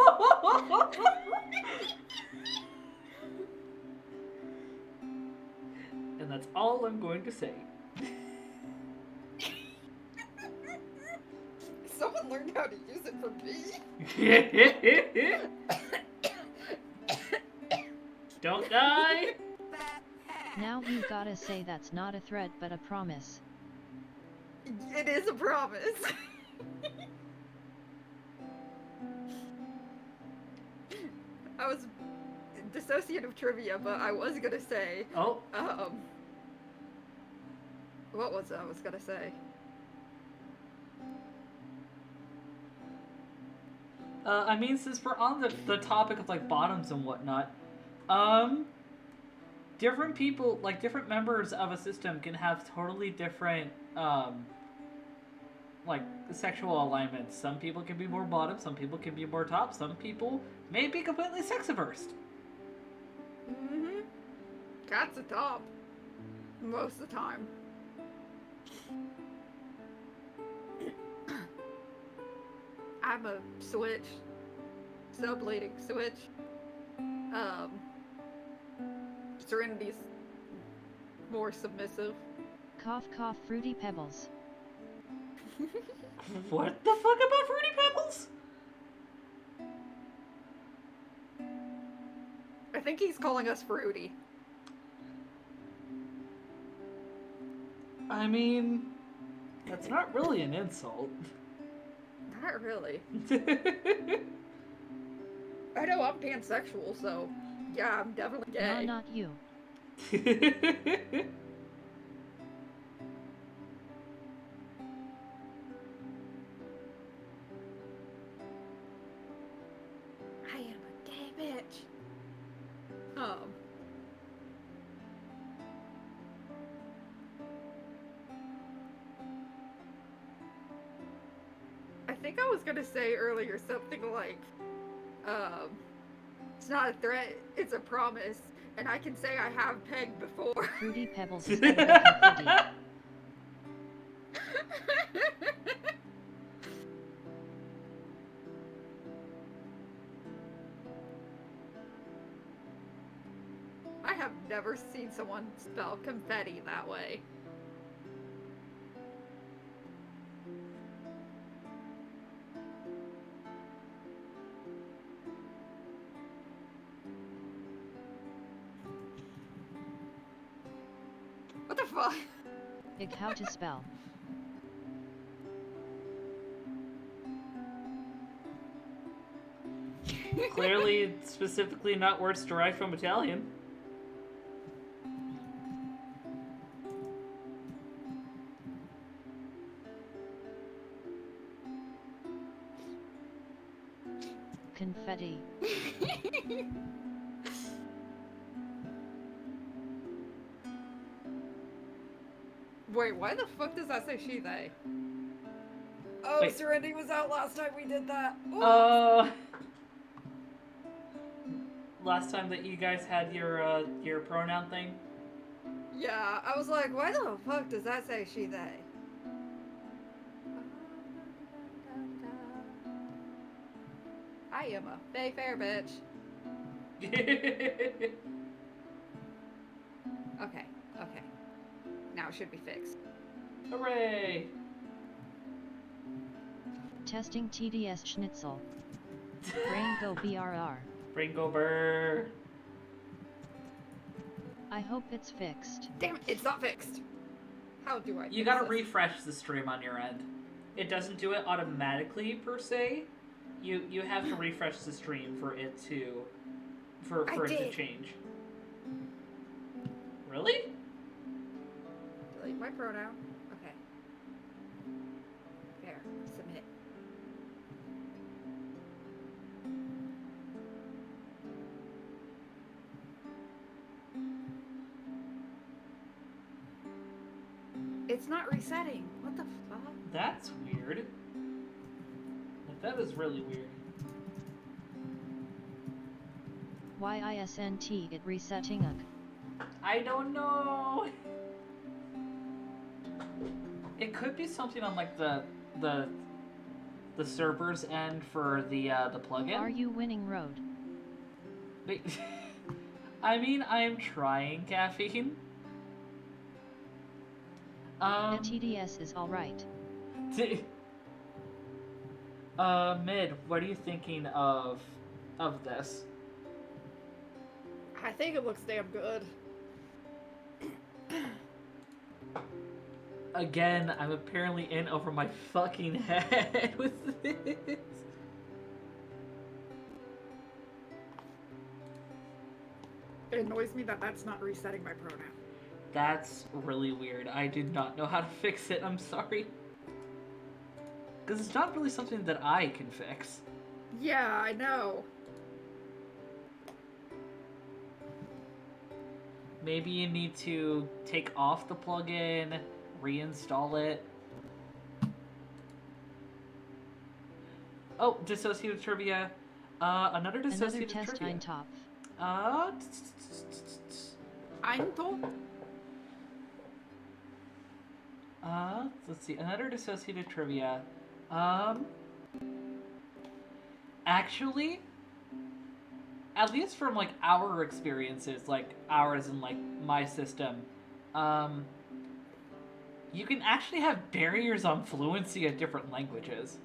And that's all I'm going to say. Someone learned how to use it for me. Don't die. Now you gotta say that's not a threat but a promise. It is a promise. I was dissociative trivia, but I was gonna say, Oh, what was I was gonna say? I mean, since we're on the topic of like bottoms and whatnot, different people, like different members of a system, can have totally different like sexual alignments. Some people can be more bottom, some people can be more top, some people may be completely sex averse. Mm-hmm. Cat's a top. Most of the time. I'm a switch. Sub-leading switch. Serenity's more submissive. Cough cough fruity pebbles. What the fuck about Fruity Pebbles? I think he's calling us fruity. I mean, that's not really an insult. Not really. I know I'm pansexual, so yeah, I'm definitely gay. No, not you. I am a gay bitch. I think I was gonna say earlier something like, it's not a threat, it's a promise, and I can say I have pegged before. Fruity Pebbles is edible confetti. I have never seen someone spell confetti that way. What the fuck? Ig how to spell. Clearly, specifically not words derived from Italian. Confetti. Wait, why the fuck does that say she, they? Oh, Wait. Serenity was out last time we did that. Last time that you guys had your pronoun thing? Yeah, I was like, why the fuck does that say she, they? I am a fair bitch. Okay. Now it should be fixed. Hooray! Testing TDS Schnitzel. Brain go BRR. Ringo Burr. I hope it's fixed. Damn it, it's not fixed. How do I You fix gotta this? refresh the stream on your end. It doesn't do it automatically per se. You have to refresh the stream for it to to change. Really? Delete my pronoun. Okay. There. Submit. It's not resetting. What the fuck? That's weird. Like, that is really weird. YISNT it resetting ugh. I don't know. It could be something on like the server's end for the plugin. Are you winning road? Wait. I mean, I am trying, Caffeine. The TDS is alright. Mid, what are you thinking of this? I think it looks damn good. Again, I'm apparently in over my fucking head with this. It annoys me that that's not resetting my pronoun. That's really weird. I did not know how to fix it. I'm sorry. Because it's not really something that I can fix. Yeah, I know. Maybe you need to take off the plugin, reinstall it. Oh, dissociative trivia. Another dissociative Another test trivia. ein top. Einto? Let's see. Another dissociative trivia. Actually, at least from like our experiences, like ours and like my system, you can actually have barriers on fluency of different languages.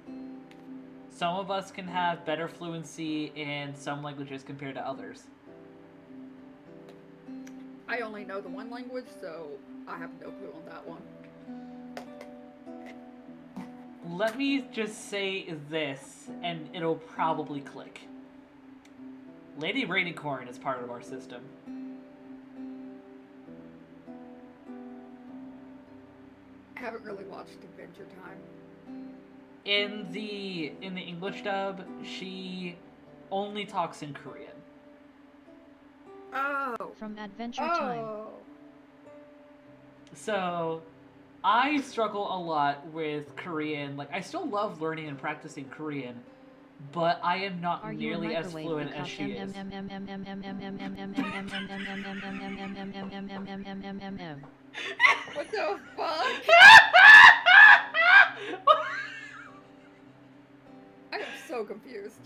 Some of us can have better fluency in some languages compared to others. I only know the one language, so I have no clue on that one. Let me just say this, and it'll probably click. Lady Rainicorn is part of our system. I haven't really watched Adventure Time. In the English dub, she only talks in Korean. Oh. From Adventure Time. Oh. So, I struggle a lot with Korean. Like, I still love learning and practicing Korean, but I am not Are you a nearly as microwave fluent as she is. What the fuck? I am so confused.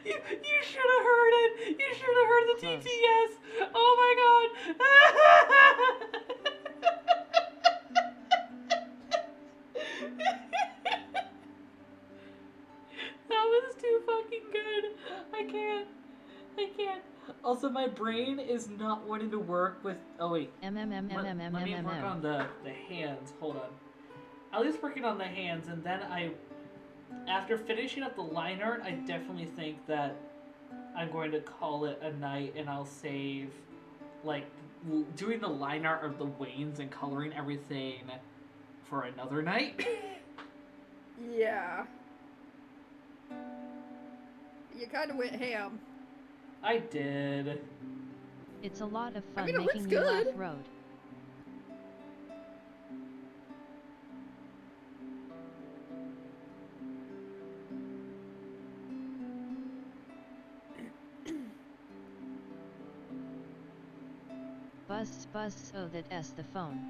You should have heard it. You should have heard the Close. TTS. Oh my god. That was too fucking good. I can't. Also, my brain is not wanting to work with. Oh wait. Let me work on the hands. Hold on. At least working on the hands, and then after finishing up the line art, I definitely think that I'm going to call it a night, and I'll save, like, doing the line art of the Waynes and coloring everything for another night. Yeah. You kind of went ham. I did. It's a lot of fun I mean, it making looks you good. laugh, Road. Buzz, so that's the phone.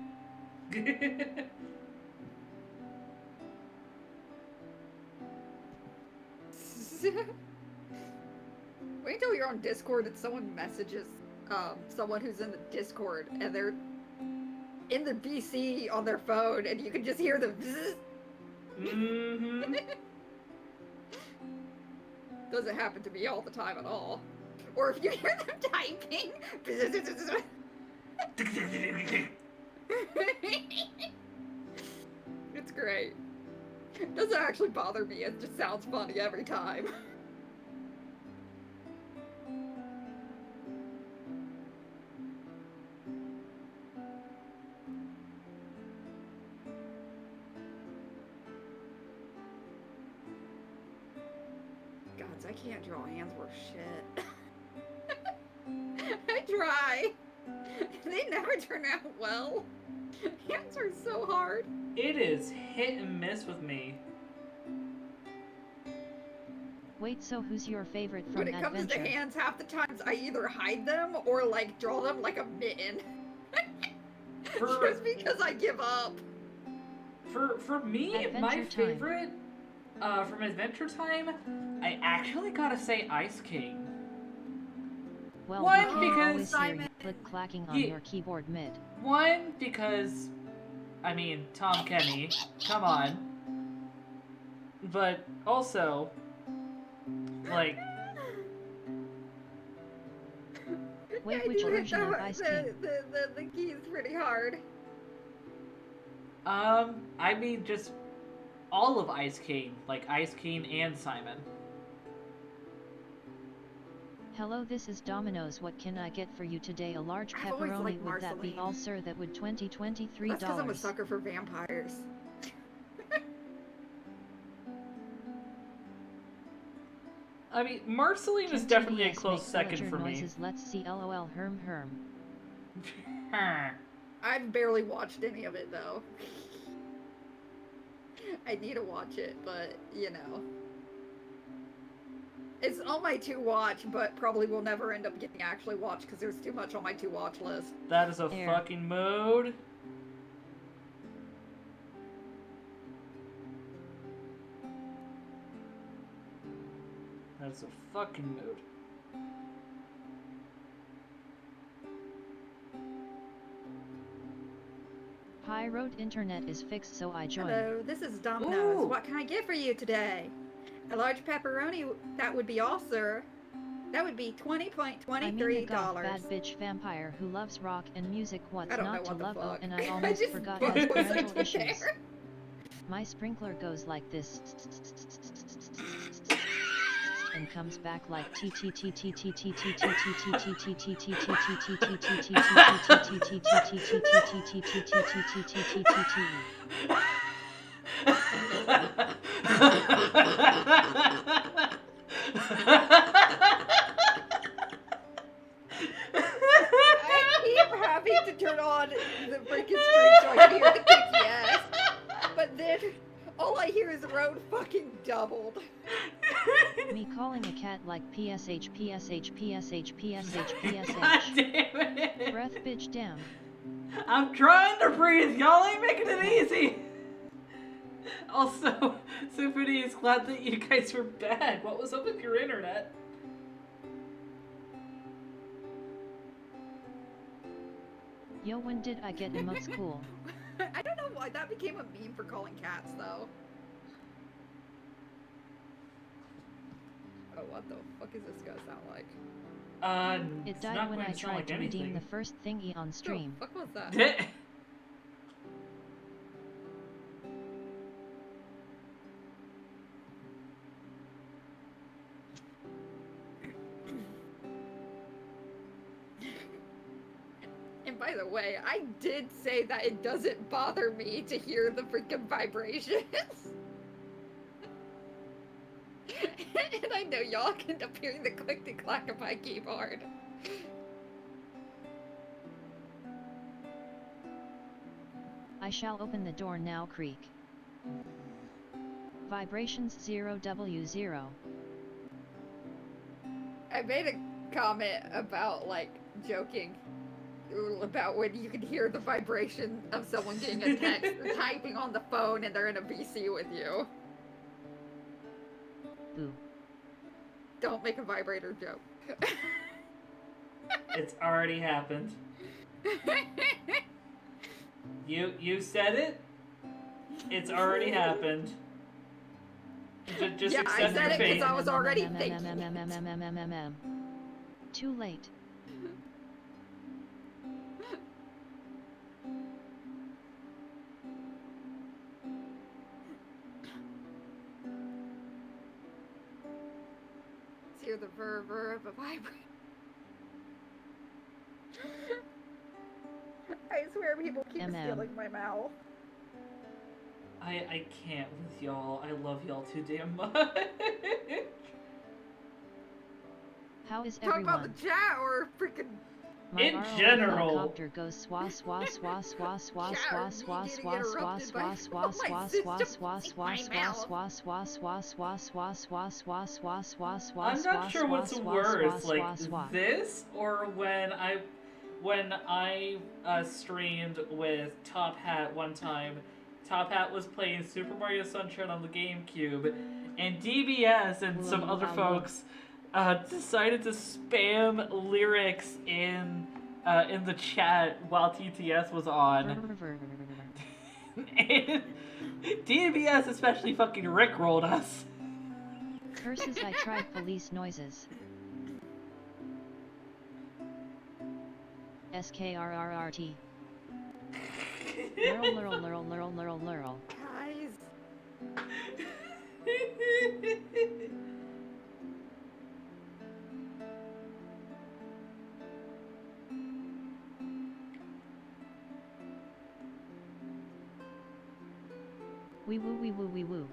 Wait till you're on Discord and someone messages someone who's in the Discord and they're in the BC on their phone and you can just hear the bzzz. Mm-hmm. Doesn't happen to me all the time at all. Or if you hear them typing. It's great. It doesn't actually bother me, it just sounds funny every time. Gods, I can't draw hands worth shit. I try. They never turn out well. Hands are so hard. It is hit and miss with me. Wait, so who's your favorite from When it comes Adventure? to hands, half the times I either hide them or like draw them like a mitten. Just because I give up. For me, Adventure my Time. favorite from Adventure Time, I actually gotta say Ice King. Well, One, we can because always hear Simon- you click-clacking on your keyboard mid. One, because, I mean, Tom Kenny, come on. But also, like, Wait, I which do hit version of Ice King? The keys pretty hard. I mean, just all of Ice King, like Ice King and Simon. Hello, this is Domino's. What can I get for you today? A large I've always pepperoni. liked Would that be Marceline. all, sir? That would $23. That's because I'm a sucker for vampires. I mean, Marceline is definitely a close second for me. noises. Let's see. LOL. Herm. I've barely watched any of it though. I need to watch it, but you know. It's on my to watch, but probably will never end up getting actually watched because there's too much on my to watch list. That is a Air. fucking mood. That is a fucking mood. High road internet is fixed, so I joined. Hello, this is Domino's. Ooh. What can I get for you today? A large pepperoni, that would be all, sir. That would be I mean, $20.23. a goth bad bitch vampire who loves rock and music. What's I don't know not to what the love? Oh, fuck. and I I almost just forgot what has was I parental to issues. there? My sprinkler goes like this and comes back like t t t t t t t t t t t t t t I keep having to turn on the freaking stream so I can hear the quick yes. But then all I hear is road fucking doubled. Me calling a cat like PSH PSH PSH PSH God PSH. damn it! Breath bitch damn. I'm trying to breathe. Y'all ain't making it easy. Also, Symphony is glad that you guys were back. What was up with your internet? Yo, when did I get emotes cool? I don't know why that became a meme for calling cats though. Oh, what the fuck is this gonna sound like? It it's died not when going I to sound tried like to redeem anything. the first thingy on stream. What the fuck was that? And by the way, I did say that it doesn't bother me to hear the freaking vibrations. And I know y'all can end up hearing the click-clack of my keyboard. I shall open the door now, creak. Vibrations 0W0. I made a comment about, like, joking about when you can hear the vibration of someone getting a text, typing on the phone, and they're in a VC with you. Boo. Don't make a vibrator joke. It's already happened. You said it. It's already happened. Just Yeah, accept I said your it fate. because I was already thinking it. Too late. Hear the ver of a vibrator. I swear people keep stealing my mouth. I can't with y'all. I love y'all too damn much. How is Talk about everyone? the chat or freaking My In ROL general. helicopter goes swa swa swa swa swa chat swa or swa me swa getting swa interrupted by swa my swa system swa swa my swa mouth. swa swa swa swa swa swa I'm not sure what's worse, like swa. this or when I streamed with Top Hat one time. Top Hat was playing Super Mario Sunshine on the GameCube, and DBS and some other folks decided to spam lyrics in the chat while TTS was on. And DBS especially fucking rickrolled us. Curses, I tried police noises. SKRRRT. Lurl lurl lurl lurl lurl lurl. Guys. Wee woo wee woo wee woo.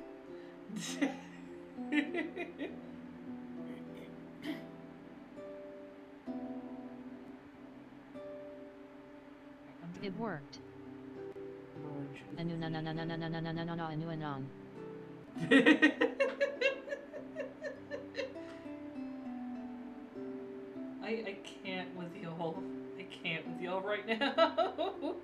It worked. Anu na na na na na na na na na na na anu anon. I can't with y'all. I can't with y'all right now.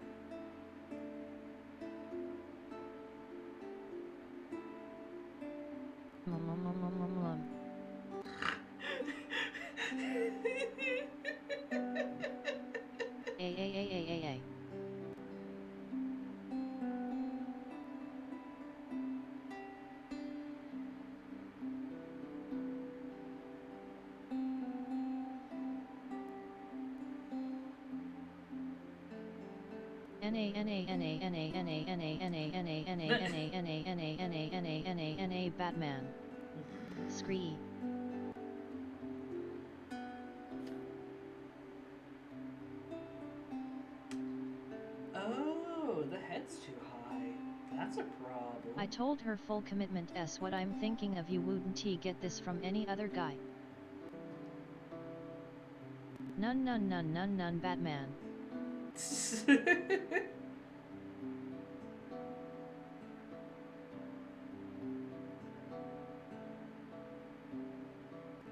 A. Batman. Scree. Oh, the head's too high. That's a problem. I told her full commitment s what I'm thinking of, you wouldn't get this from any other guy. None Batman.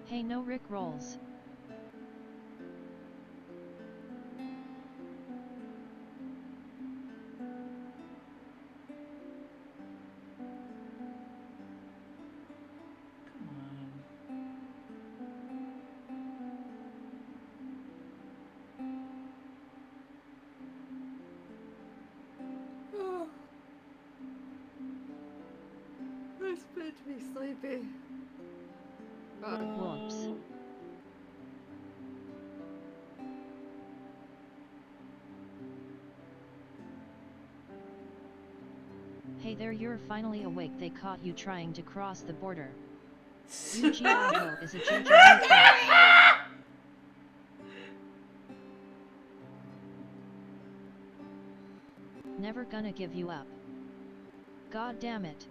Hey, no Rick rolls. This bitch be sleepy. Whoops. Hey there, you're finally awake. They caught you trying to cross the border. UGIO is a JoJo. Never gonna give you up. God damn it.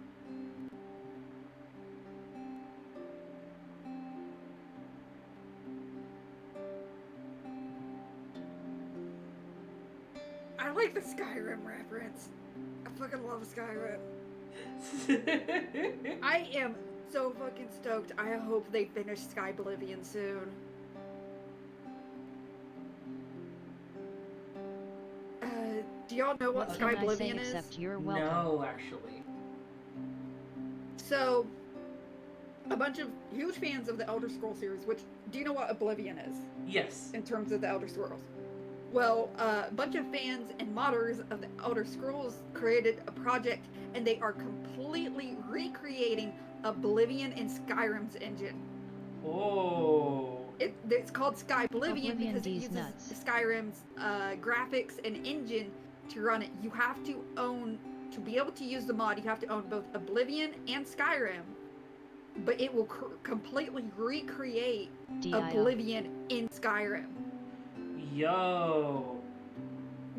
I like the Skyrim reference. I fucking love Skyrim. I am so fucking stoked. I hope they finish Sky Oblivion soon. Do y'all know what Sky Oblivion is? Except you're welcome. No, actually. So, a bunch of huge fans of the Elder Scrolls series, which, do you know what Oblivion is? Yes. In terms of the Elder Scrolls. Well, a bunch of fans and modders of the Elder Scrolls created a project, and they are completely recreating Oblivion in Skyrim's engine. Oh. It's called Sky Oblivion because it These uses nuts. Skyrim's graphics and engine to run it. You have to own, to be able to use the mod, you have to own both Oblivion and Skyrim, but it will completely recreate Oblivion in Skyrim. Yo.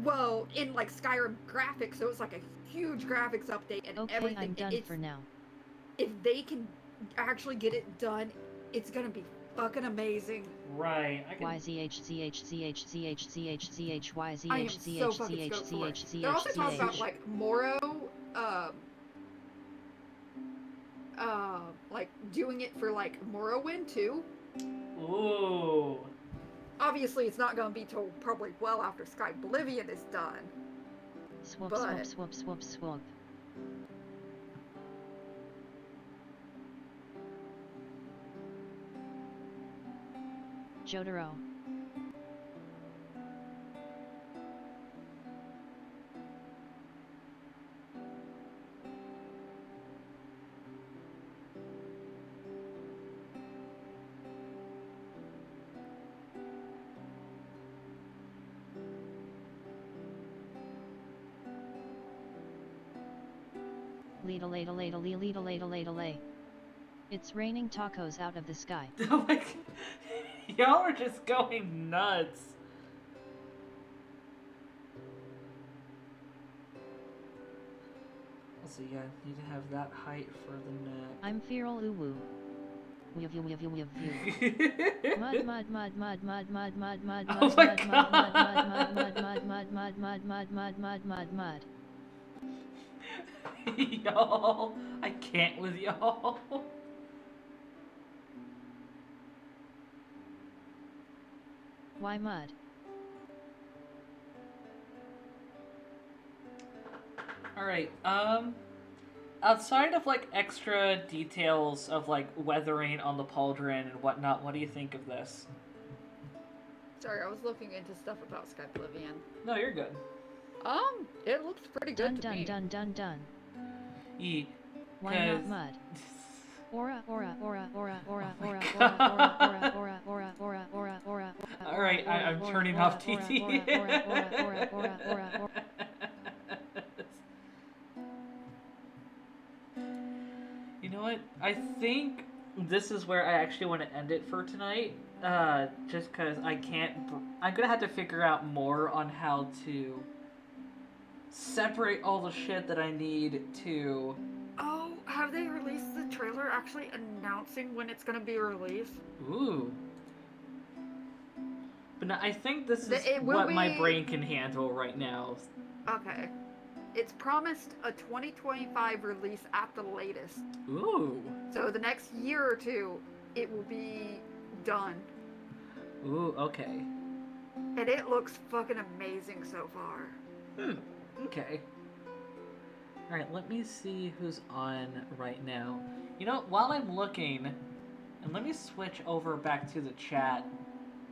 Well, in like Skyrim graphics, so it's like a huge graphics update and Okay, everything. I'm done for now. If they can actually get it done, it's gonna be fucking amazing. Right. I They're also talking about like Moro, like doing it for like Morrowind too. Ooh. Obviously, it's not gonna be till probably well after Sky Oblivion is done. Swoop, But- swoop, swoop, swoop, swoop. Jotaro. Lead-a-lay-a-lay-a-lay-a-lay-a-lay. It's raining tacos out of the sky. Oh my god. Y'all are just going nuts. Also, yeah, need to have that height for the neck. I'm feral uwu. Mud mud mud mud mud mud mud mud Oh mud my mud mud mud mud mud mud mud mud mud mud mud mud mud. Y'all, I can't with y'all. Why mud? Alright, outside of like extra details of like weathering on the pauldron and whatnot, what do you think of this? Sorry, I was looking into stuff about Sky Oblivion. No, you're good. It looks pretty Dun good to dun me. dun dun dun. Why Why not mud? Aura aura aura aura aura aura Oh my aura aura aura aura aura aura aura aura. Alright, I'm turning off TT. You know what? I think this is where I actually want to end it for tonight. Just because I can't. I'm gonna have to figure out more on how to separate all the shit that I need to. Oh, have they released the trailer actually announcing when it's gonna be released? Ooh. But no, I think this is It will what my be- brain can handle right now. Okay. It's promised a 2025 release at the latest. Ooh. So the next year or two, it will be done. Ooh, okay. And it looks fucking amazing so far. Okay. Alright, let me see who's on right now. You know, while I'm looking, and let me switch over back to the chat.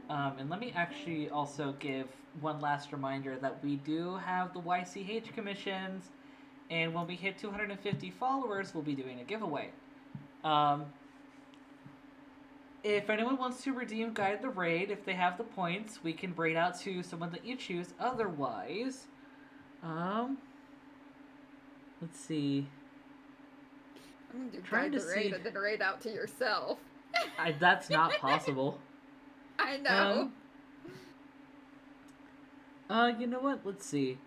And let me actually also give one last reminder that we do have the YCH commissions, and when we hit 250 followers, we'll be doing a giveaway. If anyone wants to redeem Guide the Raid, if they have the points, we can raid out to someone that you choose. Otherwise, let's see. I'm gonna do Trying Guide to the Raid see- and then raid out to yourself. That's not possible. I know. You know what? Let's see.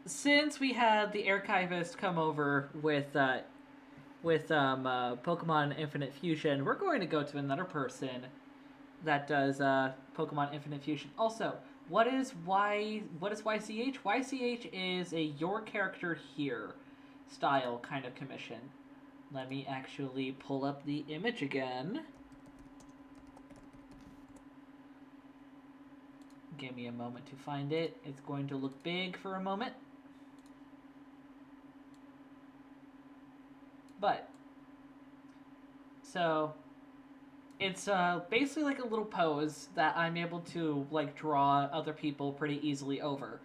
Since we had the archivist come over with Pokemon Infinite Fusion, we're going to go to another person that does Pokemon Infinite Fusion. Also, what is YCH? YCH is a your character here style kind of commission. Let me actually pull up the image again. Give me a moment to find it. It's going to look big for a moment. But, so, it's basically like a little pose that I'm able to like draw other people pretty easily over.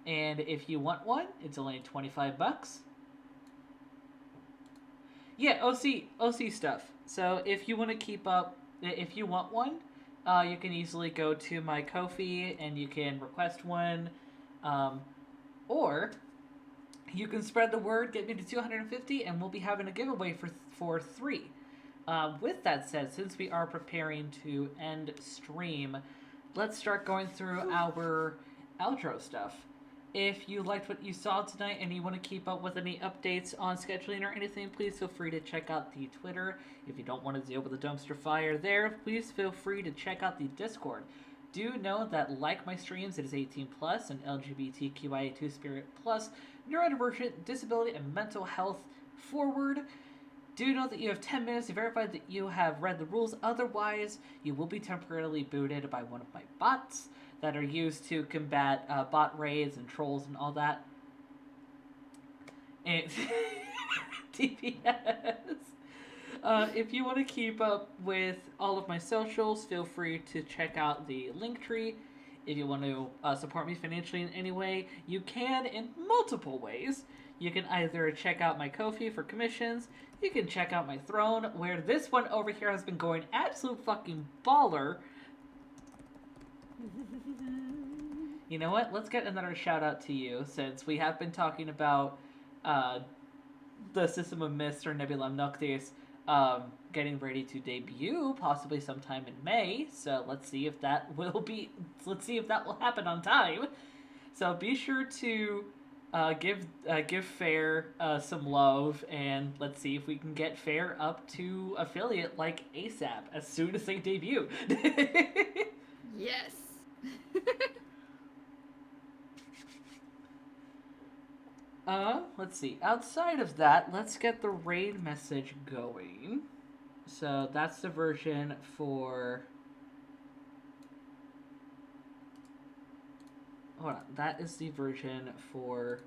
And if you want one, it's only 25 bucks. Yeah, OC stuff. So if you want to keep up, if you want one, you can easily go to my Ko-fi and you can request one, or you can spread the word, get me to 250, and we'll be having a giveaway for 3. With that said, since we are preparing to end stream, let's start going through our outro stuff. If you liked what you saw tonight and you want to keep up with any updates on scheduling or anything, please feel free to check out the Twitter. If you don't want to deal with the dumpster fire there, please feel free to check out the Discord. Do know that, like my streams, it is 18 plus and LGBTQIA2 Spirit plus, neurodivergent, disability, and mental health forward. Do know that you have 10 minutes to verify that you have read the rules. Otherwise, you will be temporarily booted by one of my bots that are used to combat bot raids and trolls and all that. And TPS. If you want to keep up with all of my socials, feel free to check out the Linktree. If you want to support me financially in any way, you can in multiple ways. You can either check out my Ko-fi for commissions, you can check out my Throne, where this one over here has been going absolute fucking baller. You know what? Let's get another shout out to you, since we have been talking about the System of Mist or Nebula Noctis getting ready to debut, possibly sometime in May. So let's see if that will happen on time. So be sure to give Fair some love, and let's see if we can get Fair up to affiliate like ASAP as soon as they debut. Yes. Let's see. Outside of that, let's get the raid message going. So that's the version for... Hold on. That is the version for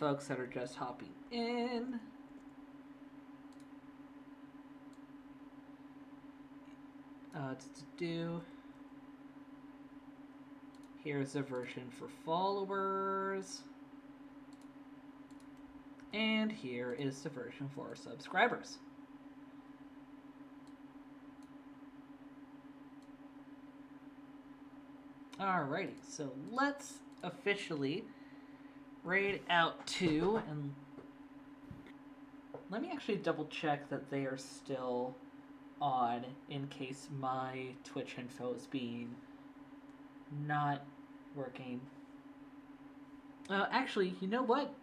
folks that are just hopping in. Here's a version for followers. And here is the version for subscribers. Alrighty, so let's officially raid out to, and let me actually double check that they are still on in case my Twitch info is being not working. Actually, you know what?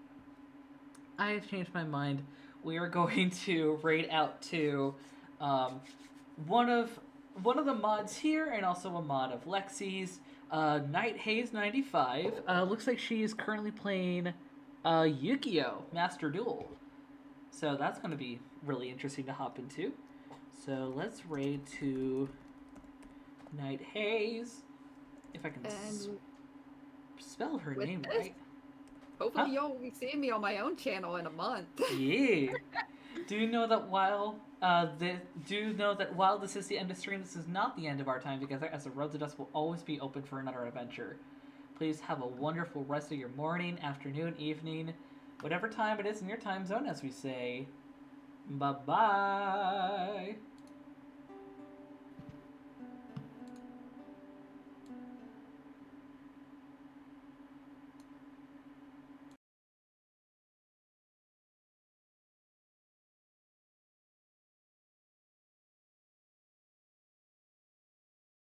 I have changed my mind. We are going to raid out to one of the mods here, and also a mod of Lexi's. Night Haze 95. Looks like she is currently playing Yu-Gi-Oh! Master Duel. So that's going to be really interesting to hop into. So let's raid to Night Haze. If I can spell her name right. Hopefully you'll be seeing me on my own channel in a month. Yeah. Do you know that while this is the end of stream, this is not the end of our time together, as the Road to Dusk will always be open for another adventure. Please have a wonderful rest of your morning, afternoon, evening, whatever time it is in your time zone, as we say. Bye-bye.